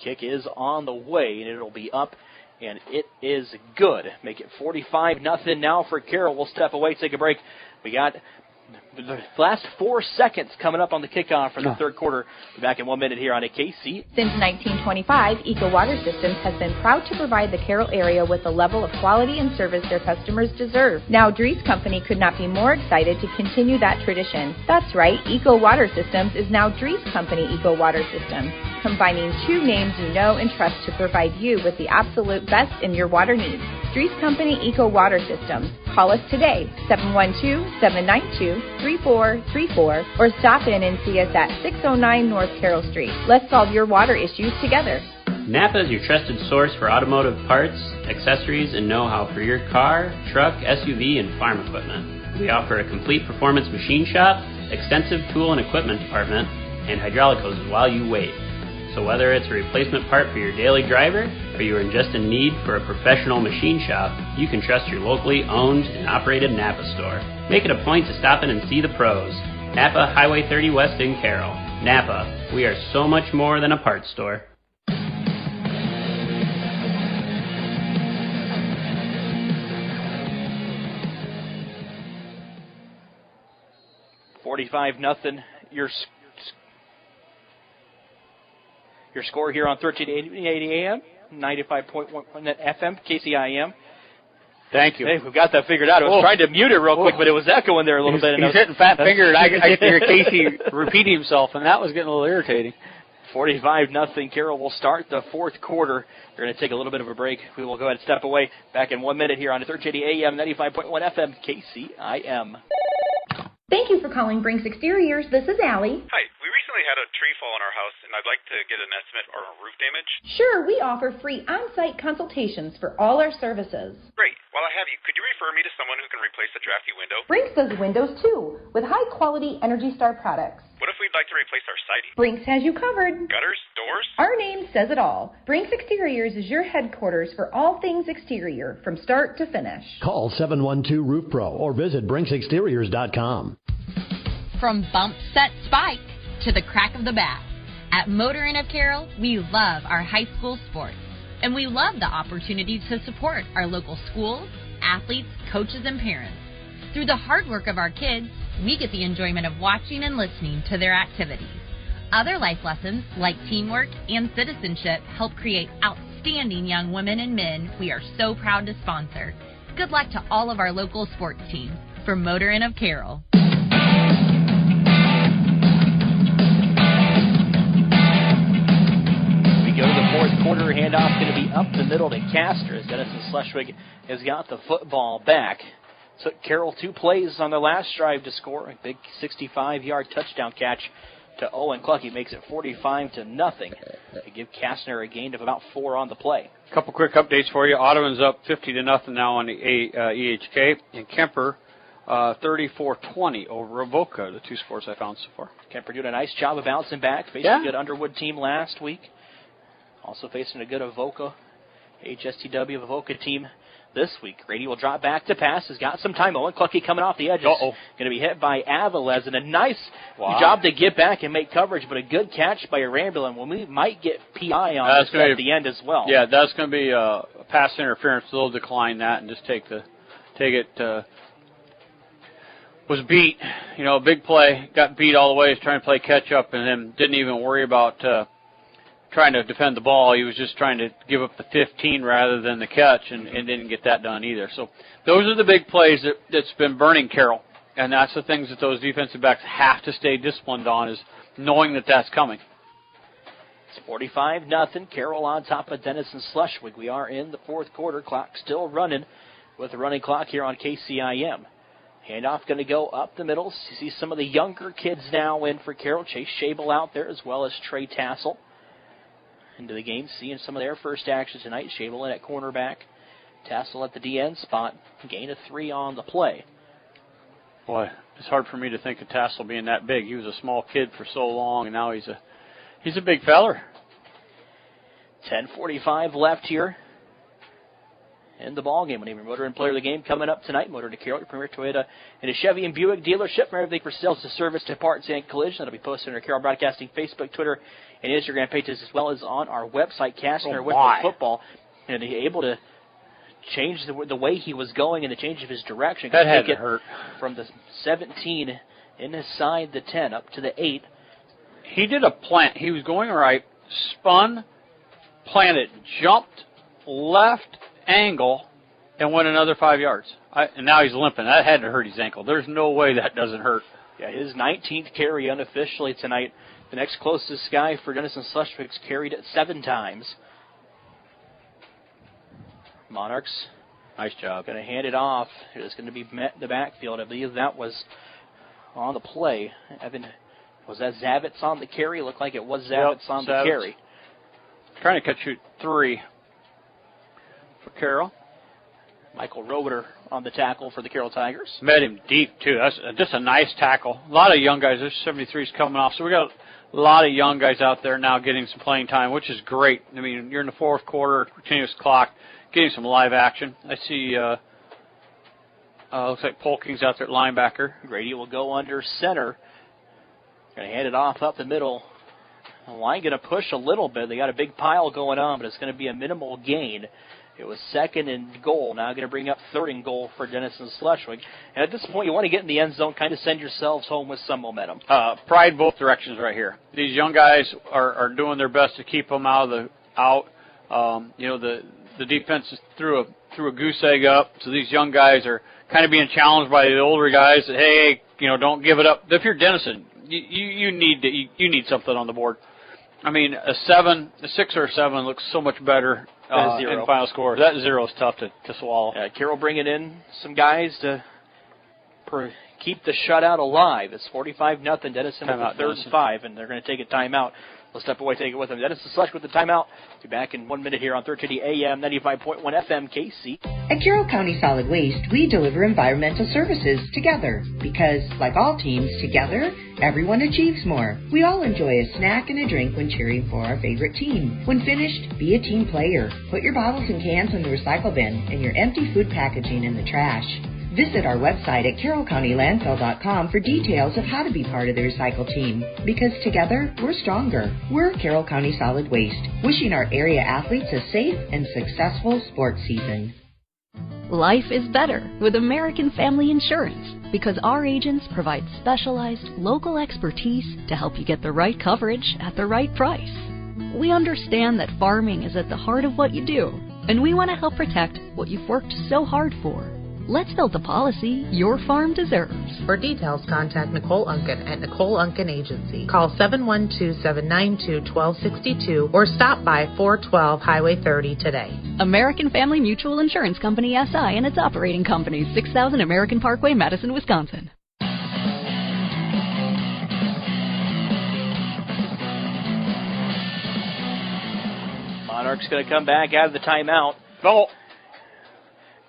Kick is on the way, and it'll be up, and it is good. Make it 45-0 now for Carroll. We'll step away, take a break. We got the last 4 seconds coming up on the kickoff for the 3rd quarter. We'll be back in 1 minute here on AKC. Since 1925, Eco Water Systems has been proud to provide the Carroll area with the level of quality and service their customers deserve. Now, Dries Company could not be more excited to continue that tradition. That's right, Eco Water Systems is now Dries Company Eco Water Systems, combining 2 names you know and trust to provide you with the absolute best in your water needs. Dries Company Eco Water Systems. Call us today, 712-792-3434, or stop in and see us at 609 North Carroll Street. Let's solve your water issues together. Napa is your trusted source for automotive parts, accessories, and know-how for your car, truck, SUV, and farm equipment. We offer a complete performance machine shop, extensive tool and equipment department, and hydraulic hoses while you wait. So whether it's a replacement part for your daily driver, or you are just in need for a professional machine shop, you can trust your locally owned and operated Napa store. Make it a point to stop in and see the pros. Napa Highway 30 West in Carroll. Napa, we are so much more than a parts store. 45-0. Your score here on 1380 AM, 95.1 FM, KCIM. Thank you. Hey, we've got that figured out. I was trying to mute it real quick, but it was echoing there a little bit. He's hitting fat finger, and I could hear Casey repeating himself, and that was getting a little irritating. 45-0. Carroll will start the fourth quarter. They're going to take a little bit of a break. We will go ahead and step away. Back in 1 minute here on 1380 AM, 95.1 FM, KCIM. Thank you for calling Brinks Exteriors. This is Allie. Hi, we recently had a tree fall on our house, and I'd like to get an estimate on roof damage. Sure, we offer free on-site consultations for all our services. Great. While I have you, could you refer me to someone who can replace the drafty window? Brinks does windows too, with high-quality Energy Star products. What if we'd like to replace our siding? Brinks has you covered. Gutters? Doors? Our name says it all. Brinks Exteriors is your headquarters for all things exterior, from start to finish. Call 712-ROOF-PRO or visit BrinksExteriors.com. From bump, set, spike to the crack of the bat. At Motor Inn of Carroll, we love our high school sports. And we love the opportunity to support our local schools, athletes, coaches, and parents. Through the hard work of our kids, we get the enjoyment of watching and listening to their activities. Other life lessons, like teamwork and citizenship, help create outstanding young women and men we are so proud to sponsor. Good luck to all of our local sports teams. From Motor Inn of Carroll. Go to the fourth quarter. Handoff going to be up the middle to Castor as Denison Schleswig has got the football back. Took Carroll 2 plays on their last drive to score. A big 65-yard touchdown catch to Owen Clucky. Makes it 45-0 to give Kastner a gain of about 4 on the play. A couple quick updates for you. Audubon's up 50-0 now on the EHK. And Kemper 34-20 over Avoca, the 2 scores I found so far. Kemper doing a nice job of bouncing back. Faced a good Underwood team last week. Also facing a good Avoca, HSTW Avoca team this week. Grady will drop back to pass. Has got some time. Owen Clucky coming off the edges. Going to be hit by Avilés. And a nice job to get back and make coverage, but a good catch by Ramblin. Well, we might get PI on this at the end as well. Yeah, that's going to be a pass interference. They'll decline that and just take it. Was beat. Big play. Got beat all the way. He's trying to play catch up and then didn't even worry about trying to defend the ball. He was just trying to give up the 15 rather than the catch, and didn't get that done either. So those are the big plays that's been burning Carroll, and that's the things that those defensive backs have to stay disciplined on, is knowing that that's coming. It's 45-0. Carroll on top of Denison Schleswig. We are in the fourth quarter. Clock still running with the running clock here on KCIM. Handoff going to go up the middle. You see some of the younger kids now in for Carroll. Chase Shable out there as well as Trey Tassel into the game, seeing some of their first action tonight. Shable in at cornerback. Tassel at the DN spot. Gain of 3 on the play. Boy, it's hard for me to think of Tassel being that big. He was a small kid for so long, and now he's a big feller. 10:45 left here in the ball game. When even Motor and Player of the Game coming up tonight. Motor to Carroll, your premier Toyota and a Chevy and Buick dealership. For everything for sales to service to parts and collision. That'll be posted on our Carroll Broadcasting Facebook, Twitter, and Instagram pages, as well as on our website, Kastner with the football. And he's able to change the way he was going and the change of his direction. That had to hurt. From the 17 inside the 10 up to the 8. He did a plant. He was going right, spun, planted, jumped, left angle, and went another 5 yards. And now he's limping. That had to hurt his ankle. There's no way that doesn't hurt. Yeah, his 19th carry unofficially tonight. The next closest guy for Denison Schleswig's carried it 7 times. Monarchs Nice job. Going to hand it off. It's going to be met in the backfield. I believe that was on the play. Evan, was that Zavitz on the carry? Looked like it was Zavitz on the carry. Trying to catch you 3 for Carroll. Michael Roeder on the tackle for the Carroll Tigers. Met him deep, too. That's just a nice tackle. A lot of young guys. There's 73s coming off. So we got a lot of young guys out there now getting some playing time, which is great. I mean, you're in the fourth quarter, continuous clock, getting some live action. I see looks like Polking's out there at linebacker. Grady will go under center. Going to hand it off up the middle. The line going to push a little bit. They got a big pile going on, but it's going to be a minimal gain. It was 2nd and goal. Now going to bring up 3rd and goal for Denison Schleswig. And at this point, you want to get in the end zone, kind of send yourselves home with some momentum. Pride both directions right here. These young guys are doing their best to keep them out. The defense is threw a goose egg up, so these young guys are kind of being challenged by the older guys. That, hey, don't give it up. If you're Denison, you need something on the board. I mean, a 6 or a 7 looks so much better in final score. That 0 is tough to swallow. Carroll bringing in some guys to keep the shutout alive. It's 45-0. Denison with the 3rd and 5, and they're going to take a timeout. We'll step away, take it with them. Denison Schleswig with the timeout. Be back in 1 minute here on 1380 AM, 95.1 FM, KC. At Carroll County Solid Waste, we deliver environmental services together because, like all teams, together, everyone achieves more. We all enjoy a snack and a drink when cheering for our favorite team. When finished, be a team player. Put your bottles and cans in the recycle bin and your empty food packaging in the trash. Visit our website at carrollcountylandfill.com for details of how to be part of the recycle team. Because together, we're stronger. We're Carroll County Solid Waste, wishing our area athletes a safe and successful sports season. Life is better with American Family Insurance because our agents provide specialized local expertise to help you get the right coverage at the right price. We understand that farming is at the heart of what you do, and we want to help protect what you've worked so hard for. Let's build the policy your farm deserves. For details, contact Nicole Unken at Nicole Unken Agency. Call 712-792-1262 or stop by 412 Highway 30 today. American Family Mutual Insurance Company, SI, and its operating companies, 6000 American Parkway, Madison, Wisconsin. Monarchs going to come back out of the timeout. Go.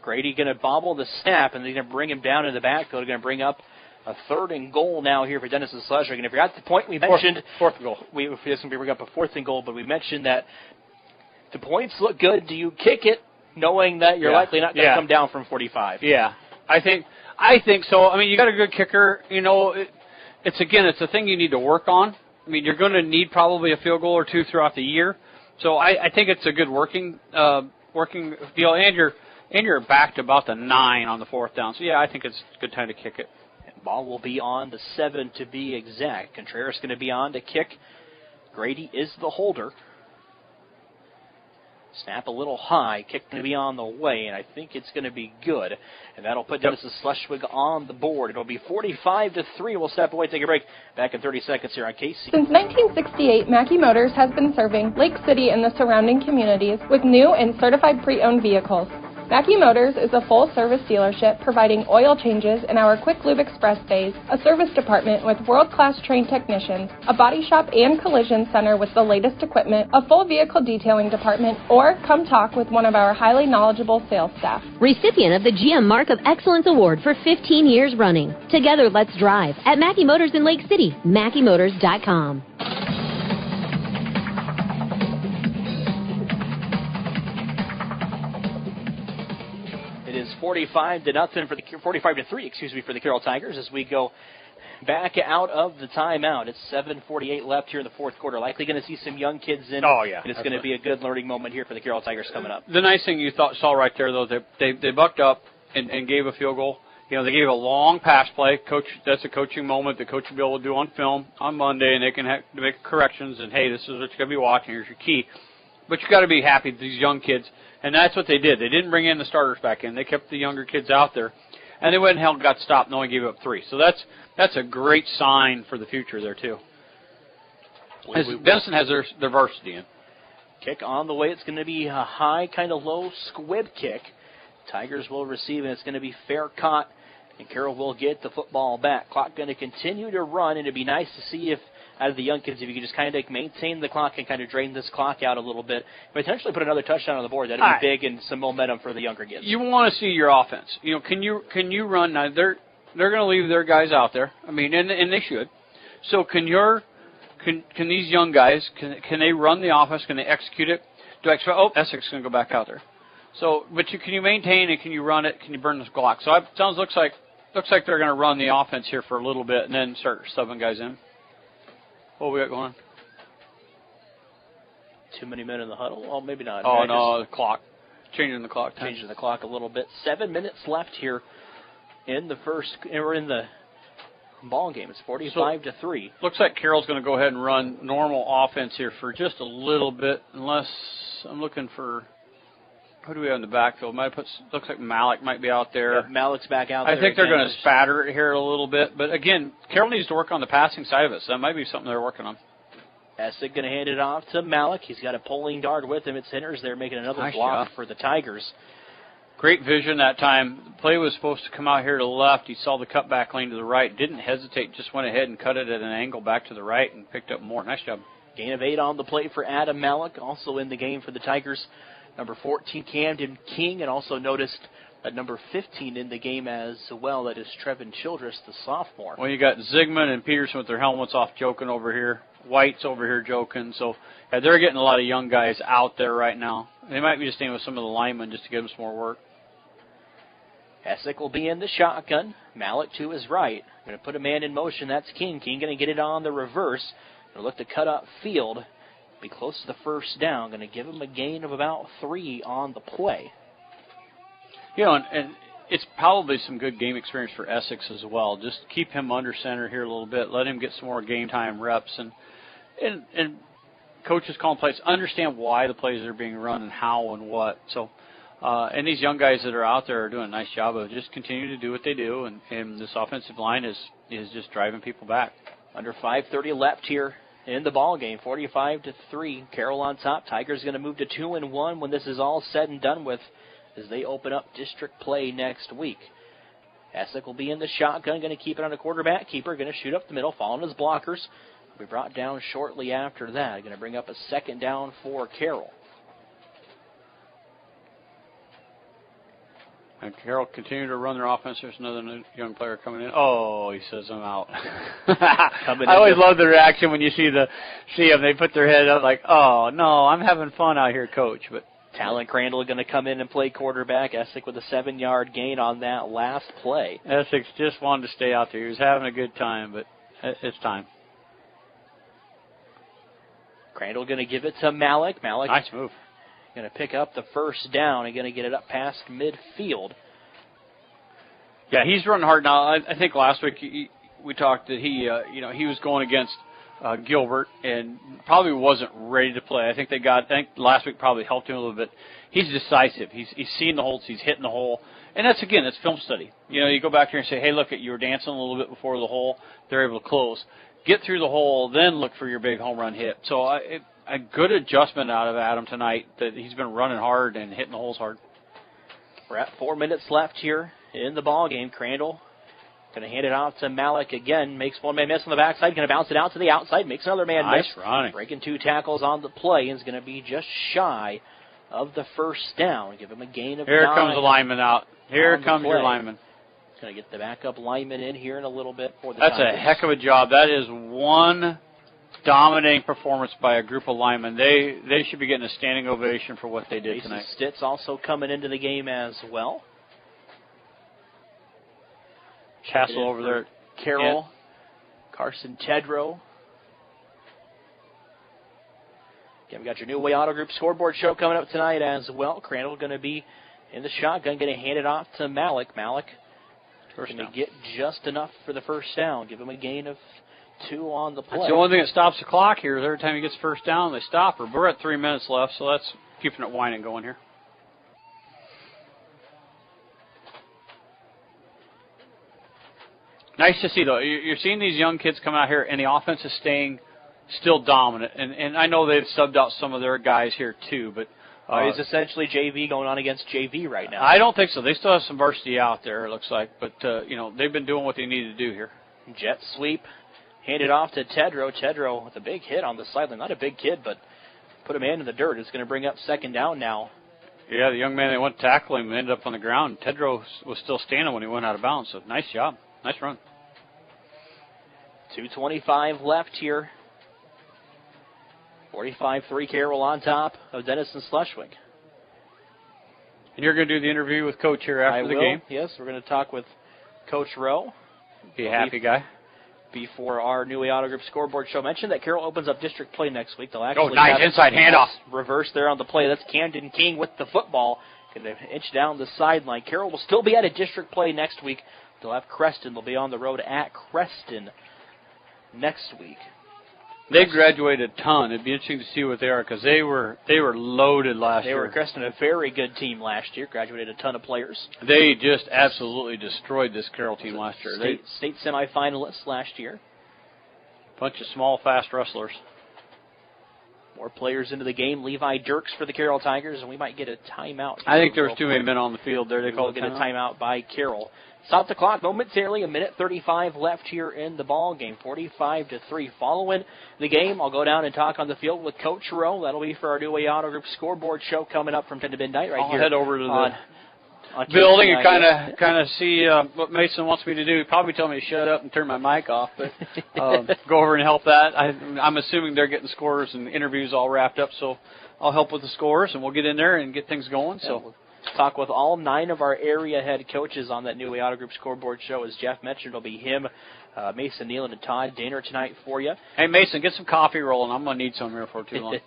Grady going to bobble the snap, and they're going to bring him down in the backfield. They're going to bring up a 3rd and goal now here for Denison Schleswig. And if you got the point we mentioned, fourth goal. We bring up a 4th and goal, but we mentioned that the points look good. Do you kick it knowing that you're likely not going to come down from 45? Yeah, I think so. I mean, you got a good kicker. It's a thing you need to work on. I mean, you're going to need probably a field goal or 2 throughout the year. So I think it's a good working deal, and you're back to about the 9 on the 4th down. So, I think it's a good time to kick it. And ball will be on the 7 to be exact. Contreras going to be on to kick. Grady is the holder. Snap a little high. Kick going to be on the way, and I think it's going to be good. And that'll put Denison Schleswig on the board. It'll be 45-3. We'll step away, take a break. Back in 30 seconds here on KC. Since 1968, Mackey Motors has been serving Lake City and the surrounding communities with new and certified pre-owned vehicles. Mackey Motors is a full-service dealership providing oil changes in our Quick Lube Express bays, a service department with world-class trained technicians, a body shop and collision center with the latest equipment, a full vehicle detailing department, or come talk with one of our highly knowledgeable sales staff. Recipient of the GM Mark of Excellence Award for 15 years running. Together, let's drive at Mackey Motors in Lake City, MackeyMotors.com. It is 45-3 for the Carroll Tigers as we go back out of the timeout. It's 7:48 left here in the fourth quarter. Likely going to see some young kids in. Oh, yeah. And it's going to be a good learning moment here for the Carroll Tigers coming up. The nice thing you saw right there, though, they bucked up and gave a field goal. They gave a long pass play. Coach, that's a coaching moment the coach will be able to do on film on Monday, and they can make corrections. And, hey, this is what you're going to be watching. Here's your key. But you got to be happy with these young kids. And that's what they did. They didn't bring in the starters back in. They kept the younger kids out there. And they went and held, got stopped, and only gave up 3. So that's a great sign for the future there, too. Denison has their varsity in. Kick on the way. It's going to be a high, kind of low squib kick. Tigers will receive, and it's going to be fair caught, and Carroll will get the football back. Clock going to continue to run, and it'd be nice to see if, out of the young kids, if you could just kind of maintain the clock and kind of drain this clock out a little bit, potentially put another touchdown on the board. That'd be big and some momentum for the younger kids. You want to see your offense. Can you run? Now they're going to leave their guys out there. I mean, and they should. So can these young guys, can they run the offense? Can they execute it? Essex is going to go back out there. So, but can you maintain it? Can you run it? Can you burn the clock? So looks like they're going to run the offense here for a little bit and then start subbing guys in. What we got going on? Too many men in the huddle? Well, maybe not. Oh, no, the clock. Changing the clock. Changing the clock a little bit. 7 minutes left here in the ball game. It's 45-3. Looks like Carroll's going to go ahead and run normal offense here for just a little bit, unless I'm looking for. Who do we have in the backfield? Looks like Malik might be out there. Yeah, Malik's back out there. I think they're going to spatter it here a little bit. But, again, Carroll needs to work on the passing side of it, so that might be something they're working on. Essig going to hand it off to Malik. He's got a pulling guard with him. It's Hinters there making another block for the Tigers. Great vision that time. The play was supposed to come out here to the left. He saw the cutback lane to the right. Didn't hesitate. Just went ahead and cut it at an angle back to the right and picked up more. Nice job. Gain of 8 on the play for Adam Malik. Also in the game for the Tigers, number 14, Camden King. And also noticed that number 15 in the game as well. That is Trevin Childress, the sophomore. Well, you got Zigman and Peterson with their helmets off joking over here. White's over here joking. So they're getting a lot of young guys out there right now. They might be just staying with some of the linemen just to give them some more work. Essick will be in the shotgun. Malik to his right. Going to put a man in motion. That's King. King going to get it on the reverse. Going to look to cut up field. Be close to the first down. Going to give him a gain of about 3 on the play. And it's probably some good game experience for Essex as well. Just keep him under center here a little bit. Let him get some more game time reps. And coaches calling plays. Understand why the plays are being run and how and what. So, and these young guys that are out there are doing a nice job of just continuing to do what they do. And this offensive line is just driving people back. Under 5:30 left here in the ball game. 45-3. Carroll on top. Tigers going to move to 2-1 when this is all said and done with, as they open up district play next week. Essick will be in the shotgun, going to keep it on a quarterback keeper, going to shoot up the middle, following his blockers. Will be brought down shortly after that. Going to bring up a second down for Carroll. And Carroll continue to run their offense. There's another young player coming in. Oh, he says, I'm out. I always love the reaction when you see them. They put their head up like, oh, no, I'm having fun out here, Coach. But Talon Crandall going to come in and play quarterback. Essick with a 7-yard gain on that last play. Essex just wanted to stay out there. He was having a good time, but it's time. Crandall going to give it to Malik. Malik, nice move. Going to pick up the first down and going to get it up past midfield. Yeah, he's running hard now. I think last week we talked that he was going against Gilbert and probably wasn't ready to play. I think last week probably helped him a little bit. He's decisive. He's seeing the holes. He's hitting the hole. And that's film study. You go back here and say, hey, look, you were dancing a little bit before the hole. They're able to close. Get through the hole, then look for your big home run hit. So a good adjustment out of Adam tonight that he's been running hard and hitting the holes hard. We're at 4 minutes left here in the ball game. Crandall going to hand it off to Malik again. Makes one man miss on the backside. Going to bounce it out to the outside. Makes another man miss. Nice running. Breaking 2 tackles on the play. Is going to be just shy of the first down. Give him a gain of 9. Here comes the lineman out. Here comes your lineman. Going to get the backup lineman in here in a little bit for the That's Tigers. A heck of a job. That is one dominating performance by a group of linemen. They should be getting a standing ovation for what they did Mason tonight. Stitz also coming into the game as well. Castle over there. Carroll. Yeah. Carson Tedrow. Again, we got your New Way Auto Group scoreboard show coming up tonight as well. Crandall going to be in the shotgun, going to hand it off to Malik. Malik going to get just enough for the first down. Give him a gain of 2 on the play. That's the only thing that stops the clock here is every time he gets first down, they stop her. But we're at 3 minutes left, so that's keeping it winding going here. Nice to see, though. You're seeing these young kids come out here, and the offense is staying still dominant. And I know they've subbed out some of their guys here, too. But He's essentially JV going on against JV right now. I don't think so. They still have some varsity out there, it looks like. But, they've been doing what they need to do here. Jet sweep. Handed off to Tedrow. Tedrow with a big hit on the sideline. Not a big kid, but put a man in the dirt. It's going to bring up second down now. Yeah, the young man that went to tackle him ended up on the ground. Tedrow was still standing when he went out of bounds, so nice job. Nice run. 2:25 left here. 45-3 Carroll on top of Denison Schleswig. And you're going to do the interview with Coach here after the game? Yes, we're going to talk with Coach Rowe. Be a happy guy. Before our new Auto Group scoreboard show, mentioned that Carroll opens up district play next week. They'll actually nice inside handoff. Reverse there on the play. That's Camden King with the football. Going to inch down the sideline. Carroll will still be at a district play next week. They'll have Creston. They'll be on the road at Creston next week. They graduated a ton. It'd be interesting to see what they are because they were loaded last year. They were Creston, a very good team last year. Graduated a ton of players. They just absolutely destroyed this Carroll team last year. State semifinalists last year. Bunch of small, fast wrestlers. More players into the game. Levi Dirks for the Carroll Tigers, and we might get a timeout. I think there was too many men on the field there. They called it a timeout by Carroll. Stop the clock momentarily. 1:35 left here in the ball game. 45-3. Following the game, I'll go down and talk on the field with Coach Rowe. That'll be for our New Way Auto Group scoreboard show coming up from 10 to midnight right I'll here. head over to on building and kind of see what Mason wants me to do. He probably told me to shut up and turn my mic off, but go over and help that. I'm assuming they're getting scores and interviews all wrapped up, so I'll help with the scores, and we'll get in there and get things going. So we'll talk with all 9 of our area head coaches on that New Way Auto Group scoreboard show. As Jeff mentioned, it'll be him, Mason Nealon, and Todd Daner tonight for you. Hey, Mason, get some coffee rolling. I'm going to need some here for too long.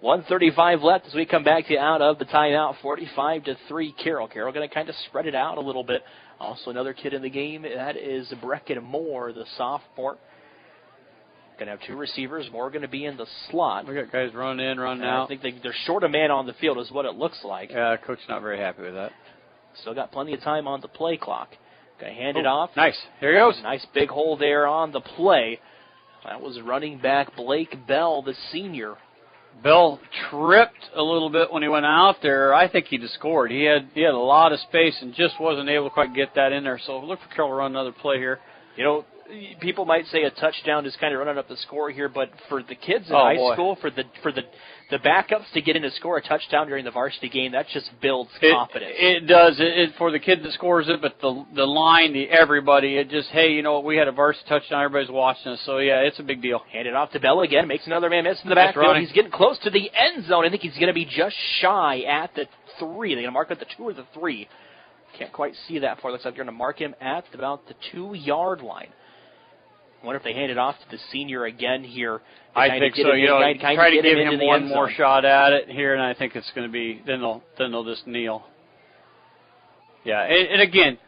1:35 left as we come back to you out of the timeout. 45-3 Carroll. Carroll going to kind of spread it out a little bit. Also another kid in the game, that is Brecken Moore, the sophomore. Going to have 2 receivers. Moore going to be in the slot. We got guys running in, running out. I think they're short a man on the field is what it looks like. Yeah, coach not very happy with that. Still got plenty of time on the play clock. Going to hand it off. Nice. Here he goes. Nice big hole there on the play. That was running back Blake Bell, the senior. Bell tripped a little bit when he went out there. I think he'd have scored. He had a lot of space and just wasn't able to quite get that in there. So look for Carroll to run another play here. You know, people might say a touchdown is kind of running up the score here, but for the kids in high school, for the backups to get in to score a touchdown during the varsity game, that just builds confidence. It does. It for the kid that scores it, but the line, everybody, it just, hey, you know what, we had a varsity touchdown, everybody's watching us, so yeah, it's a big deal. Hand it off to Bell again, makes another man miss in the backfield. He's getting close to the end zone. I think he's going to be just shy at the 3. They're going to mark at the 2 or the 3. Can't quite see that far. Looks like they're going to mark him at about the 2-yard line. I wonder if they hand it off to the senior again here. I think so. Try to give him one more shot at it here, and I think it's going to be, then they'll just kneel. Yeah, and again,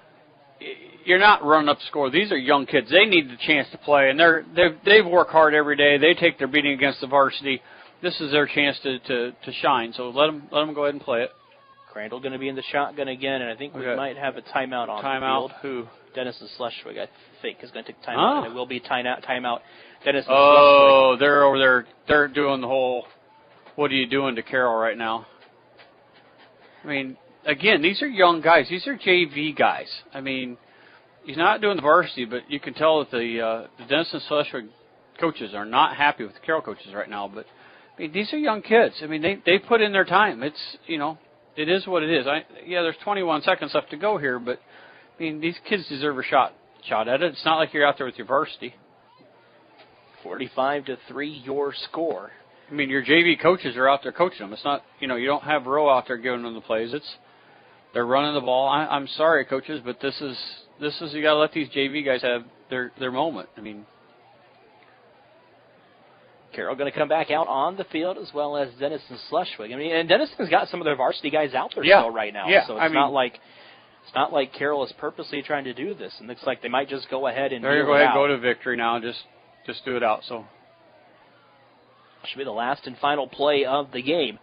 you're not running up the score. These are young kids. They need the chance to play, and they've worked hard every day. They take their beating against the varsity. This is their chance to shine, so let them go ahead and play it. Crandall going to be in the shotgun again, and I think we might have a timeout on the field. Who? Denison Schleswig, I think, is going to take timeout, and it will be timeout. Denison Schleswig. Oh, they're over there. They're doing the whole, what are you doing to Carroll right now? I mean, again, these are young guys. These are JV guys. I mean, he's not doing the varsity, but you can tell that the Denison Schleswig coaches are not happy with the Carroll coaches right now. But I mean, these are young kids. I mean, they put in their time. It's, it is what it is. There's 21 seconds left to go here, but I mean, these kids deserve a shot at it. It's not like you're out there with your varsity. 45-3, your score. I mean, your JV coaches are out there coaching them. It's not, you don't have Rowe out there giving them the plays. They're running the ball. I'm sorry, coaches, but this is you got to let these JV guys have their moment. I mean, Carroll going to come back out on the field as well as Denison Schleswig. I mean, and Denison's got some of their varsity guys out there still right now. Yeah, so it's not like Carroll is purposely trying to do this. It looks like they might just go ahead and go to victory now. Just do it out. So should be the last and final play of the game.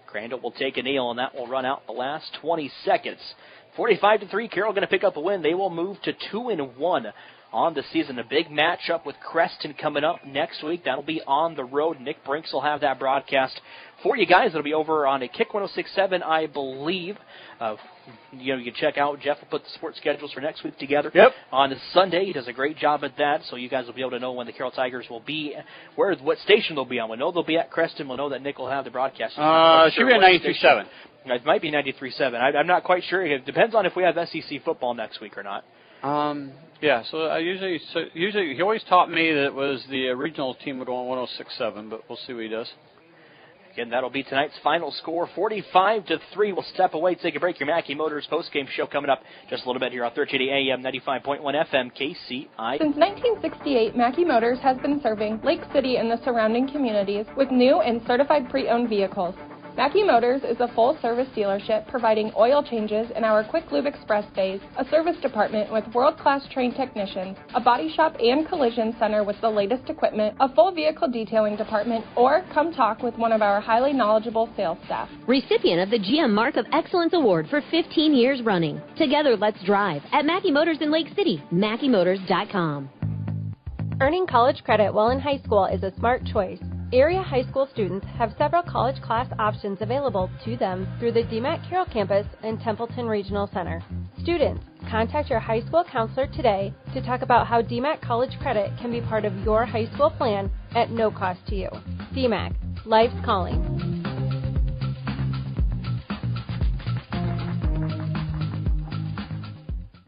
Crandall will take a kneel, and that will run out the last 20 seconds. 45-3, Carroll going to pick up a win. They will move to 2-1 on the season. A big matchup with Creston coming up next week. That'll be on the road. Nick Brinks will have that broadcast for you guys. It'll be over on a Kick 106.7, I believe. You can check out. Jeff will put the sports schedules for next week together. Yep. On Sunday, he does a great job at that, so you guys will be able to know when the Carroll Tigers will be, what station they'll be on. We'll know they'll be at Creston. We'll know that Nick will have the broadcast. Should be at 93.7. It might be 93.7. I'm not quite sure. It depends on if we have SEC football next week or not. Yeah, so I usually he always taught me that it was the regional team would go on 106.7, but we'll see what he does. Again, that'll be tonight's final score, 45-3. We'll step away, take a break. Your Mackey Motors post-game show coming up just a little bit here on 1380 AM, 95.1 FM, KCI. Since 1968, Mackey Motors has been serving Lake City and the surrounding communities with new and certified pre-owned vehicles. Mackey Motors is a full-service dealership providing oil changes in our Quick Lube Express bays, a service department with world-class trained technicians, a body shop and collision center with the latest equipment, a full vehicle detailing department, or come talk with one of our highly knowledgeable sales staff. Recipient of the GM Mark of Excellence Award for 15 years running. Together, let's drive at Mackey Motors in Lake City, MackeyMotors.com. Earning college credit while in high school is a smart choice. Area high school students have several college class options available to them through the DMAC Carroll campus and Templeton Regional Center. Students, contact your high school counselor today to talk about how DMAC college credit can be part of your high school plan at no cost to you. DMAC, life's calling.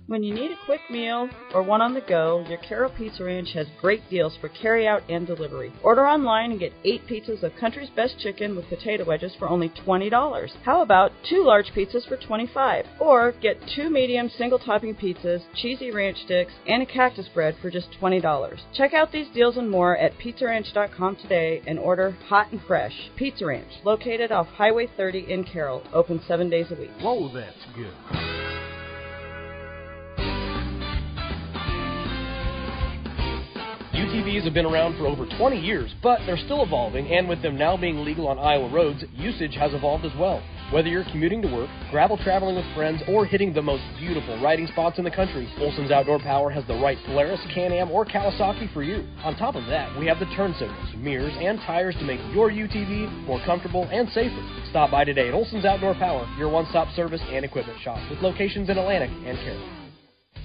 When you need a quick meal or one on the go, your Carroll Pizza Ranch has great deals for carry-out and delivery. Order online and get 8 pizzas of Country's Best Chicken with potato wedges for only $20. How about 2 large pizzas for $25? Or get 2 medium single-topping pizzas, cheesy ranch sticks, and a cactus bread for just $20. Check out these deals and more at PizzaRanch.com today and order hot and fresh. Pizza Ranch, located off Highway 30 in Carroll, open 7 days a week. Whoa, that's good. UTVs have been around for over 20 years, but they're still evolving, and with them now being legal on Iowa roads, usage has evolved as well. Whether you're commuting to work, gravel traveling with friends, or hitting the most beautiful riding spots in the country, Olson's Outdoor Power has the right Polaris, Can-Am, or Kawasaki for you. On top of that, we have the turn signals, mirrors, and tires to make your UTV more comfortable and safer. Stop by today at Olson's Outdoor Power, your one-stop service and equipment shop, with locations in Atlantic and Carroll.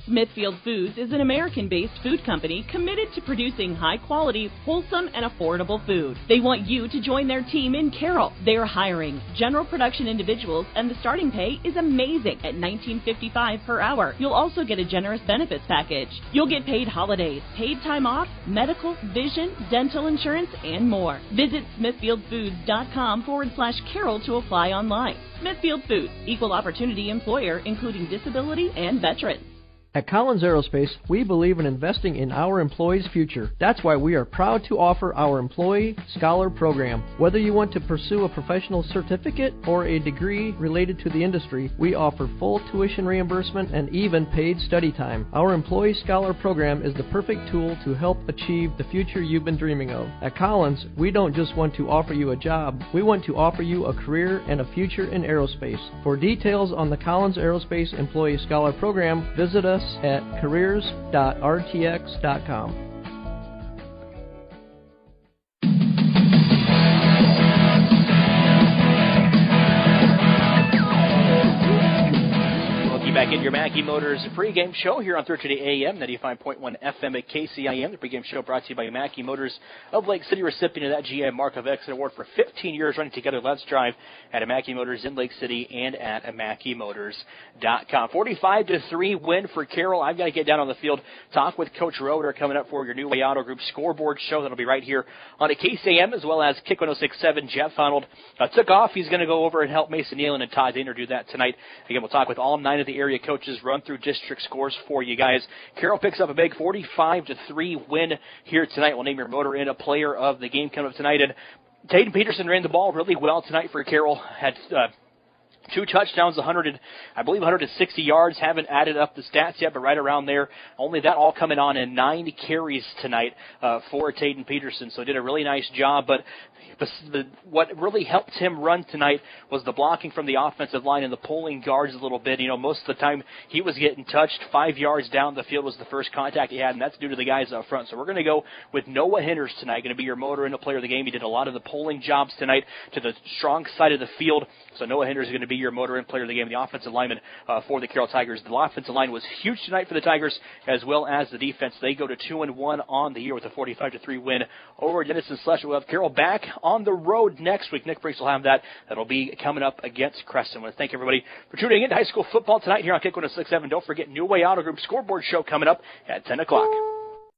Smithfield Foods is an American-based food company committed to producing high-quality, wholesome, and affordable food. They want you to join their team in Carroll. They are hiring general production individuals, and the starting pay is amazing at $19.55 per hour. You'll also get a generous benefits package. You'll get paid holidays, paid time off, medical, vision, dental insurance, and more. Visit smithfieldfoods.com/Carroll to apply online. Smithfield Foods, equal opportunity employer, including disability and veterans. At Collins Aerospace, we believe in investing in our employees' future. That's why we are proud to offer our Employee Scholar Program. Whether you want to pursue a professional certificate or a degree related to the industry, we offer full tuition reimbursement and even paid study time. Our Employee Scholar Program is the perfect tool to help achieve the future you've been dreaming of. At Collins, we don't just want to offer you a job, we want to offer you a career and a future in aerospace. For details on the Collins Aerospace Employee Scholar Program, visit us at careers.rtx.com. Back in your Mackey Motors pregame show here on 1380 AM, 95.1 FM at KCIM. The pregame show brought to you by Mackey Motors of Lake City, recipient of that GM Mark of Excellence Award for 15 years running together. Let's drive at Mackey Motors in Lake City and at MackeyMotors.com. 45-3 win for Carroll. I've got to get down on the field, talk with Coach Roeder coming up for your New Way Auto Group scoreboard show. That'll be right here on a KCIM, as well as Kick 106.7. Jeff Honnold took off. He's going to go over and help Mason Nealon and Todd Daner do that tonight. Again, we'll talk with all 9 of the area coaches, run through district scores for you guys. Carroll picks up a big 45-3 win here tonight. We'll name your motor in a player of the game coming up tonight. And Tatum Peterson ran the ball really well tonight for Carroll. Had 2 touchdowns, 160 yards. Haven't added up the stats yet, but right around there. Only that all coming on in 9 carries tonight for Taden Peterson. So did a really nice job. But what really helped him run tonight was the blocking from the offensive line and the pulling guards a little bit. Most of the time he was getting touched 5 yards down the field was the first contact he had, and that's due to the guys up front. So we're going to go with Noah Hinders tonight, going to be your motor and the player of the game. He did a lot of the pulling jobs tonight to the strong side of the field. So Noah Hinders is going to be your motor and player of the game, the offensive lineman for the Carroll Tigers. The offensive line was huge tonight for the Tigers, as well as the defense. They go to 2-1 on the year with a 45-3 win over Denison Schleswig. We'll have Carroll back on the road next week. Nick Brees will have that. That'll be coming up against Creston. I want to thank everybody for tuning in to high school football tonight here on Kick 106.7. Don't forget New Way Auto Group scoreboard show coming up at 10 o'clock.